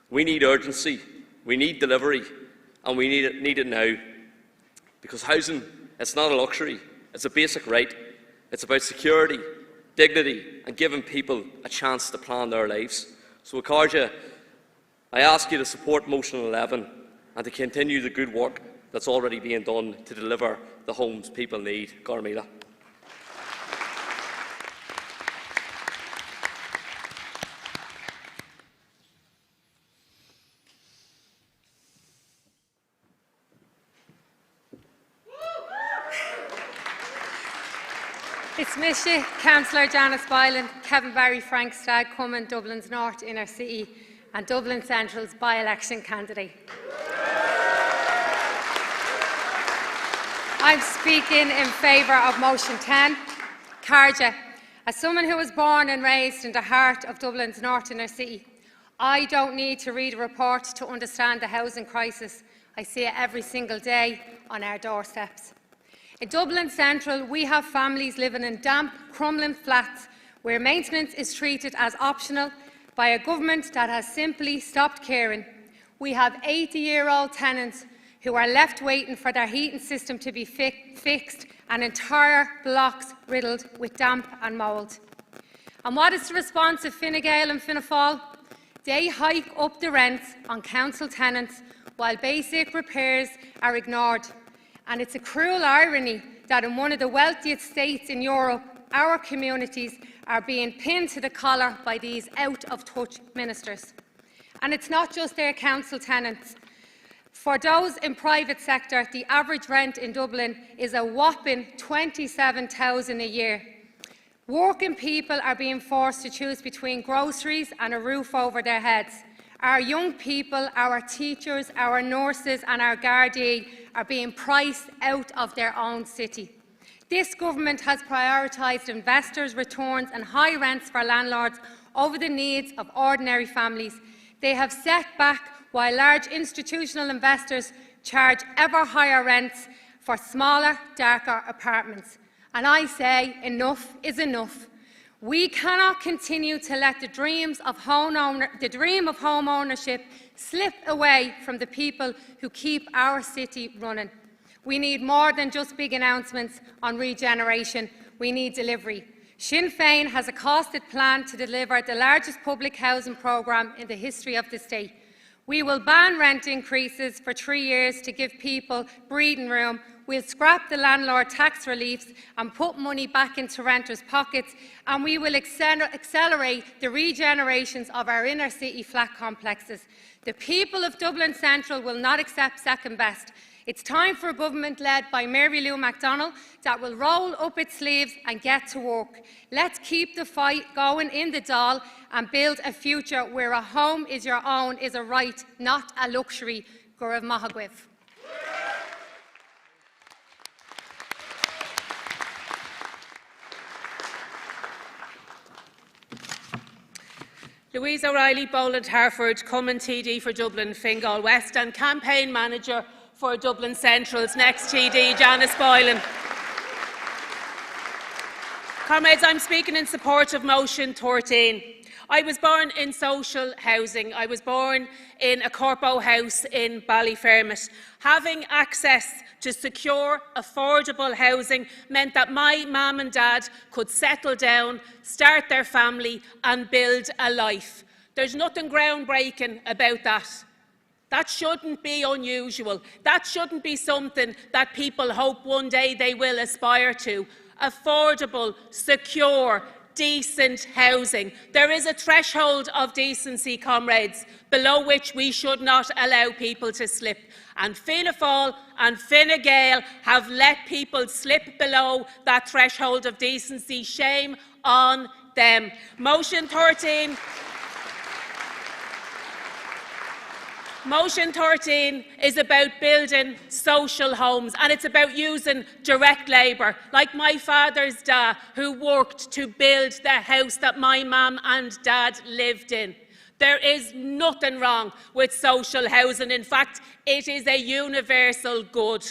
We need urgency, we need delivery, and we need it now. Because housing, it's not a luxury, it's a basic right. It's about security, dignity, and giving people a chance to plan their lives. So, Carja, I ask you to support Motion 11 and to continue the good work that's already being done to deliver the homes people need. Garmila. It's Misha, Councillor Janice Boylan, Kevin Barry Frankstad, Cumming, Dublin's North Inner City and Dublin Central's by-election candidate. I'm speaking in favour of Motion 10. Carja, as someone who was born and raised in the heart of Dublin's North Inner City, I don't need to read a report to understand the housing crisis. I see it every single day on our doorsteps. In Dublin Central, we have families living in damp, crumbling flats where maintenance is treated as optional by a government that has simply stopped caring. We have 80-year-old tenants who are left waiting for their heating system to be fixed and entire blocks riddled with damp and mould. And what is the response of Fine Gael and Fianna Fáil? They hike up the rents on council tenants while basic repairs are ignored. And it's a cruel irony that in one of the wealthiest states in Europe, our communities are being pinned to the collar by these out-of-touch ministers. And it's not just their council tenants. For those in private sector, the average rent in Dublin is a whopping $27,000 a year. Working people are being forced to choose between groceries and a roof over their heads. Our young people, our teachers, our nurses and our Gardaí are being priced out of their own city. This government has prioritised investors' returns and high rents for landlords over the needs of ordinary families. They have set back while large institutional investors charge ever higher rents for smaller, darker apartments. And I say enough is enough. We cannot continue to let the dream of home ownership slip away from the people who keep our city running. We need more than just big announcements on regeneration. We need delivery. Sinn Féin has a costed plan to deliver the largest public housing programme in the history of the state. We will ban rent increases for 3 years to give people breathing room. We'll scrap the landlord tax reliefs and put money back into renters' pockets, and we will accelerate the regenerations of our inner city flat complexes. The people of Dublin Central will not accept second best. It's time for a government led by Mary Lou MacDonald that will roll up its sleeves and get to work. Let's keep the fight going in the Dáil and build a future where a home is your own is a right, not a luxury. Gurav Mahagwiv. Louise O'Reilly, Boland Harford, Cumming TD for Dublin, Fingal West and Campaign Manager for Dublin Central's next TD, Janice Boylan. Comrades, I'm speaking in support of Motion 13. I was born in social housing. I was born in a corpo house in Ballyfermot. Having access to secure, affordable housing meant that my mum and dad could settle down, start their family and build a life. There's nothing groundbreaking about that. That shouldn't be unusual. That shouldn't be something that people hope one day they will aspire to. Affordable, secure, decent housing. There is a threshold of decency, comrades, below which we should not allow people to slip. And Fianna Fáil and Fine Gael have let people slip below that threshold of decency. Shame on them. Motion 13. Motion 13 is about building social homes, and it's about using direct labour, like my father's dad, who worked to build the house that my mum and dad lived in. There is nothing wrong with social housing. In fact, it is a universal good.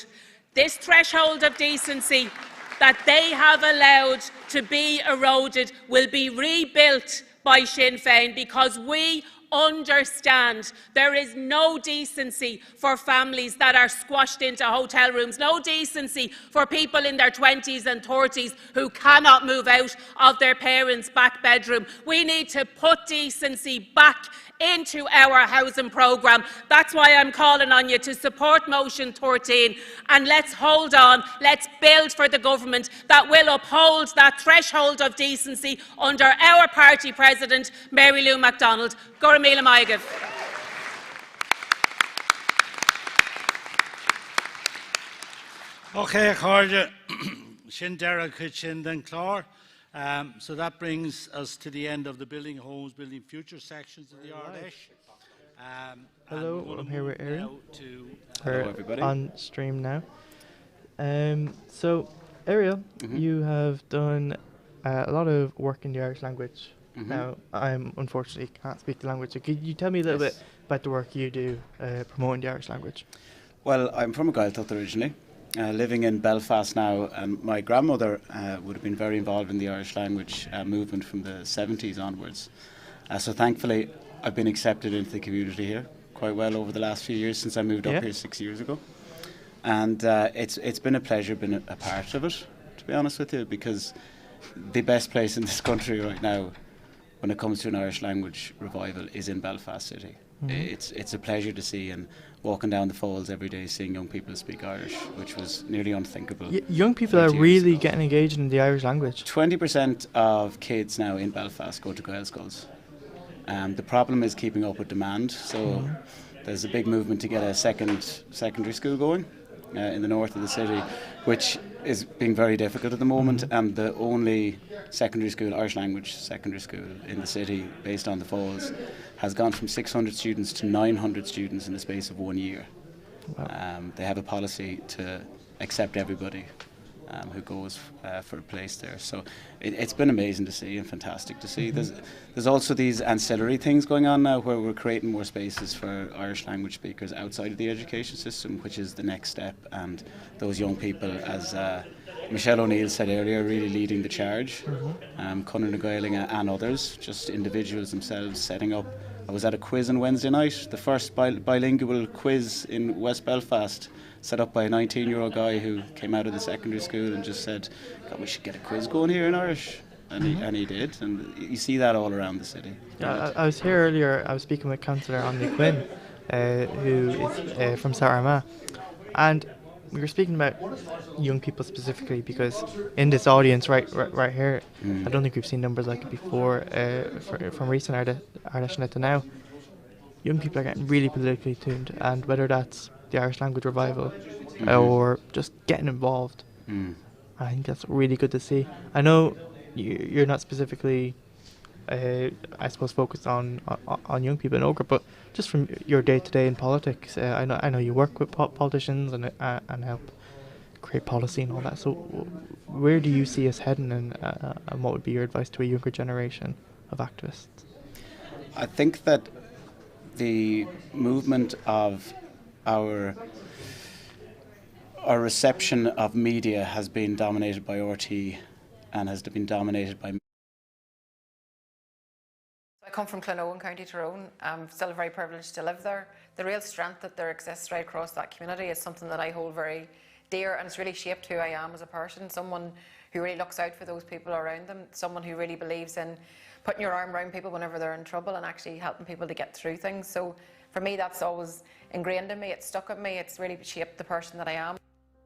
This threshold of decency that they have allowed to be eroded will be rebuilt by Sinn Féin, because we understand there is no decency for families that are squashed into hotel rooms, no decency for people in their 20s and 30s who cannot move out of their parents' back bedroom. We need to put decency back into our housing programme. That's why I'm calling on you to support Motion 13, and let's hold on, let's build for the government that will uphold that threshold of decency under our party president, Mary Lou MacDonald. Gora Míle Maigah. Okay, Carja, Shin Dara Kitchen then Clár. So that brings us to the end of the Building Homes, Building Future sections of the Ardesh. Hello, I'm here with Aaron. Hello, everybody. On stream now. So, Ariel, you have done a lot of work in the Irish language. Now, I unfortunately can't speak the language, so could you tell me a little bit about the work you do promoting the Irish language? Well, I'm from Gaeltacht originally, living in Belfast now, and my grandmother would have been very involved in the Irish language movement from the 70s onwards. So thankfully, I've been accepted into the community here quite well over the last few years since I moved up here 6 years ago. And it's been a pleasure being a part of it, to be honest with you, because the best place in this country right now when it comes to an Irish language revival is in Belfast City. It's a pleasure to see, and walking down the Falls every day seeing young people speak Irish, which was nearly unthinkable. Young people are really getting engaged in the Irish language. 20% of kids now in Belfast go to Gael schools. The problem is keeping up with demand, so there's a big movement to get a secondary school going in the north of the city, which is being very difficult at the moment, and the only secondary school, Irish language secondary school in the city based on the Falls has gone from 600 students to 900 students in the space of 1 year. Wow. They have a policy to accept everybody who goes for a place there. So it's been amazing to see and fantastic to see. There's also these ancillary things going on now where we're creating more spaces for Irish language speakers outside of the education system, which is the next step. And those young people, as Michelle O'Neill said earlier, really leading the charge. Conor Gaeling and others, just individuals themselves setting up. I was at a quiz on Wednesday night, the first bilingual quiz in West Belfast, set up by a 19-year-old guy who came out of the secondary school and just said, God, we should get a quiz going here in Irish. And he did, and you see that all around the city. Yeah, I was here earlier, I was speaking with Councillor Andy Quinn, who is from South Armagh, and we were speaking about young people specifically because in this audience right here, I don't think we've seen numbers like it before from recent Ardesh to now. Young people are getting really politically tuned, and whether that's the Irish language revival or just getting involved, I think that's really good to see. I know you're not specifically, I suppose, focused on young people in Ogre, but just from your day-to-day in politics, I know you work with politicians and help create policy and all that. So where do you see us heading, and what would be your advice to a younger generation of activists? I think that the movement of our reception of media has been dominated by RT and has been dominated by I come from Clonogh in County Tyrone. I'm still very privileged to live there. The real strength that there exists right across that community is something that I hold very dear, and it's really shaped who I am as a person, someone who really looks out for those people around them, someone who really believes in putting your arm around people whenever they're in trouble and actually helping people to get through things. So for me, that's always ingrained in me, it's stuck with me, it's really shaped the person that I am.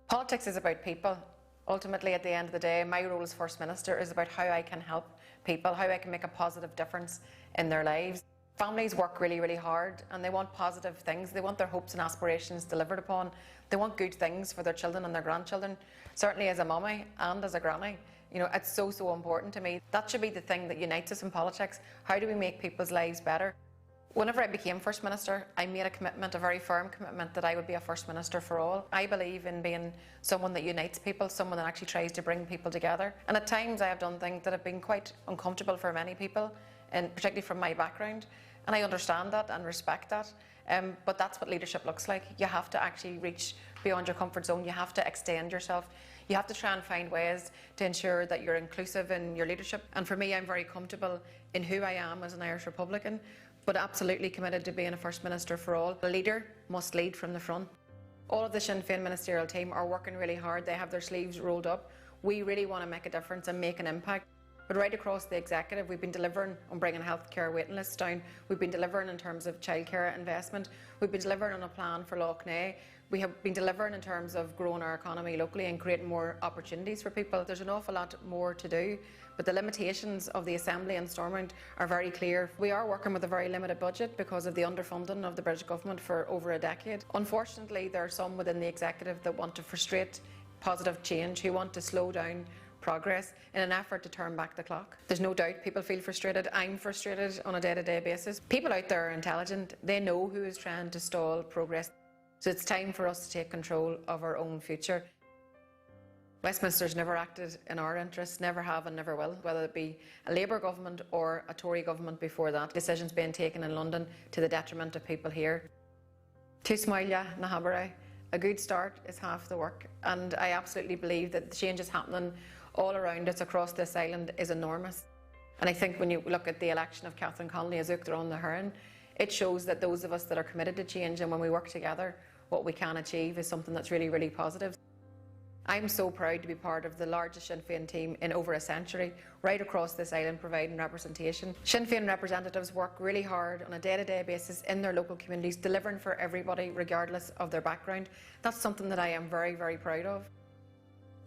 Politics is about people. Ultimately, at the end of the day, my role as First Minister is about how I can help people, how I can make a positive difference in their lives. Families work really, really hard and they want positive things. They want their hopes and aspirations delivered upon. They want good things for their children and their grandchildren. Certainly as a mummy and as a granny, you know, it's so, so important to me. That should be the thing that unites us in politics. How do we make people's lives better? Whenever I became First Minister, I made a commitment, a very firm commitment, that I would be a First Minister for all. I believe in being someone that unites people, someone that actually tries to bring people together. And at times I have done things that have been quite uncomfortable for many people, and particularly from my background. And I understand that and respect that. But that's what leadership looks like. You have to actually reach beyond your comfort zone. You have to extend yourself. You have to try and find ways to ensure that you're inclusive in your leadership. And for me, I'm very comfortable in who I am as an Irish Republican, but absolutely committed to being a First Minister for all. A leader must lead from the front. All of the Sinn Féin ministerial team are working really hard. They have their sleeves rolled up. We really want to make a difference and make an impact. But right across the executive, we've been delivering on bringing healthcare waiting lists down. We've been delivering in terms of childcare investment. We've been delivering on a plan for Lough Neagh. We have been delivering in terms of growing our economy locally and creating more opportunities for people. There's an awful lot more to do, but the limitations of the Assembly and Stormont are very clear. We are working with a very limited budget because of the underfunding of the British Government for over a decade. Unfortunately, there are some within the executive that want to frustrate positive change, who want to slow down progress in an effort to turn back the clock. There's no doubt people feel frustrated. I'm frustrated on a day-to-day basis. People out there are intelligent. They know who is trying to stall progress. So it's time for us to take control of our own future. Westminster's never acted in our interests, never have and never will, whether it be a Labour government or a Tory government before that. Decisions being taken in London to the detriment of people here. Tú smaile na habaire. A good start is half the work, and I absolutely believe that the changes happening all around us across this island is enormous. And I think when you look at the election of Catherine Connolly as Uachtar on the hÉirean, it shows that those of us that are committed to change, and when we work together, what we can achieve is something that's really, really positive. I'm so proud to be part of the largest Sinn Féin team in over a century, right across this island, providing representation. Sinn Féin representatives work really hard on a day-to-day basis in their local communities, delivering for everybody regardless of their background. That's something that I am very, very proud of.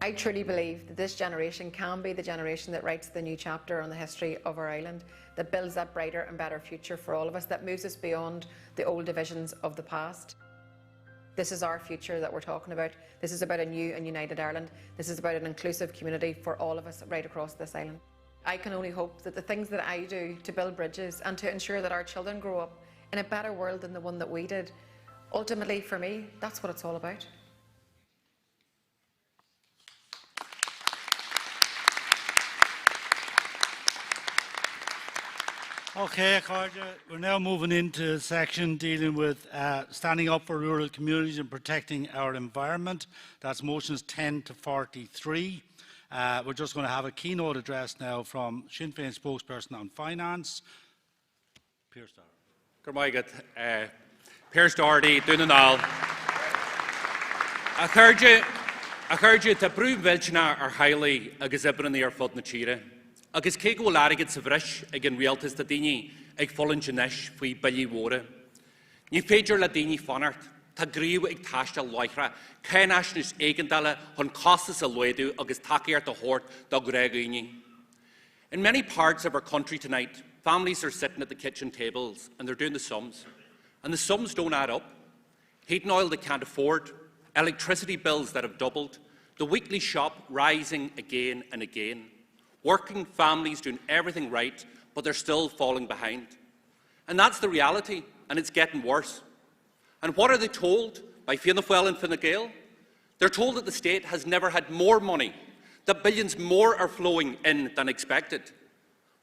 I truly believe that this generation can be the generation that writes the new chapter on the history of our island, that builds that brighter and better future for all of us, that moves us beyond the old divisions of the past. This is our future that we're talking about. This is about a new and united Ireland. This is about an inclusive community for all of us right across this island. I can only hope that the things that I do to build bridges and to ensure that our children grow up in a better world than the one that we did, ultimately for me, that's what it's all about. Okay, Carja, we're now moving into a section dealing with standing up for rural communities and protecting our environment. That's motions 10 to 43. We're just going to have a keynote address now from Sinn Féin spokesperson on finance, Pierce Doherty. Good morning, Pierce Doherty, Dunanal. I heard you to prove Welchna are highly agus ibran ar fod na tíre. Agus cé go lárigid sa bhris ag an rialtas da daoine ag follan sinis faoi bilí mhóra. Ní féidir le daoine fanart, tá gríomh ag taistil loithra, céineasnus éigandala chun costas a loidú agus takeart a hort da gréagaoine. In many parts of our country tonight, families are sitting at the kitchen tables and they're doing the sums. And the sums don't add up. Heating oil they can't afford, electricity bills that have doubled, the weekly shop rising again and again. Working families doing everything right, but they're still falling behind. And that's the reality, and it's getting worse. And what are they told by Fianna Fáil and Fine Gael? They're told that the state has never had more money, that billions more are flowing in than expected.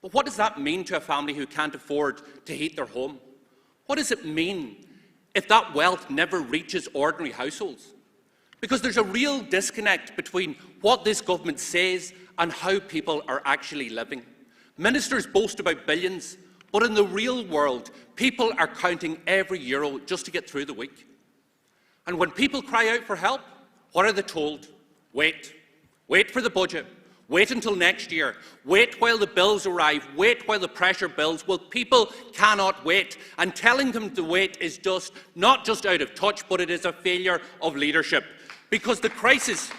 But what does that mean to a family who can't afford to heat their home? What does it mean if that wealth never reaches ordinary households? Because there's a real disconnect between what this government says and how people are actually living. Ministers boast about billions, But in the real world, people are counting every euro just to get through the week. And when people cry out for help, what are they told? Wait. Wait for the budget. Wait until next year. Wait while the bills arrive. Wait while the pressure builds. Well, people cannot wait. And telling them to wait is just not just out of touch, but it is a failure of leadership. Because the crisis...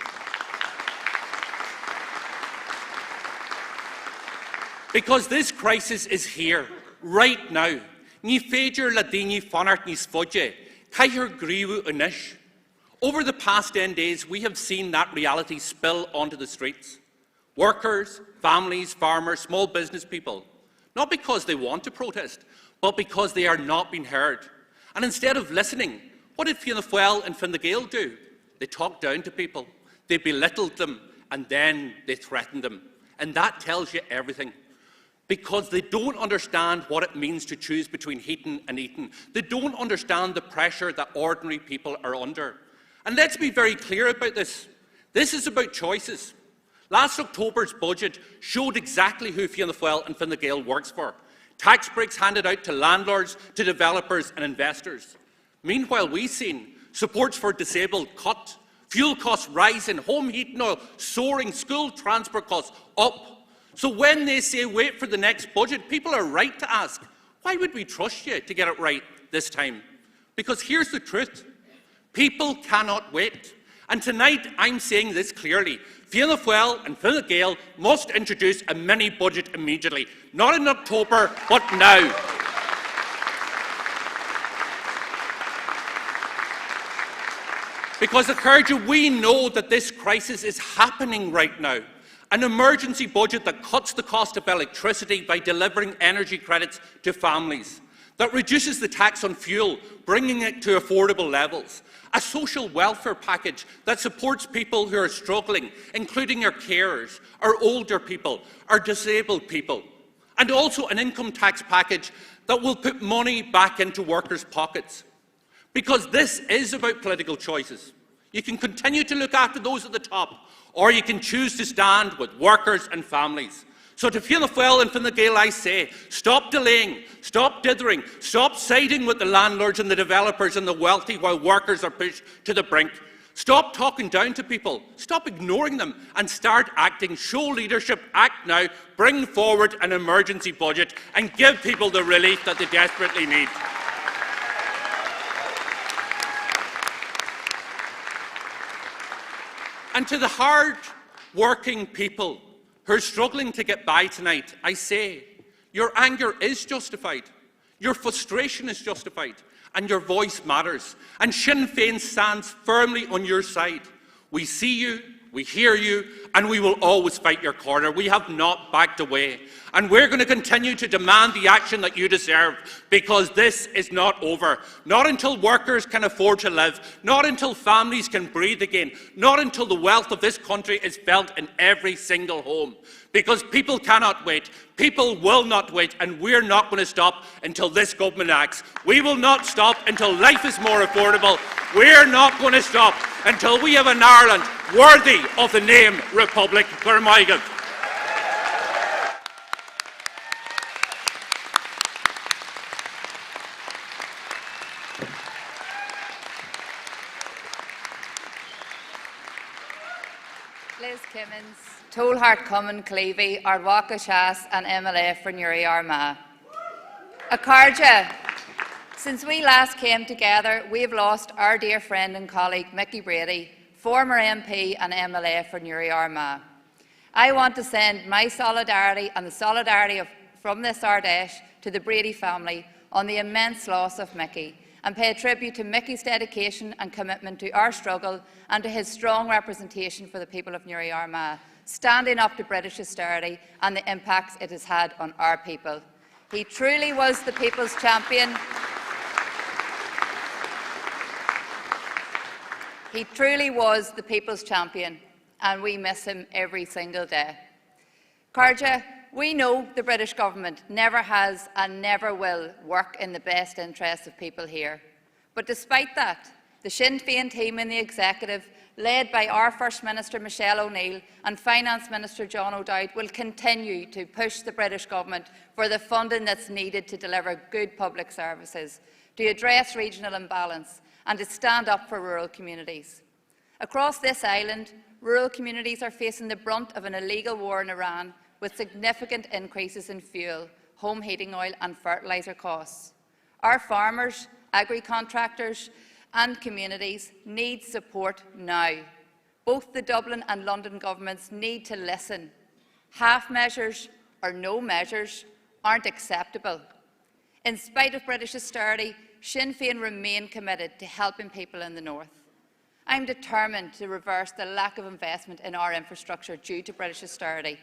Because this crisis is here, right now. Ní féidir le daoine fanart níos faide, caithear gríomh inis. Over the past 10 days, we have seen that reality spill onto the streets. Workers, families, farmers, small business people. Not because they want to protest, but because they are not being heard. And instead of listening, what did Fianna Fáil and Fine Gael do? They talked down to people, they belittled them, and then they threatened them. And that tells you everything. Because they don't understand what it means to choose between heating and eating. They don't understand the pressure that ordinary people are under. And let's be very clear about this. This is about choices. Last October's budget showed exactly who Fianna Fáil and Fine Gael works for. Tax breaks handed out to landlords, to developers and investors. Meanwhile, we've seen supports for disabled cut, fuel costs rising, home heating oil soaring, school transport costs up. So when they say wait for the next budget, people are right to ask, why would we trust you to get it right this time? Because here's the truth. People cannot wait. And tonight I'm saying this clearly. Fianna Fáil and Fine Gael must introduce a mini-budget immediately. Not in October, but now. Because, Ard, we know that this crisis is happening right now. An emergency budget that cuts the cost of electricity by delivering energy credits to families, that reduces the tax on fuel, bringing it to affordable levels, a social welfare package that supports people who are struggling, including our carers, our older people, our disabled people, and also an income tax package that will put money back into workers' pockets. Because this is about political choices. You can continue to look after those at the top, or you can choose to stand with workers and families. So to Fianna Fáil and Fine Gael I say, stop delaying, stop dithering, stop siding with the landlords and the developers and the wealthy while workers are pushed to the brink. Stop talking down to people, stop ignoring them and start acting. Show leadership, act now, bring forward an emergency budget and give people the relief that they desperately need. And to the hard-working people who are struggling to get by tonight, I say, your anger is justified, your frustration is justified, and your voice matters. And Sinn Féin stands firmly on your side. We see you, we hear you, and we will always fight your corner. We have not backed away. And we're going to continue to demand the action that you deserve, because this is not over. Not until workers can afford to live, not until families can breathe again, not until the wealth of this country is felt in every single home. Because people cannot wait, people will not wait, and we're not going to stop until this government acts. We will not stop until life is more affordable. We're not going to stop until we have an Ireland worthy of the name Republic. Gurmaigan. Liz Kimmins, Todhchaí, Clevey, Ard Fheis and MLA for Newry Armagh. Ard, since we last came together, we have lost our dear friend and colleague Mickey Brady, former MP and MLA for Newry Armagh. I want to send my solidarity and the solidarity from this Ardesh to the Brady family on the immense loss of Mickey, and pay tribute to Mickey's dedication and commitment to our struggle and to his strong representation for the people of Newry Armagh, standing up to British austerity and the impacts it has had on our people. He truly was the people's champion. He truly was the people's champion, and we miss him every single day. Ard, we know the British government never has and never will work in the best interests of people here. But despite that, The Sinn Féin team in the Executive, led by our First Minister Michelle O'Neill and Finance Minister John O'Dowd, will continue to push the British Government for the funding that's needed to deliver good public services, to address regional imbalance and to stand up for rural communities. Across this island, rural communities are facing the brunt of an illegal war in Iran, with significant increases in fuel, home heating oil and fertiliser costs. Our farmers, agri-contractors and communities need support now. Both the Dublin and London governments need to listen. Half measures or no measures aren't acceptable. In spite of British austerity, Sinn Féin remain committed to helping people in the north. I'm determined to reverse the lack of investment in our infrastructure due to British austerity.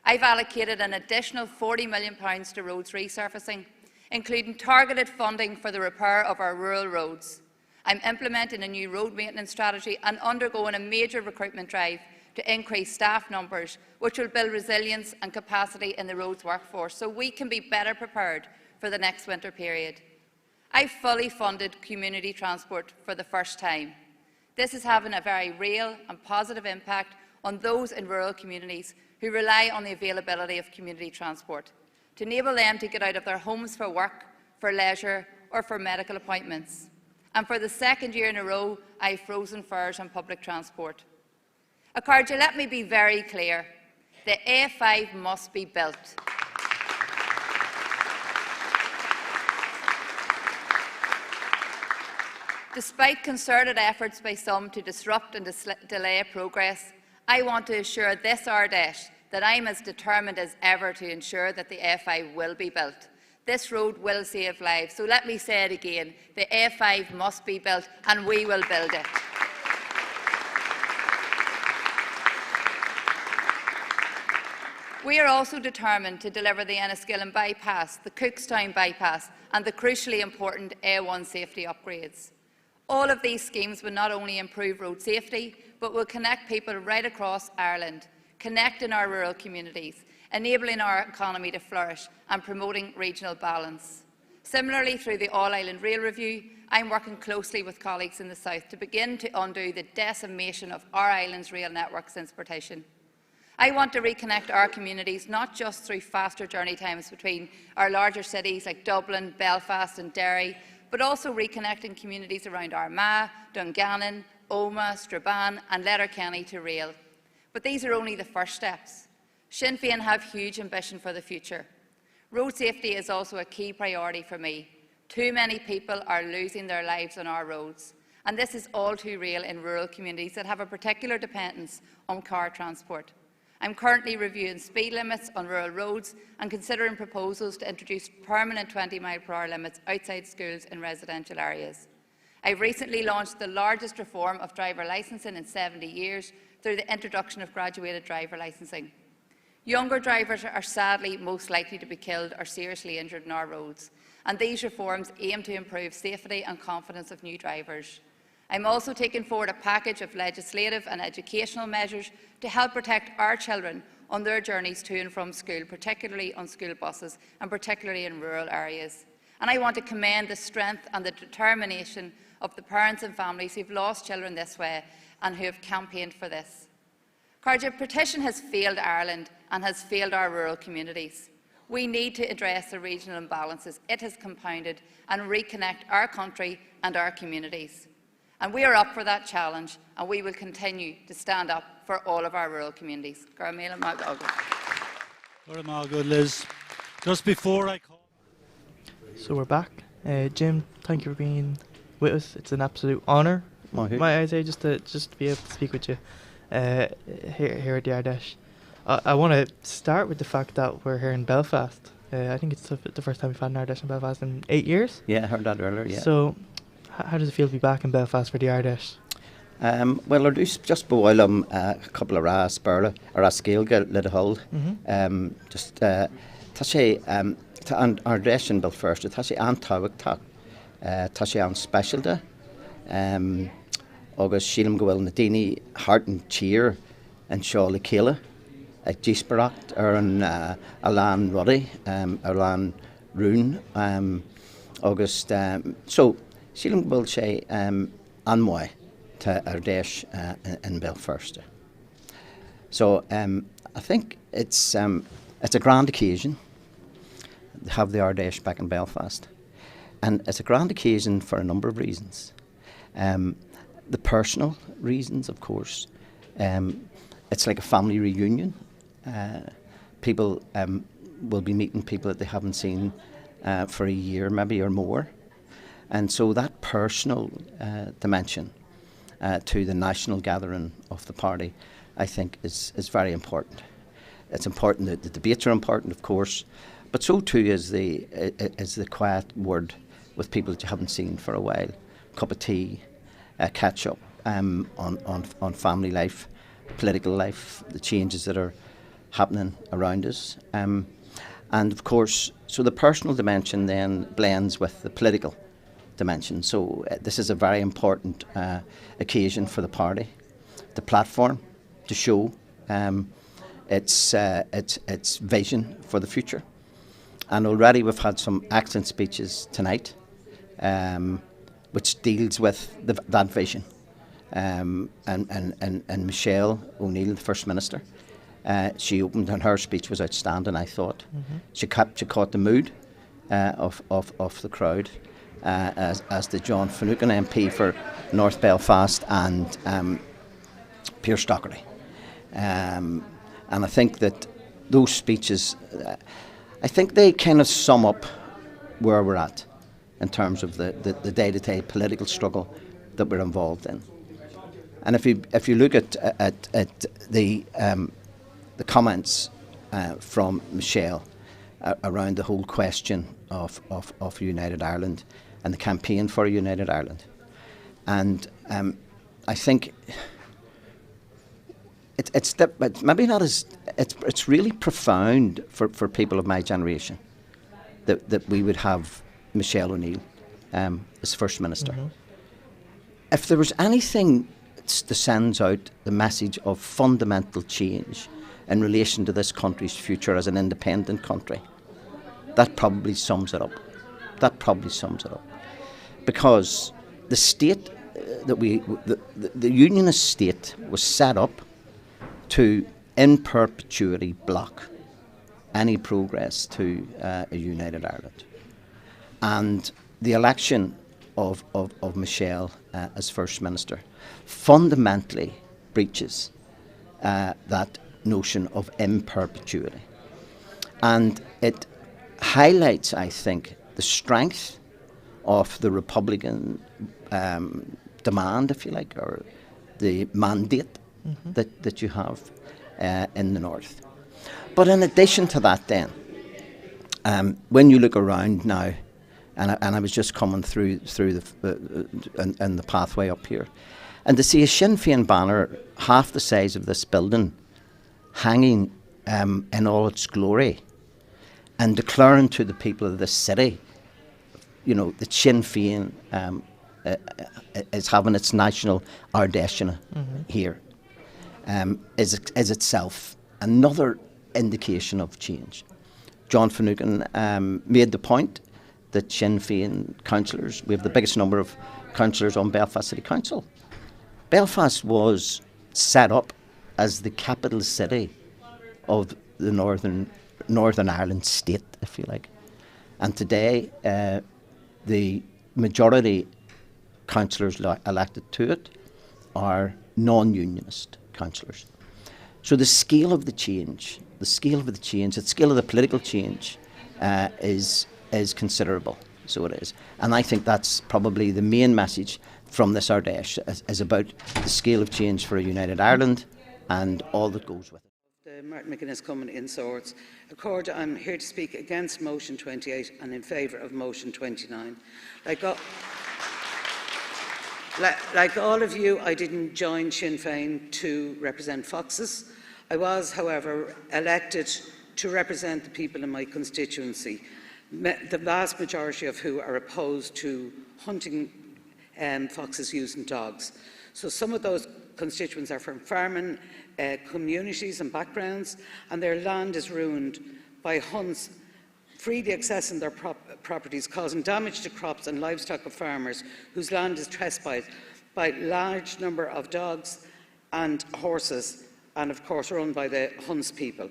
I've allocated an additional £40 million to roads resurfacing, including targeted funding for the repair of our rural roads. I'm implementing a new road maintenance strategy and undergoing a major recruitment drive to increase staff numbers, which will build resilience and capacity in the roads workforce so we can be better prepared for the next winter period. I've fully funded community transport for the first time. This is having a very real and positive impact on those in rural communities who rely on the availability of community transport, to enable them to get out of their homes for work, for leisure or for medical appointments. And for the second year in a row, I've frozen fares on public transport. Acardja, let me be very clear. The A5 must be built. Despite concerted efforts by some to disrupt and delay progress, I want to assure this Ardesh that I am as determined as ever to ensure that the A5 will be built. This road will save lives. So let me say it again. The A5 must be built and we will build it. We are also determined to deliver the Enniskillen bypass, the Cookstown bypass and the crucially important A1 safety upgrades. All of these schemes will not only improve road safety, but will connect people right across Ireland, connecting our rural communities, enabling our economy to flourish and promoting regional balance. Similarly, through the All-Ireland Rail Review, I'm working closely with colleagues in the South to begin to undo the decimation of our island's rail network since partition. I want to reconnect our communities not just through faster journey times between our larger cities like Dublin, Belfast and Derry, but also reconnecting communities around Armagh, Dungannon, Omagh, Strabane and Letterkenny to rail. But these are only the first steps. Sinn Féin have huge ambition for the future. Road safety is also a key priority for me. Too many people are losing their lives on our roads, and this is all too real in rural communities that have a particular dependence on car transport. I'm currently reviewing speed limits on rural roads and considering proposals to introduce permanent 20-mile-per-hour limits outside schools in residential areas. I recently launched the largest reform of driver licensing in 70 years through the introduction of graduated driver licensing. Younger drivers are sadly most likely to be killed or seriously injured on our roads, and these reforms aim to improve safety and confidence of new drivers. I'm also taking forward a package of legislative and educational measures to help protect our children on their journeys to and from school, particularly on school buses and particularly in rural areas. And I want to commend the strength and the determination of the parents and families who have lost children this way and who have campaigned for this. Carja, partition has failed Ireland and has failed our rural communities. We need to address the regional imbalances it has compounded and reconnect our country and our communities. And we are up for that challenge, and we will continue to stand up for all of our rural communities. Good, Liz. Just before I call... So we're back. Jim, thank you for being with us. It's an absolute honour, might I say, just to be able to speak with you here at the Ardesh. I want to start with the fact that we're here in Belfast. I think it's the first time we've had an Ardesh in Belfast in 8 years. Yeah, I heard that earlier, yeah. So, how does it feel to be back in Belfast for the Ardesh? Well, I do just bhfuil a couple of rás burla or a scale get le hold. Just tá sé an Ardesh in Belfast, tá sé an Todhchaí, tá sé an specialta. Agus sílim go bhfuil na daoine heart and cheer and seo le céile ag díosparach ar an Alan Ruddy, Alan Rún. Agus so sílim go bhfuil sé Anmoy to Ardesh in Belfast. So I think it's a grand occasion to have the Ardesh back in Belfast. And it's a grand occasion for a number of reasons. The personal reasons, of course. It's like a family reunion. People will be meeting people that they haven't seen for a year, maybe, or more. And so that personal dimension to the national gathering of the party, I think, is very important. It's important that the debates are important, of course, but so too is the quiet word with people that you haven't seen for a while. Cup of tea, catch up on family life, political life, the changes that are happening around us. And of course, so the personal dimension then blends with the political dimension. So this is a very important occasion for the party, the platform to show its vision for the future. And already we've had some excellent speeches tonight, which deals with that vision. And Michelle O'Neill, the First Minister, she opened, and her speech was outstanding, I thought. She caught the mood of the crowd, as did John Finucane, MP for North Belfast, and Pearse Doherty. And I think that those speeches, I think they kind of sum up where we're at in terms of the day-to-day political struggle that we're involved in. And if you look at the comments from Michelle around the whole question of United Ireland and the campaign for a United Ireland, and I think it's maybe not as it's really profound for people of my generation that we would have Michelle O'Neill as First Minister. If there was anything that sends out the message of fundamental change in relation to this country's future as an independent country, that probably sums it up. That probably sums it up. Because the state the unionist state was set up to in perpetuity block any progress to a united Ireland. And the election of Michelle as First Minister fundamentally breaches that notion of in perpetuity. And it highlights, I think, the strength of the Republican demand, if you like, or the mandate that you have in the North. But in addition to that then, when you look around now, and I was just coming through the pathway up here, and to see a Sinn Féin banner half the size of this building hanging in all its glory and declaring to the people of this city, you know, that Sinn Féin is having its national Ardesh here, is itself another indication of change. John Finucane made the point that Sinn Féin councillors, we have the biggest number of councillors on Belfast City Council. Belfast was set up as the capital city of the Northern Ireland state, if you like. And today, the majority councillors elected to it are non-unionist councillors. So the scale of the change, the scale of the political change is considerable. So it is. And I think that's probably the main message from this Ardesh, is about the scale of change for a united Ireland and all that goes with it. Martin McGuinness coming in swords. Accord, I'm here to speak against motion 28 and in favour of motion 29. Like all of you, I didn't join Sinn Féin to represent foxes. I was, however, elected to represent the people in my constituency, the vast majority of who are opposed to hunting foxes using dogs. So some of those constituents are from farming communities and backgrounds, and their land is ruined by hunts freely accessing their properties, causing damage to crops and livestock of farmers whose land is trespassed by a large number of dogs and horses, and of course run by the hunts people.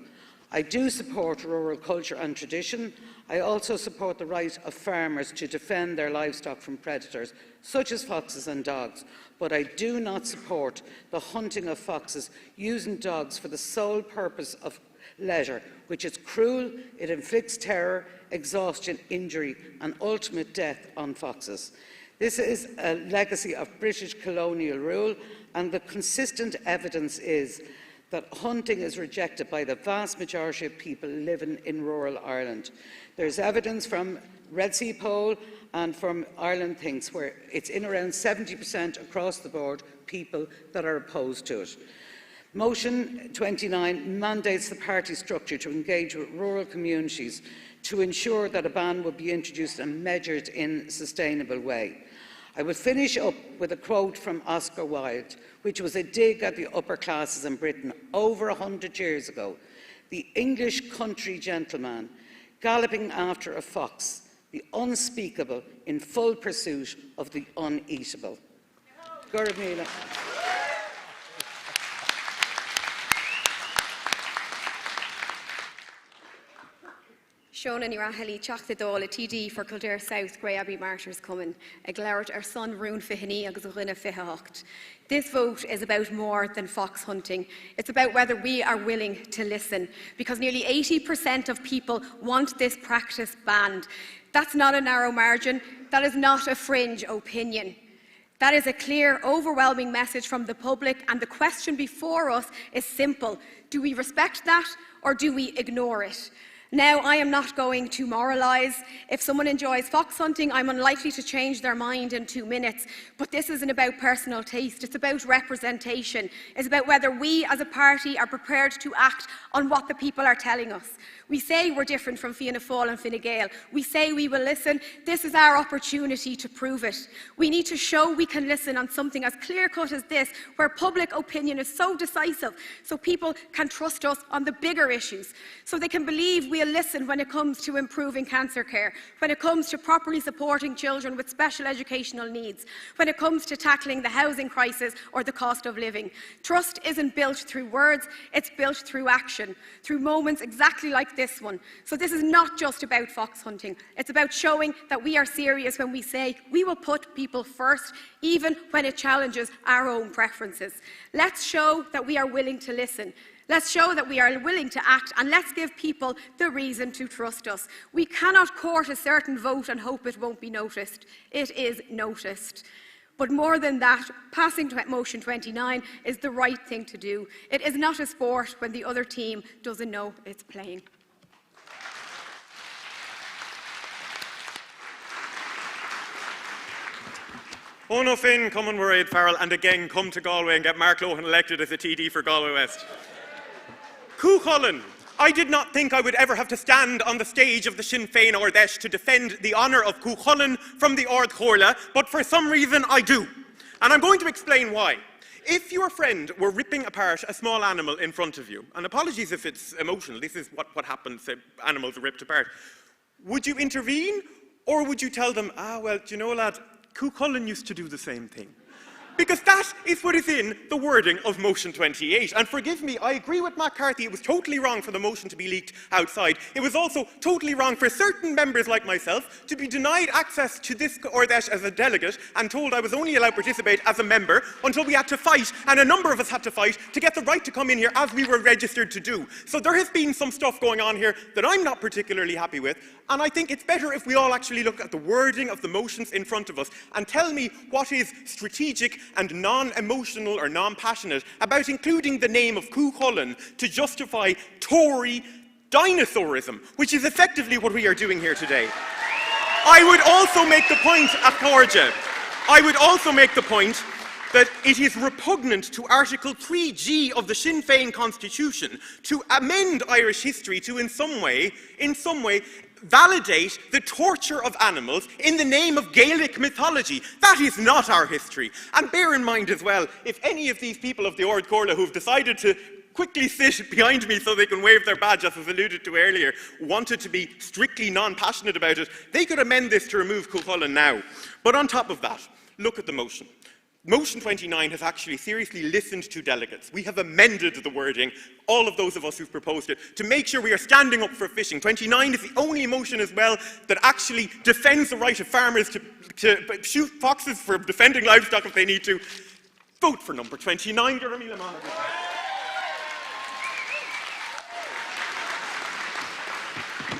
I do support rural culture and tradition. I also support the right of farmers to defend their livestock from predators, such as foxes and dogs, but I do not support the hunting of foxes using dogs for the sole purpose of leisure, which is cruel. It inflicts terror, exhaustion, injury and ultimate death on foxes. This is a legacy of British colonial rule, and the consistent evidence is that hunting is rejected by the vast majority of people living in rural Ireland. There's evidence from Red Sea Poll and from Ireland Thinks, where it's in around 70% across the board people that are opposed to it. Motion 29 mandates the party structure to engage with rural communities to ensure that a ban will be introduced and measured in a sustainable way. I will finish up with a quote from Oscar Wilde, which was a dig at the upper classes in Britain over 100 years ago. The English country gentleman galloping after a fox, the unspeakable in full pursuit of the uneatable. Gurb Míle. Sean ní raheli teachta dóil a TD for Kildare South Grey Abbey Martyrs coming, a glairt ar son rún fihinní agus a rinne fitheocht. This vote is about more than fox hunting. It's about whether we are willing to listen, because nearly 80% of people want this practice banned. That's not a narrow margin. That is not a fringe opinion. That is a clear, overwhelming message from the public, and the question before us is simple. Do we respect that, or do we ignore it? Now, I am not going to moralise. If someone enjoys fox hunting, I'm unlikely to change their mind in 2 minutes. But this isn't about personal taste, it's about representation. It's about whether we as a party are prepared to act on what the people are telling us. We say we're different from Fianna Fáil and Fine Gael. We say we will listen. This is our opportunity to prove it. We need to show we can listen on something as clear-cut as this, where public opinion is so decisive, so people can trust us on the bigger issues, so they can believe we'll listen when it comes to improving cancer care, when it comes to properly supporting children with special educational needs, when it comes to tackling the housing crisis or the cost of living. Trust isn't built through words, it's built through action, through moments exactly like this one. So this is not just about fox hunting. It's about showing that we are serious when we say we will put people first, even when it challenges our own preferences. Let's show that we are willing to listen. Let's show that we are willing to act, and let's give people the reason to trust us. We cannot court a certain vote and hope it won't be noticed. It is noticed. But more than that, passing to motion 29 is the right thing to do. It is not a sport when the other team doesn't know it's playing. Ono Finn, come and Ard Fheis, and again come to Galway and get Mark Lohan elected as a TD for Galway West. Cúchulainn, I did not think I would ever have to stand on the stage of the Sinn Féin Ardesh to defend the honour of Cúchulainn from the Ard Fheis, but for some reason I do. And I'm going to explain why. If your friend were ripping apart a small animal in front of you, and apologies if it's emotional, this is what happens if animals are ripped apart, would you intervene, or would you tell them, well, do you know, lad, Cúchulainn used to do the same thing? Because that is what is in the wording of motion 28. And forgive me, I agree with Matt Carthy, it was totally wrong for the motion to be leaked outside. It was also totally wrong for certain members like myself to be denied access to this Ardesh as a delegate and told I was only allowed to participate as a member until we had to fight, and a number of us had to fight, to get the right to come in here as we were registered to do. So there has been some stuff going on here that I'm not particularly happy with, and I think it's better if we all actually look at the wording of the motions in front of us and tell me what is strategic and non-emotional or non-passionate about including the name of Cúchulainn to justify Tory dinosaurism, which is effectively what we are doing here today. I would also make the point, Accordia, I would also make the point that it is repugnant to Article 3G of the Sinn Féin Constitution to amend Irish history to in some way, validate the torture of animals in the name of Gaelic mythology. That is not our history. And bear in mind as well, if any of these people of the Ard Fheis who've decided to quickly sit behind me so they can wave their badge, as was alluded to earlier, wanted to be strictly non-passionate about it, they could amend this to remove Cúchulainn now. But on top of that, look at the motion. Motion 29 has actually seriously listened to delegates. We have amended the wording, all of those of us who've proposed it, to make sure we are standing up for fishing. 29 is the only motion as well that actually defends the right of farmers to shoot foxes for defending livestock if they need to. Vote for number 29, Jeremy.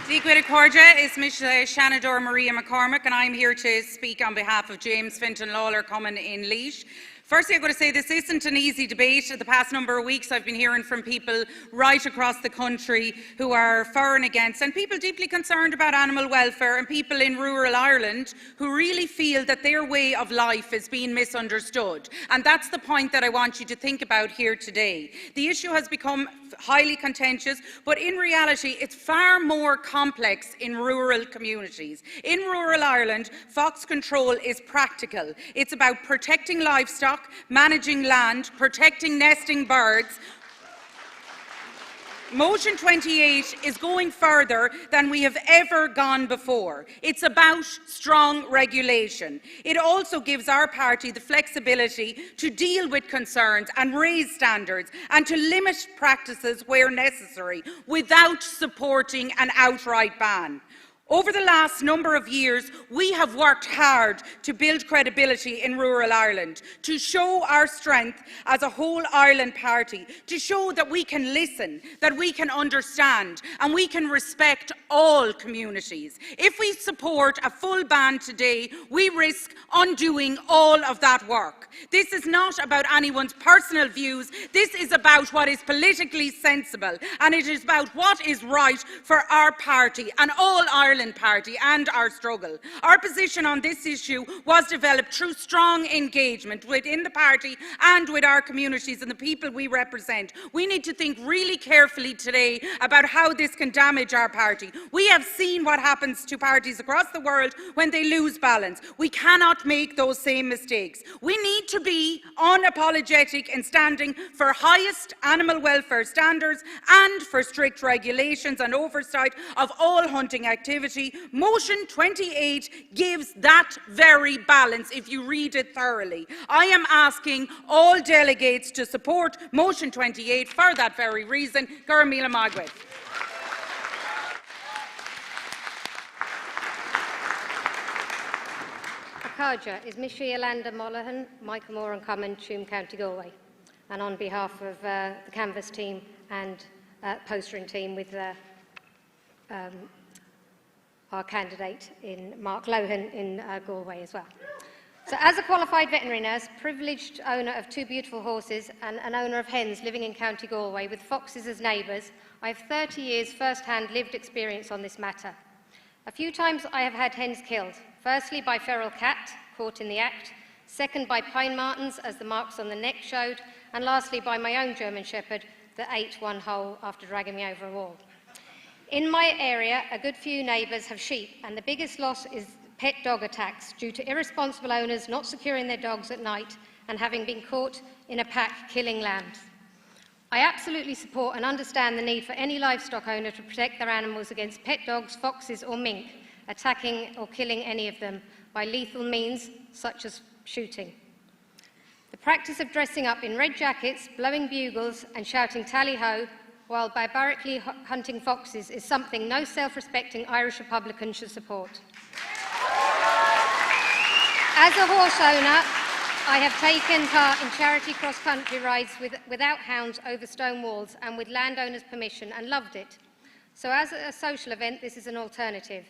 Dígwyd Cordia is Ms. Shanador Maria McCormick, and I'm here to speak on behalf of James Fintan Lawler coming in Laois. Firstly, I've got to say this isn't an easy debate. The past number of weeks I've been hearing from people right across the country who are for and against, and people deeply concerned about animal welfare, and people in rural Ireland who really feel that their way of life is being misunderstood. And that's the point that I want you to think about here today. The issue has become highly contentious, but in reality it's far more complex in rural communities. In rural Ireland, fox control is practical. It's about protecting livestock, managing land, protecting nesting birds. Motion 28 is going further than we have ever gone before. It's about strong regulation. It also gives our party the flexibility to deal with concerns and raise standards and to limit practices where necessary without supporting an outright ban. Over the last number of years, we have worked hard to build credibility in rural Ireland, to show our strength as a whole Ireland party, to show that we can listen, that we can understand, and we can respect all communities. If we support a full ban today, we risk undoing all of that work. This is not about anyone's personal views. This is about what is politically sensible, and it is about what is right for our party and all Ireland party and our struggle. Our position on this issue was developed through strong engagement within the party and with our communities and the people we represent. We need to think really carefully today about how this can damage our party. We have seen what happens to parties across the world when they lose balance. We cannot make those same mistakes. We need to be unapologetic in standing for highest animal welfare standards and for strict regulations and oversight of all hunting activity. Motion 28 gives that very balance if you read it thoroughly. I am asking all delegates to support Motion 28 for that very reason. Gurmila Magwit. Akarja is Mishi Alanda Monaghan, Michael Moore and Common, Tuam, County Galway. And on behalf of the Canvas team and postering team with our candidate in Mark Lohan in Galway as well. So as a qualified veterinary nurse, privileged owner of 2 beautiful horses and an owner of hens living in County Galway with foxes as neighbours, I have 30 years first-hand lived experience on this matter. A few times I have had hens killed, firstly by feral cat, caught in the act, second by pine martens, as the marks on the neck showed, and lastly by my own German Shepherd that ate one whole after dragging me over a wall. In my area, a good few neighbours have sheep, and the biggest loss is pet dog attacks due to irresponsible owners not securing their dogs at night and having been caught in a pack killing lambs. I absolutely support and understand the need for any livestock owner to protect their animals against pet dogs, foxes or mink attacking or killing any of them by lethal means such as shooting. The practice of dressing up in red jackets, blowing bugles and shouting tally-ho while barbarically hunting foxes is something no self-respecting Irish Republican should support. As a horse owner, I have taken part in charity cross-country rides without hounds over stone walls and with landowners' permission and loved it. So as a social event, this is an alternative.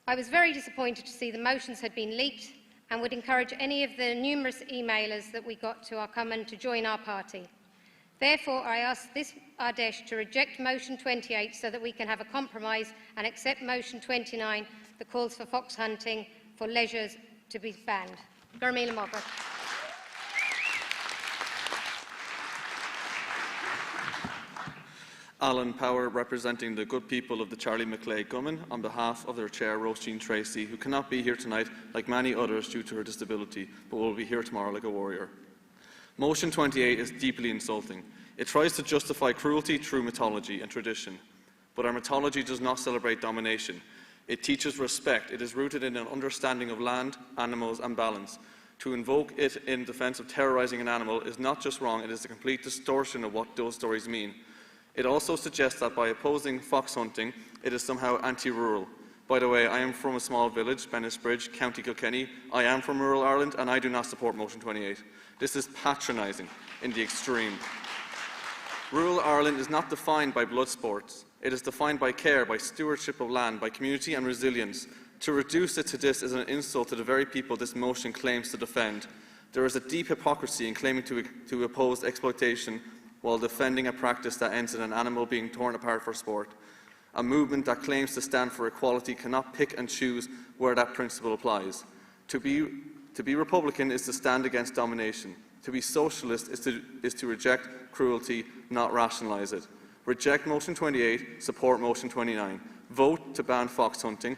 I was very disappointed to see the motions had been leaked and would encourage any of the numerous emailers that we got to our common to join our party. Therefore, I ask this Ardesh to reject Motion 28 so that we can have a compromise and accept Motion 29 that calls for fox hunting for leisure to be banned. Gurmila Mogger. Alan Power, representing the good people of the Charlie Macleay Gummin, on behalf of their chair, Roisin Tracy, who cannot be here tonight like many others due to her disability, but will be here tomorrow like a warrior. Motion 28 is deeply insulting. It tries to justify cruelty through mythology and tradition. But our mythology does not celebrate domination. It teaches respect. It is rooted in an understanding of land, animals and balance. To invoke it in defence of terrorising an animal is not just wrong, it is a complete distortion of what those stories mean. It also suggests that by opposing fox hunting, it is somehow anti-rural. By the way, I am from a small village, Bennisbridge, County Kilkenny. I am from rural Ireland, and I do not support Motion 28. This is patronising in the extreme. Rural Ireland is not defined by blood sports. It is defined by care, by stewardship of land, by community and resilience. To reduce it to this is an insult to the very people this motion claims to defend. There is a deep hypocrisy in claiming to oppose exploitation while defending a practice that ends in an animal being torn apart for sport. A movement that claims to stand for equality cannot pick and choose where that principle applies. To be Republican is to stand against domination. To be socialist is to reject cruelty, not rationalise it. Reject Motion 28, support Motion 29. Vote to ban fox hunting.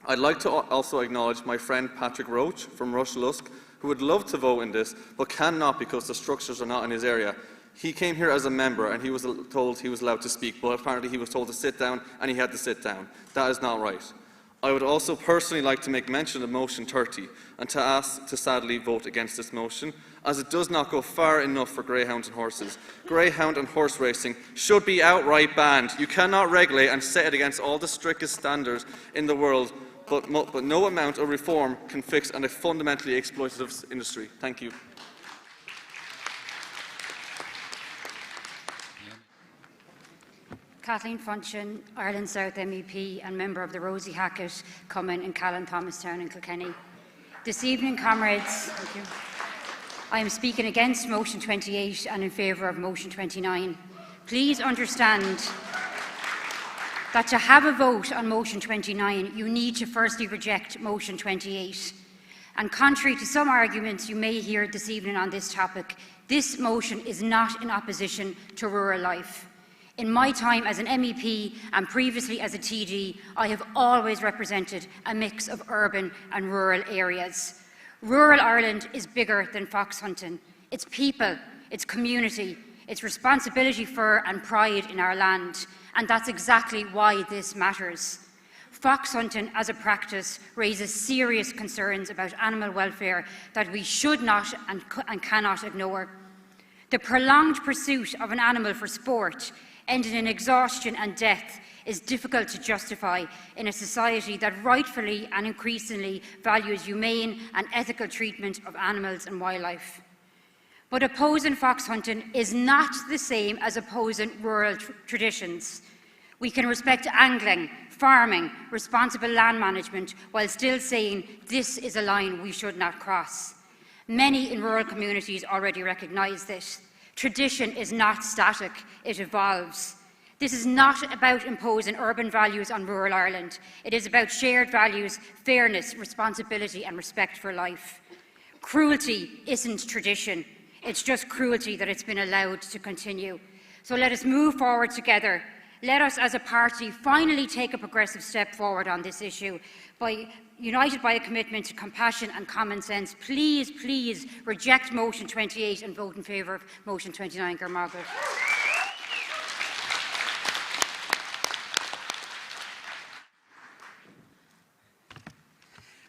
I'd like to also acknowledge my friend Patrick Roach from Rushlusk, who would love to vote in this, but cannot because the structures are not in his area. He came here as a member and he was told he was allowed to speak, but apparently he was told to sit down and he had to sit down. That is not right. I would also personally like to make mention of Motion 30 and to ask to sadly vote against this motion, as it does not go far enough for greyhounds and horses. Greyhound and horse racing should be outright banned. You cannot regulate and set it against all the strictest standards in the world, but no amount of reform can fix a fundamentally exploitative industry. Thank you. Kathleen Funchion, Ireland South MEP and member of the Rosie Hackett Cumming in Callan Thomastown in Kilkenny. This evening, comrades, I am speaking against Motion 28 and in favour of Motion 29. Please understand that to have a vote on Motion 29, you need to firstly reject Motion 28. And contrary to some arguments you may hear this evening on this topic, this motion is not in opposition to rural life. In my time as an MEP and previously as a TD, I have always represented a mix of urban and rural areas. Rural Ireland is bigger than fox hunting. It's people, it's community, it's responsibility for and pride in our land, and that's exactly why this matters. Fox hunting as a practice raises serious concerns about animal welfare that we should not and cannot ignore. The prolonged pursuit of an animal for sport, ending in exhaustion and death, is difficult to justify in a society that rightfully and increasingly values humane and ethical treatment of animals and wildlife. But opposing fox hunting is not the same as opposing rural traditions. We can respect angling, farming, responsible land management, while still saying this is a line we should not cross. Many in rural communities already recognise this. Tradition is not static, it evolves. This is not about imposing urban values on rural Ireland. It is about shared values, fairness, responsibility and respect for life. Cruelty isn't tradition. It's just cruelty that it's been allowed to continue. So let us move forward together. Let us as a party finally take a progressive step forward on this issue. United by a commitment to compassion and common sense, please, please reject Motion 28 and vote in favour of Motion 29. Margaret.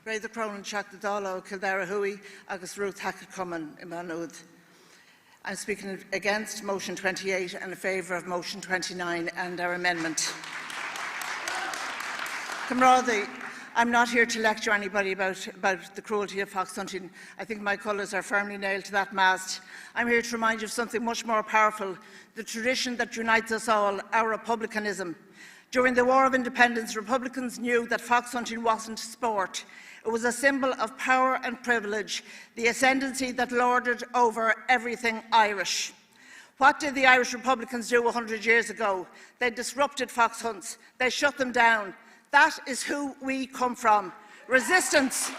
Ray the Crown and Seach the Dála, Kildare Hui, agus Ruth Hackett Cumming in Maynooth. I'm speaking against Motion 28 and in favour of Motion 29 and our amendment. Comrade, I'm not here to lecture anybody about the cruelty of fox hunting. I think my colours are firmly nailed to that mast. I'm here to remind you of something much more powerful, the tradition that unites us all, our republicanism. During the War of Independence, Republicans knew that fox hunting wasn't sport. It was a symbol of power and privilege, the ascendancy that lorded over everything Irish. What did the Irish Republicans do 100 years ago? They disrupted fox hunts. They shut them down. That is who we come from. Resistance,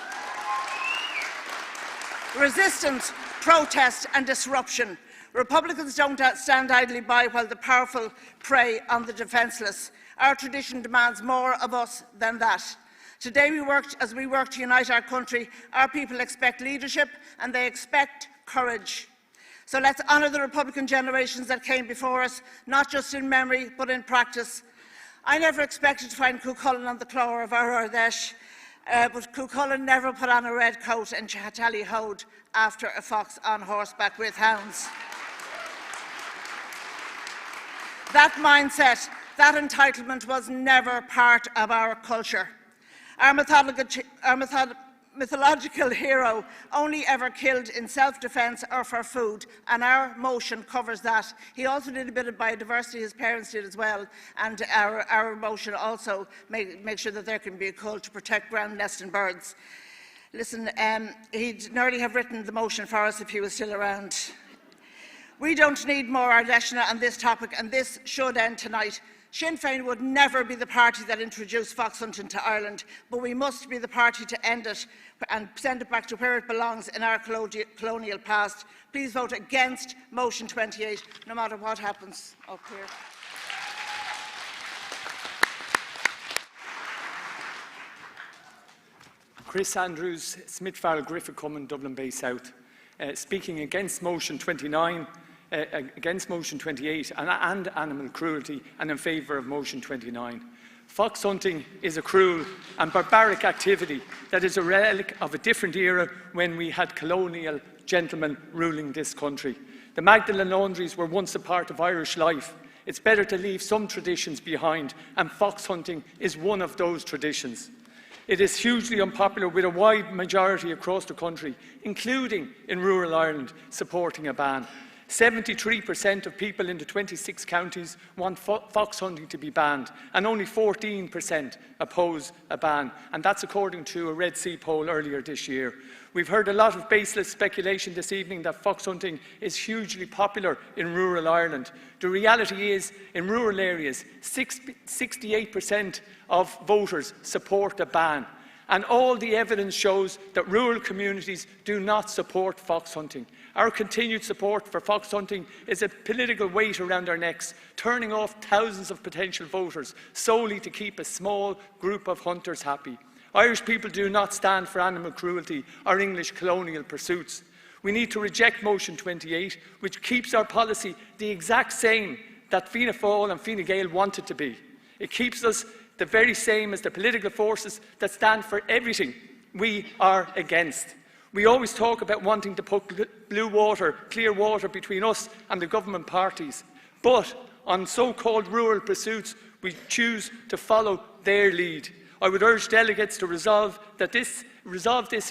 protest and disruption. Republicans don't stand idly by while the powerful prey on the defenceless. Our tradition demands more of us than that. Today, as we work to unite our country, our people expect leadership and they expect courage. So let's honour the Republican generations that came before us, not just in memory, but in practice. I never expected to find Cuchulainn on the floor of our Ardesh, but Cuchulainn never put on a red coat and tally hoed after a fox on horseback with hounds. That mindset, that entitlement was never part of our culture. Our mythological hero only ever killed in self-defence or for food, and our motion covers that. He also did a bit of biodiversity, his parents did as well, and our motion also makes sure that there can be a cull to protect ground nesting birds. Listen, he'd nearly have written the motion for us if he was still around. We don't need more Ardesh on this topic, and this should end tonight. Sinn Féin would never be the party that introduced fox hunting to Ireland, but we must be the party to end it and send it back to where it belongs in our colonial past. Please vote against motion 28, no matter what happens up here. Chris Andrews, Smith-Farrell, Griffith Common, Dublin Bay South, speaking against motion 29, against motion 28 and animal cruelty, and in favour of motion 29. Fox hunting is a cruel and barbaric activity that is a relic of a different era when we had colonial gentlemen ruling this country. The Magdalen laundries were once a part of Irish life. It's better to leave some traditions behind, and fox hunting is one of those traditions. It is hugely unpopular with a wide majority across the country, including in rural Ireland, supporting a ban. 73% of people in the 26 counties want fox hunting to be banned, and only 14% oppose a ban, and that's according to a Red C poll earlier this year. We've heard a lot of baseless speculation this evening that fox hunting is hugely popular in rural Ireland. The reality is, in rural areas, 68% of voters support a ban, and all the evidence shows that rural communities do not support fox hunting. Our continued support for fox hunting is a political weight around our necks, turning off thousands of potential voters solely to keep a small group of hunters happy. Irish people do not stand for animal cruelty or English colonial pursuits. We need to reject motion 28, which keeps our policy the exact same that Fianna Fáil and Fine Gael want it to be. It keeps us the very same as the political forces that stand for everything we are against. We always talk about wanting to put blue water, clear water between us and the government parties. But on so-called rural pursuits, we choose to follow their lead. I would urge delegates to resolve this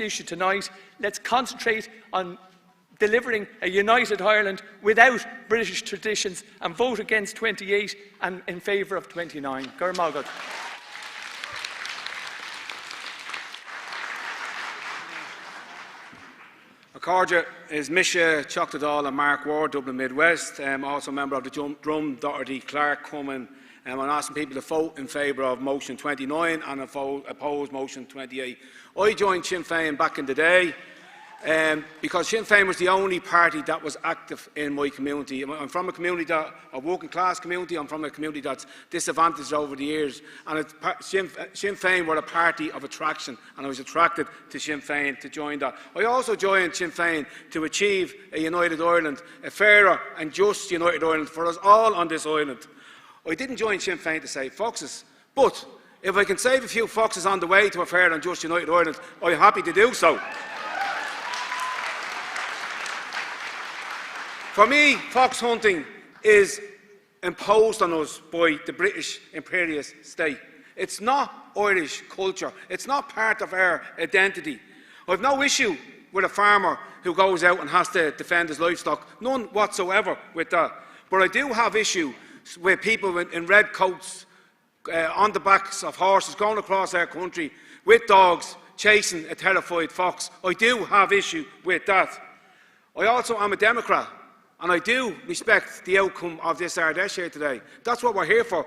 issue tonight. Let's concentrate on delivering a united Ireland without British traditions and vote against 28 and in favour of 29. Gur Mágad. Carja is Misha Todhchaí and Mark Ward, Dublin Midwest, also a member of the Drum, Doherty, Clark, Cumming. I'm asking people to vote in favour of motion 29 and oppose motion 28. I joined Sinn Féin back in the day because Sinn Féin was the only party that was active in my community. I'm from a community, a working class community. I'm from a community that's disadvantaged over the years. And Sinn Féin were a party of attraction, and I was attracted to Sinn Féin to join that. I also joined Sinn Féin to achieve a united Ireland, a fairer and just united Ireland for us all on this island. I didn't join Sinn Féin to save foxes, but if I can save a few foxes on the way to a fair and just united Ireland, I'm happy to do so. For me, fox hunting is imposed on us by the British imperialist state. It's not Irish culture. It's not part of our identity. I've no issue with a farmer who goes out and has to defend his livestock. None whatsoever with that. But I do have issue with people in red coats on the backs of horses going across our country with dogs chasing a terrified fox. I do have issue with that. I also am a Democrat. And I do respect the outcome of this Ardesh here today. That's what we're here for.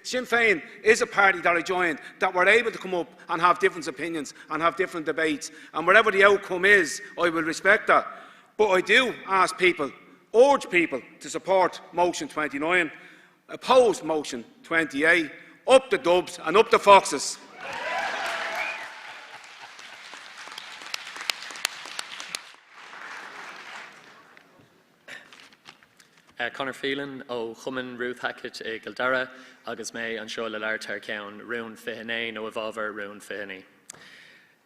Sinn Féin is a party that I joined, that we're able to come up and have different opinions and have different debates. And whatever the outcome is, I will respect that. But I do ask people, urge people to support motion 29, oppose motion 28, up the dubs and up the foxes. Conor Phelan ó Chumann Ruth Hackett Gildara agus mé an seo le leir tar ceann Rún Fihinné nó a bhábhar Rún Fihinní.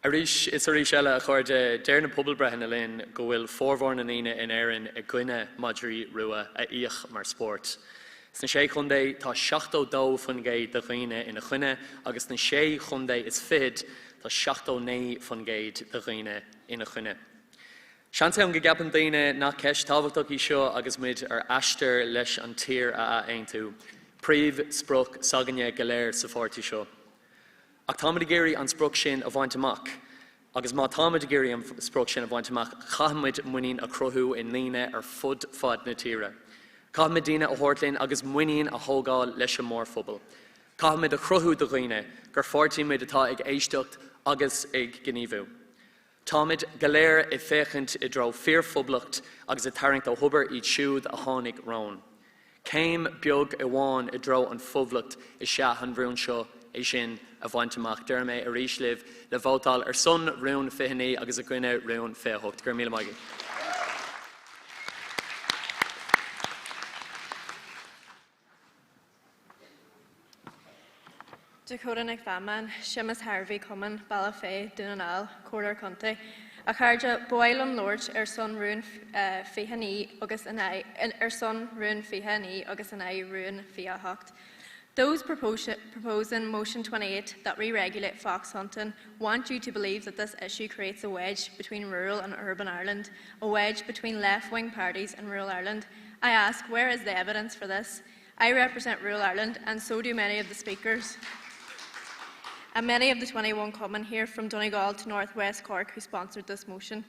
Arís is arís eile a chuirde déir na pobl breithin linn go bhfuil fórmhór na naoine in éireann a gcuine madrií rua a íoch mar sport. Sna sé chundé tá 72 fan géid de ghuine ina chuine agus na sé chundé is fid tá 69 fan géid de ghuine ina chuine. Seanta an go gapan daoine nach ceist tábhachtach í seo agus muid ar aistear leis an tír a aontu. Príomh spruch saganne go léir sa fórtaí seo. Ach táimid géirí an spruch sin a bhaint amach, agus má táimid géirí an spruch sin a bhaint amach, chaithmid muoín a cruthú in líne ar fud fad na tíre. Caithmid daoine a thuirlinn agus muoín a thógáil leis an mór phobal. Caithmid a cruthú do ghuine gur fortíimid atá ag éisteacht agus ag gníomhú. Táimid go léir I féchant I dro fearphoblacht agus I tarraingt ó thubair iad siúd a tháinig rón. Céim beag I bháin I dro an phoblacht I seaach an bhrún seo é sin a bhaint amach deirme a rís libh le bhótáil ar son rún fihannaí agus a gcuine rún féthocht. Gur míle maigé. Dakota Nick Faman, Seamus Harvey Common, Balafé, Dunanal, Corder Conte, a charja Boilam Lord, son Rune Fihani, August and I, and son Rune Fihani, August and I, Rune Fia Hocht. Those proposing Motion 28 that re-regulate fox hunting want you to believe that this issue creates a wedge between rural and urban Ireland, a wedge between left-wing parties in rural Ireland. I ask, where is the evidence for this? I represent rural Ireland, and so do many of the speakers. And many of the 21 coming here from Donegal to North West Cork who sponsored this motion.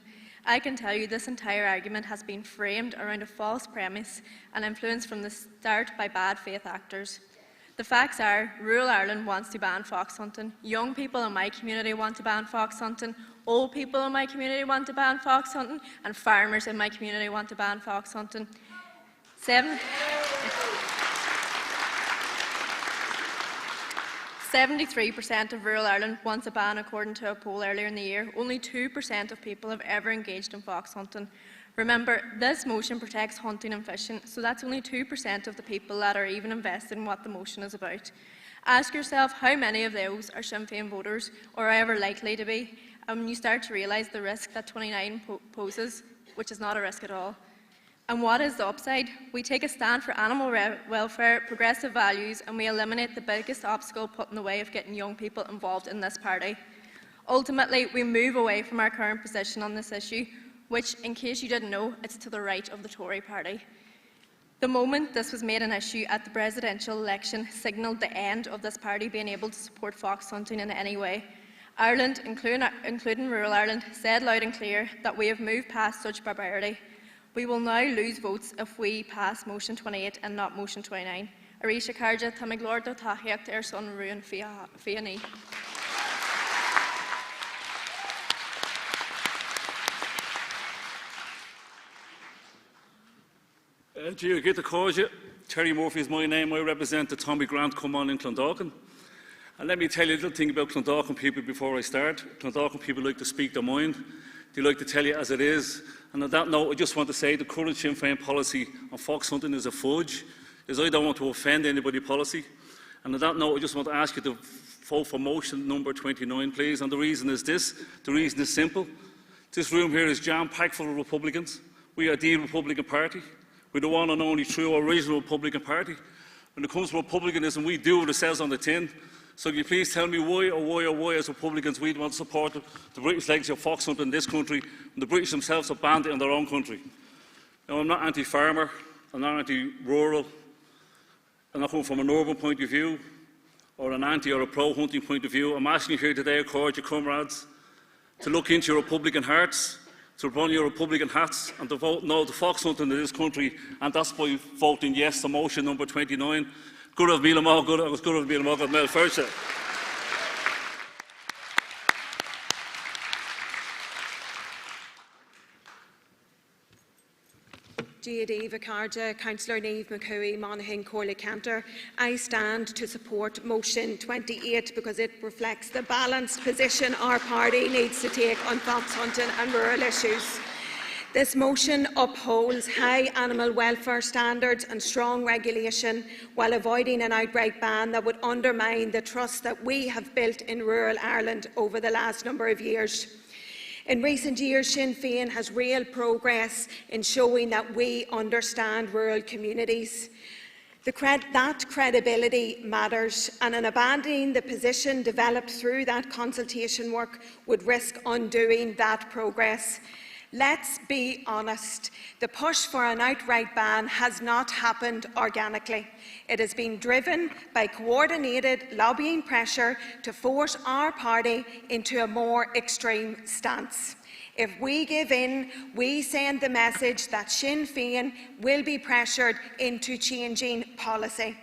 I can tell you this entire argument has been framed around a false premise and influenced from the start by bad faith actors. The facts are, rural Ireland wants to ban fox hunting, young people in my community want to ban fox hunting, old people in my community want to ban fox hunting, and farmers in my community want to ban fox hunting. 73% of rural Ireland wants a ban according to a poll earlier in the year. Only 2% of people have ever engaged in fox hunting. Remember, this motion protects hunting and fishing, so that's only 2% of the people that are even invested in what the motion is about. Ask yourself how many of those are Sinn Féin voters, or are ever likely to be, and when you start to realise the risk that 29 poses, which is not a risk at all. And what is the upside? We take a stand for animal welfare, progressive values, and we eliminate the biggest obstacle put in the way of getting young people involved in this party. Ultimately, we move away from our current position on this issue, which, in case you didn't know, it's to the right of the Tory party. The moment this was made an issue at the presidential election signalled the end of this party being able to support fox hunting in any way. Ireland, including rural Ireland, said loud and clear that we have moved past such barbarity. We will now lose votes if we pass Motion 28 and not Motion 29. Arisha Karja, Tamiglor Todhchaí son Ruan Fianni. Get the Karja. Terry Murphy is my name. I represent the Tommy Grant Come On in Clondalkin. And let me tell you a little thing about Clondalkin people before I start. Clondalkin people like to speak their mind. They like to tell you as it is. And on that note, I just want to say the current Sinn Féin policy on fox hunting is a fudge. Is I don't want to offend anybody policy. And on that note, I just want to ask you to vote for motion number 29, please. And the reason is this. The reason is simple. This room here is jam-packed full of Republicans. We are the Republican Party. We're the one and only true original Republican Party. When it comes to Republicanism, we do what it says on the tin. So can you please tell me why as Republicans we want to support the British legacy of fox hunting in this country when the British themselves have banned it in their own country? Now, I'm not anti-farmer, I'm not anti-rural, I'm not coming from an urban point of view or an anti or a pro-hunting point of view. I'm asking you here today, of course, your comrades, to look into your Republican hearts, to put on your Republican hats and to vote no to fox hunting in this country, and that's by voting yes to motion number 29. Good of Mila Mog, good of Mila Mog, Mel First. G.A.D. Vicarja, Councillor Niamh McCooey, Monaghan, Corley Cantor. I stand to support motion 28 because it reflects the balanced position our party needs to take on fox hunting and rural issues. This motion upholds high animal welfare standards and strong regulation while avoiding an outright ban that would undermine the trust that we have built in rural Ireland over the last number of years. In recent years, Sinn Féin has real progress in showing that we understand rural communities. That credibility matters, and in abandoning the position developed through that consultation work would risk undoing that progress. Let's be honest, the push for an outright ban has not happened organically. It has been driven by coordinated lobbying pressure to force our party into a more extreme stance. If we give in, we send the message that Sinn Féin will be pressured into changing policy.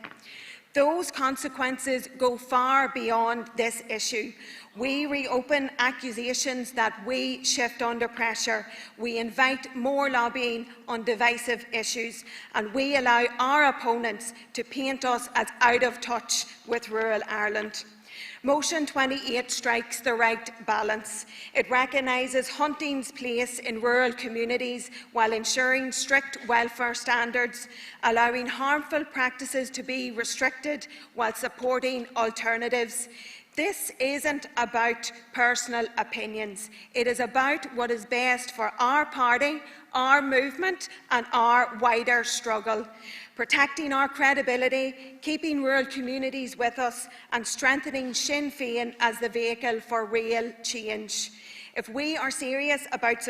Those consequences go far beyond this issue. We reopen accusations that we shift under pressure. We invite more lobbying on divisive issues, and we allow our opponents to paint us as out of touch with rural Ireland. Motion 28 strikes the right balance. It recognises hunting's place in rural communities while ensuring strict welfare standards, allowing harmful practices to be restricted while supporting alternatives. This isn't about personal opinions. It is about what is best for our party, our movement and our wider struggle. Protecting our credibility, keeping rural communities with us and strengthening Sinn Féin as the vehicle for real change. If we are serious about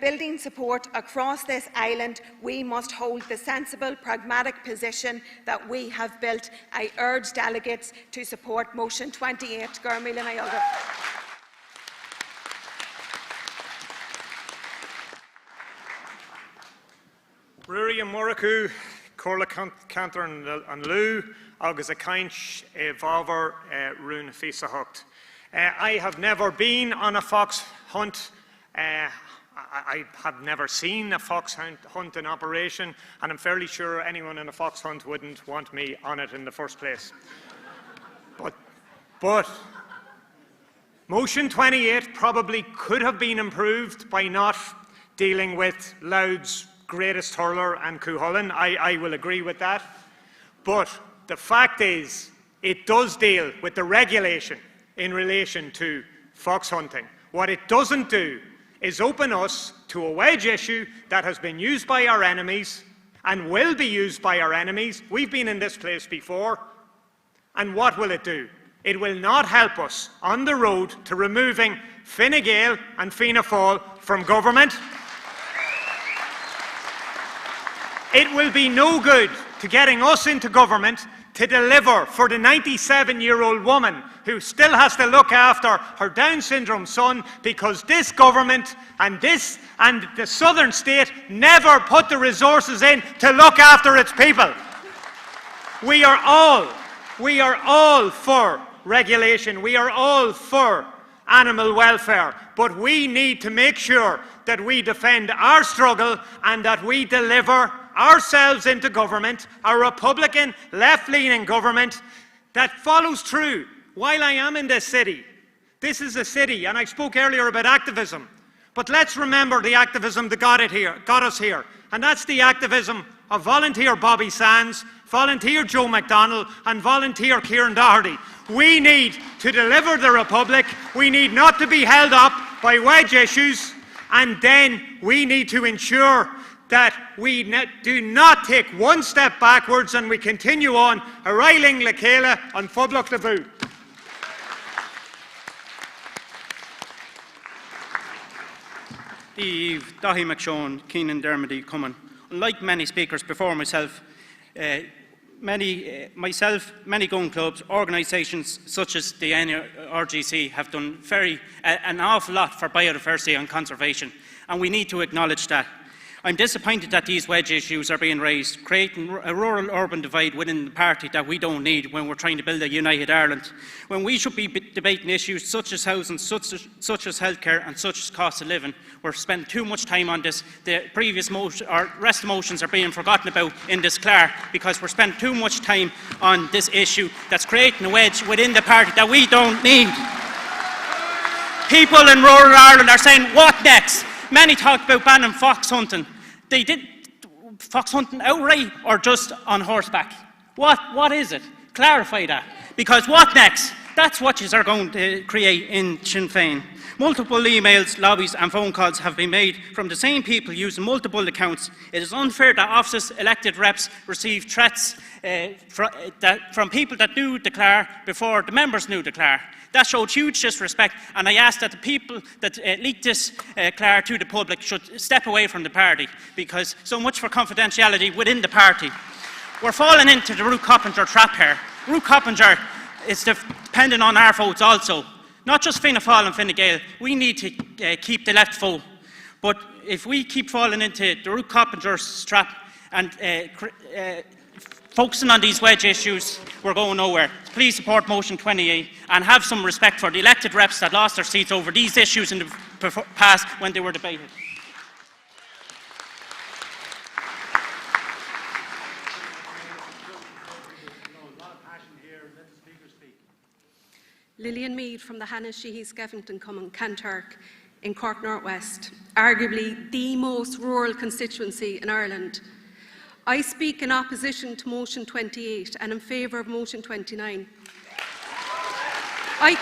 building support across this island, we must hold the sensible, pragmatic position that we have built. I urge delegates to support Motion 28. Rúri and Muraku, Corla Cantor and Lou, agus a kainch Valver Rún Fisa Hucht. I have never been on a fox hunt. I have never seen a fox hunt in operation, and I'm fairly sure anyone in a fox hunt wouldn't want me on it in the first place. But Motion 28 probably could have been improved by not dealing with Louth's greatest hurler and Cuchulainn. I will agree with that. But the fact is, it does deal with the regulation in relation to fox hunting. What it doesn't do is open us to a wedge issue that has been used by our enemies and will be used by our enemies. We've been in this place before. And what will it do? It will not help us on the road to removing Fine Gael and Fianna Fáil from government. It will be no good to getting us into government to deliver for the 97-year-old woman who still has to look after her Down syndrome son because this government and the southern state never put the resources in to look after its people. We are all for regulation. We are all for animal welfare, but we need to make sure that we defend our struggle and that we deliver ourselves into government, a Republican, left-leaning government that follows through. While I am in this city, this is a city, and I spoke earlier about activism, but let's remember the activism that got us here, and that's the activism of volunteer Bobby Sands, volunteer Joe McDonnell, and volunteer Kieran Doherty. We need to deliver the Republic. We need not to be held up by wedge issues, and then we need to ensure that we do not take one step backwards and we continue on arriling le chéile an phoblach le bú. Eve, Dahi McShawn, Keenan Dermody Cumann. Unlike many speakers before myself, many gun clubs, organisations such as the NRGC have done an awful lot for biodiversity and conservation, and we need to acknowledge that. I'm disappointed that these wedge issues are being raised, creating a rural-urban divide within the party that we don't need when we're trying to build a united Ireland. When we should be debating issues such as housing, such as healthcare and such as cost of living, we're spending too much time on this. The previous motion, or rest of motions are being forgotten about in this Clare because we're spending too much time on this issue that's creating a wedge within the party that we don't need. People in rural Ireland are saying, what next? Many talked about banning fox hunting. They did fox hunting outright or just on horseback? What is it? Clarify that. Because what next? That's what you are going to create in Sinn Féin. Multiple emails, lobbies and phone calls have been made from the same people using multiple accounts. It is unfair that officers, elected reps receive threats from people that knew Declare before the members knew Declare. That showed huge disrespect, and I ask that the people that leaked this Declare to the public should step away from the party, because so much for confidentiality within the party. We're falling into the Ruth Coppinger trap here. Ruth Coppinger is dependent on our votes also. Not just Fianna Fáil and Fine Gael. We need to keep the left vote. But if we keep falling into the Ruth Coppinger's trap and focusing on these wedge issues, we're going nowhere. Please support motion 28 and have some respect for the elected reps that lost their seats over these issues in the past when they were debated. Lillian Mead from the Hannah Sheehy Skeffington Common, Kanturk in Cork North West, arguably the most rural constituency in Ireland. I speak in opposition to motion 28 and in favour of motion 29. I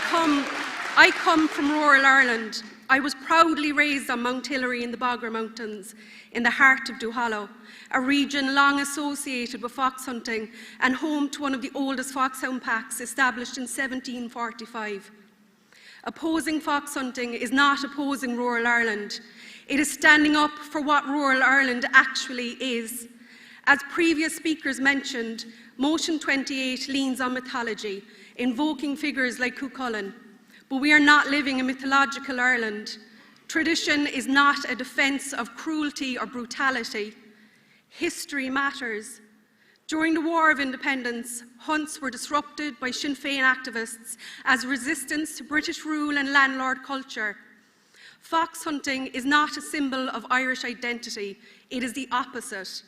come from rural Ireland. I was proudly raised on Mount Hillary in the Bogra Mountains, in the heart of Duhallow, a region long associated with fox hunting and home to one of the oldest foxhound packs established in 1745. Opposing fox hunting is not opposing rural Ireland. It is standing up for what rural Ireland actually is. As previous speakers mentioned, motion 28 leans on mythology, invoking figures like Cuchulainn. But we are not living in mythological Ireland. Tradition is not a defence of cruelty or brutality. History matters. During the War of Independence, hunts were disrupted by Sinn Féin activists as resistance to British rule and landlord culture. Fox hunting is not a symbol of Irish identity. It is the opposite.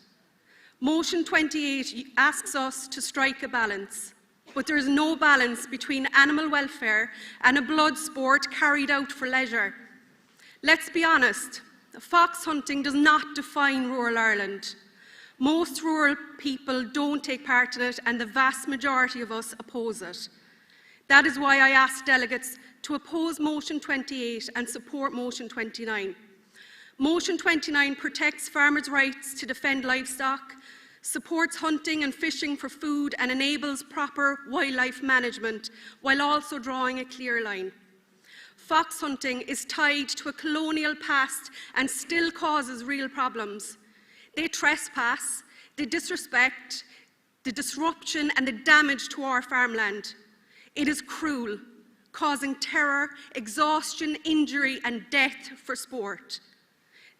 Motion 28 asks us to strike a balance. But there is no balance between animal welfare and a blood sport carried out for leisure. Let's be honest, fox hunting does not define rural Ireland. Most rural people don't take part in it, and the vast majority of us oppose it. That is why I ask delegates to oppose motion 28 and support motion 29. Motion 29 protects farmers' rights to defend livestock, supports hunting and fishing for food, and enables proper wildlife management, while also drawing a clear line. Fox hunting is tied to a colonial past and still causes real problems. They trespass, they disrespect, the disruption and the damage to our farmland. It is cruel, causing terror, exhaustion, injury and death for sport.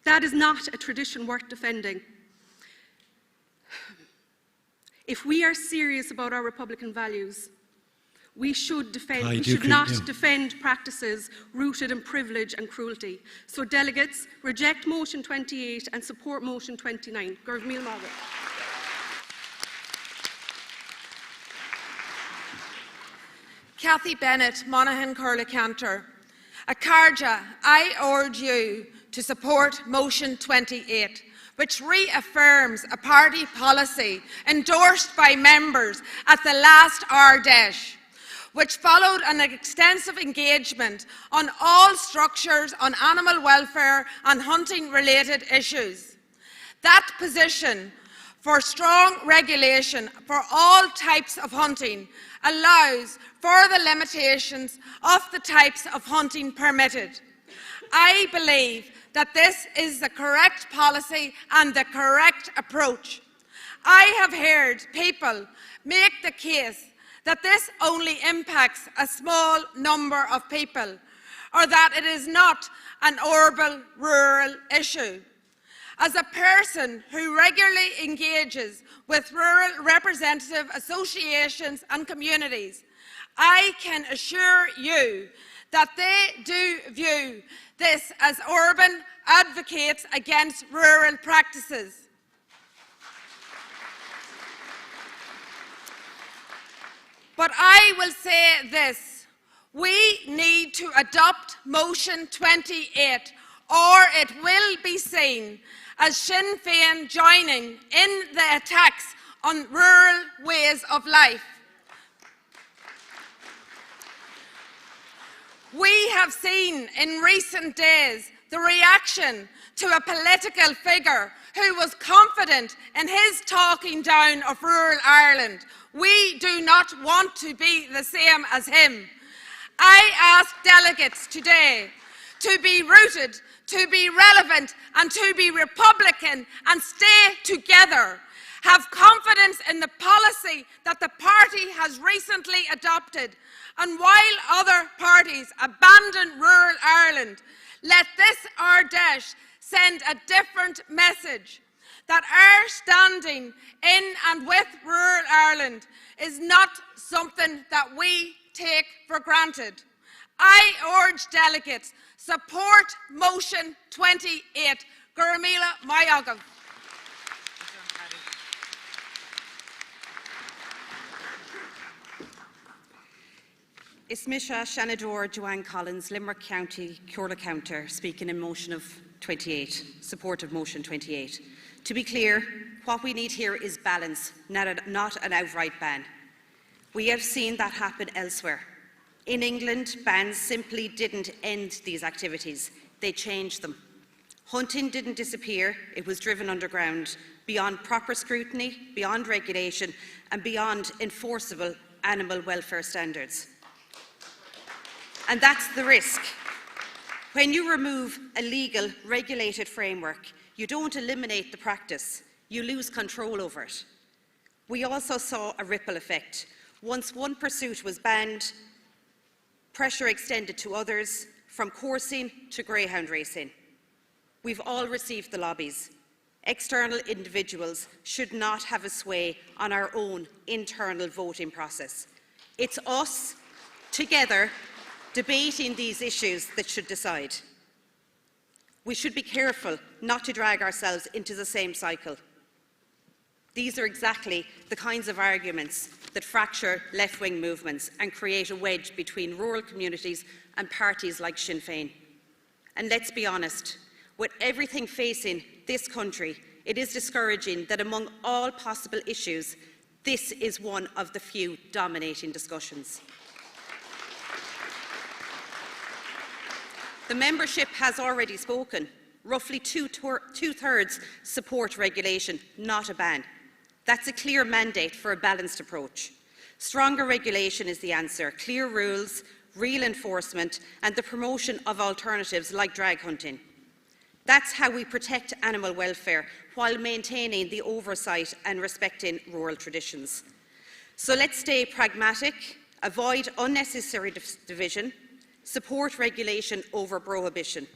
That is not a tradition worth defending. If we are serious about our Republican values, we should not defend practices rooted in privilege and cruelty. So delegates, reject motion 28 and support motion 29. Gurv Míle Mágat. Cathy Bennett, Monaghan Curla Cantor. Akarja, I urge you to support motion 28, which reaffirms a party policy endorsed by members at the last Ardesh, which followed an extensive engagement on all structures on animal welfare and hunting-related issues. That position for strong regulation for all types of hunting allows for the limitations of the types of hunting permitted. I believe that this is the correct policy and the correct approach. I have heard people make the case that this only impacts a small number of people, or that it is not an urban-rural issue. As a person who regularly engages with rural representative associations and communities, I can assure you that they do view this as urban advocates against rural practices. But I will say this: we need to adopt motion 28 or it will be seen as Sinn Féin joining in the attacks on rural ways of life. We have seen in recent days the reaction to a political figure who was confident in his talking down of rural Ireland. We do not want to be the same as him. I ask delegates today to be rooted, to be relevant and to be Republican and stay together. Have confidence in the policy that the party has recently adopted. And while other parties abandon rural Ireland, let this Ardesh send a different message, that our standing in and with rural Ireland is not something that we take for granted. I urge delegates, support motion 28. Gurmila Mayagav. Ismisha Shanador Joanne Collins, Limerick County, Corla Counter, speaking in motion of 28, support of motion 28. To be clear, what we need here is balance, not an outright ban. We have seen that happen elsewhere. In England, bans simply didn't end these activities, they changed them. Hunting didn't disappear, it was driven underground, beyond proper scrutiny, beyond regulation, and beyond enforceable animal welfare standards. And that's the risk. When you remove a legal, regulated framework, you don't eliminate the practice, you lose control over it. We also saw a ripple effect. Once one pursuit was banned, pressure extended to others, from coursing to greyhound racing. We've all received the lobbies. External individuals should not have a sway on our own internal voting process. It's us, together, debating these issues that should decide. We should be careful not to drag ourselves into the same cycle. These are exactly the kinds of arguments that fracture left-wing movements and create a wedge between rural communities and parties like Sinn Féin. And let's be honest, with everything facing this country, it is discouraging that among all possible issues, this is one of the few dominating discussions. The membership has already spoken. Roughly two-thirds support regulation, not a ban. That's a clear mandate for a balanced approach. Stronger regulation is the answer. Clear rules, real enforcement, and the promotion of alternatives like drag hunting. That's how we protect animal welfare while maintaining the oversight and respecting rural traditions. So let's stay pragmatic, avoid unnecessary division, support regulation over prohibition.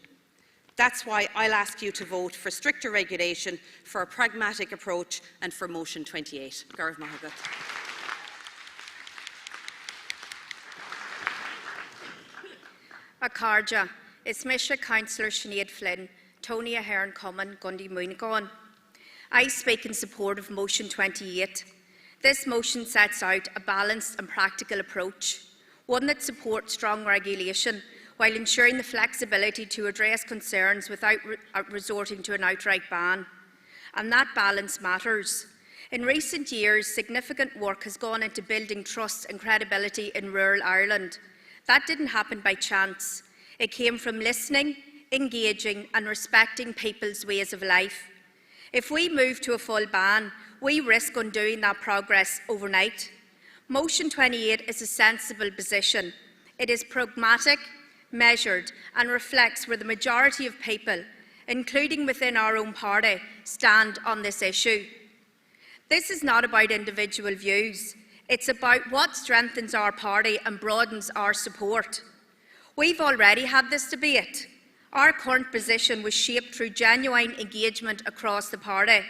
That's why I'll ask you to vote for stricter regulation, for a pragmatic approach and for motion 28. Garv Mahagat. Akarja, Ismisha Councillor Sinead Flynn, Tony Ahern Common, Gundy Moonagone. I speak in support of motion 28. This motion sets out a balanced and practical approach, one that supports strong regulation while ensuring the flexibility to address concerns without resorting to an outright ban. And that balance matters. In recent years, significant work has gone into building trust and credibility in rural Ireland. That didn't happen by chance. It came from listening, engaging and respecting people's ways of life. If we move to a full ban, we risk undoing that progress overnight. Motion 28 is a sensible position. It is pragmatic, measured and reflects where the majority of people, including within our own party, stand on this issue. This is not about individual views. It's about what strengthens our party and broadens our support. We've already had this debate. Our current position was shaped through genuine engagement across the party.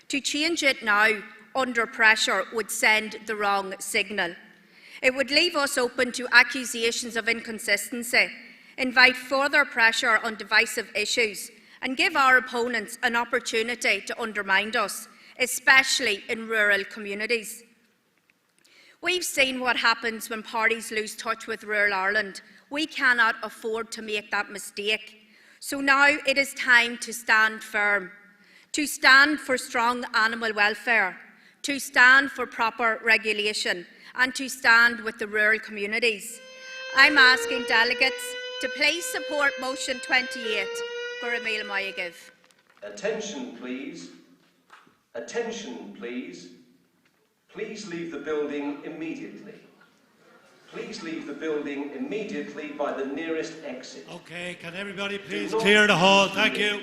To change it now, under pressure, would send the wrong signal. It would leave us open to accusations of inconsistency, invite further pressure on divisive issues, and give our opponents an opportunity to undermine us, especially in rural communities. We've seen what happens when parties lose touch with rural Ireland. We cannot afford to make that mistake. So now it is time to stand firm, to stand for strong animal welfare, to stand for proper regulation, and to stand with the rural communities. I'm asking delegates to please support motion 28. Attention, please. Attention, please. Please leave the building immediately. Please leave the building immediately by the nearest exit. Okay, can everybody please clear the hall? Thank you.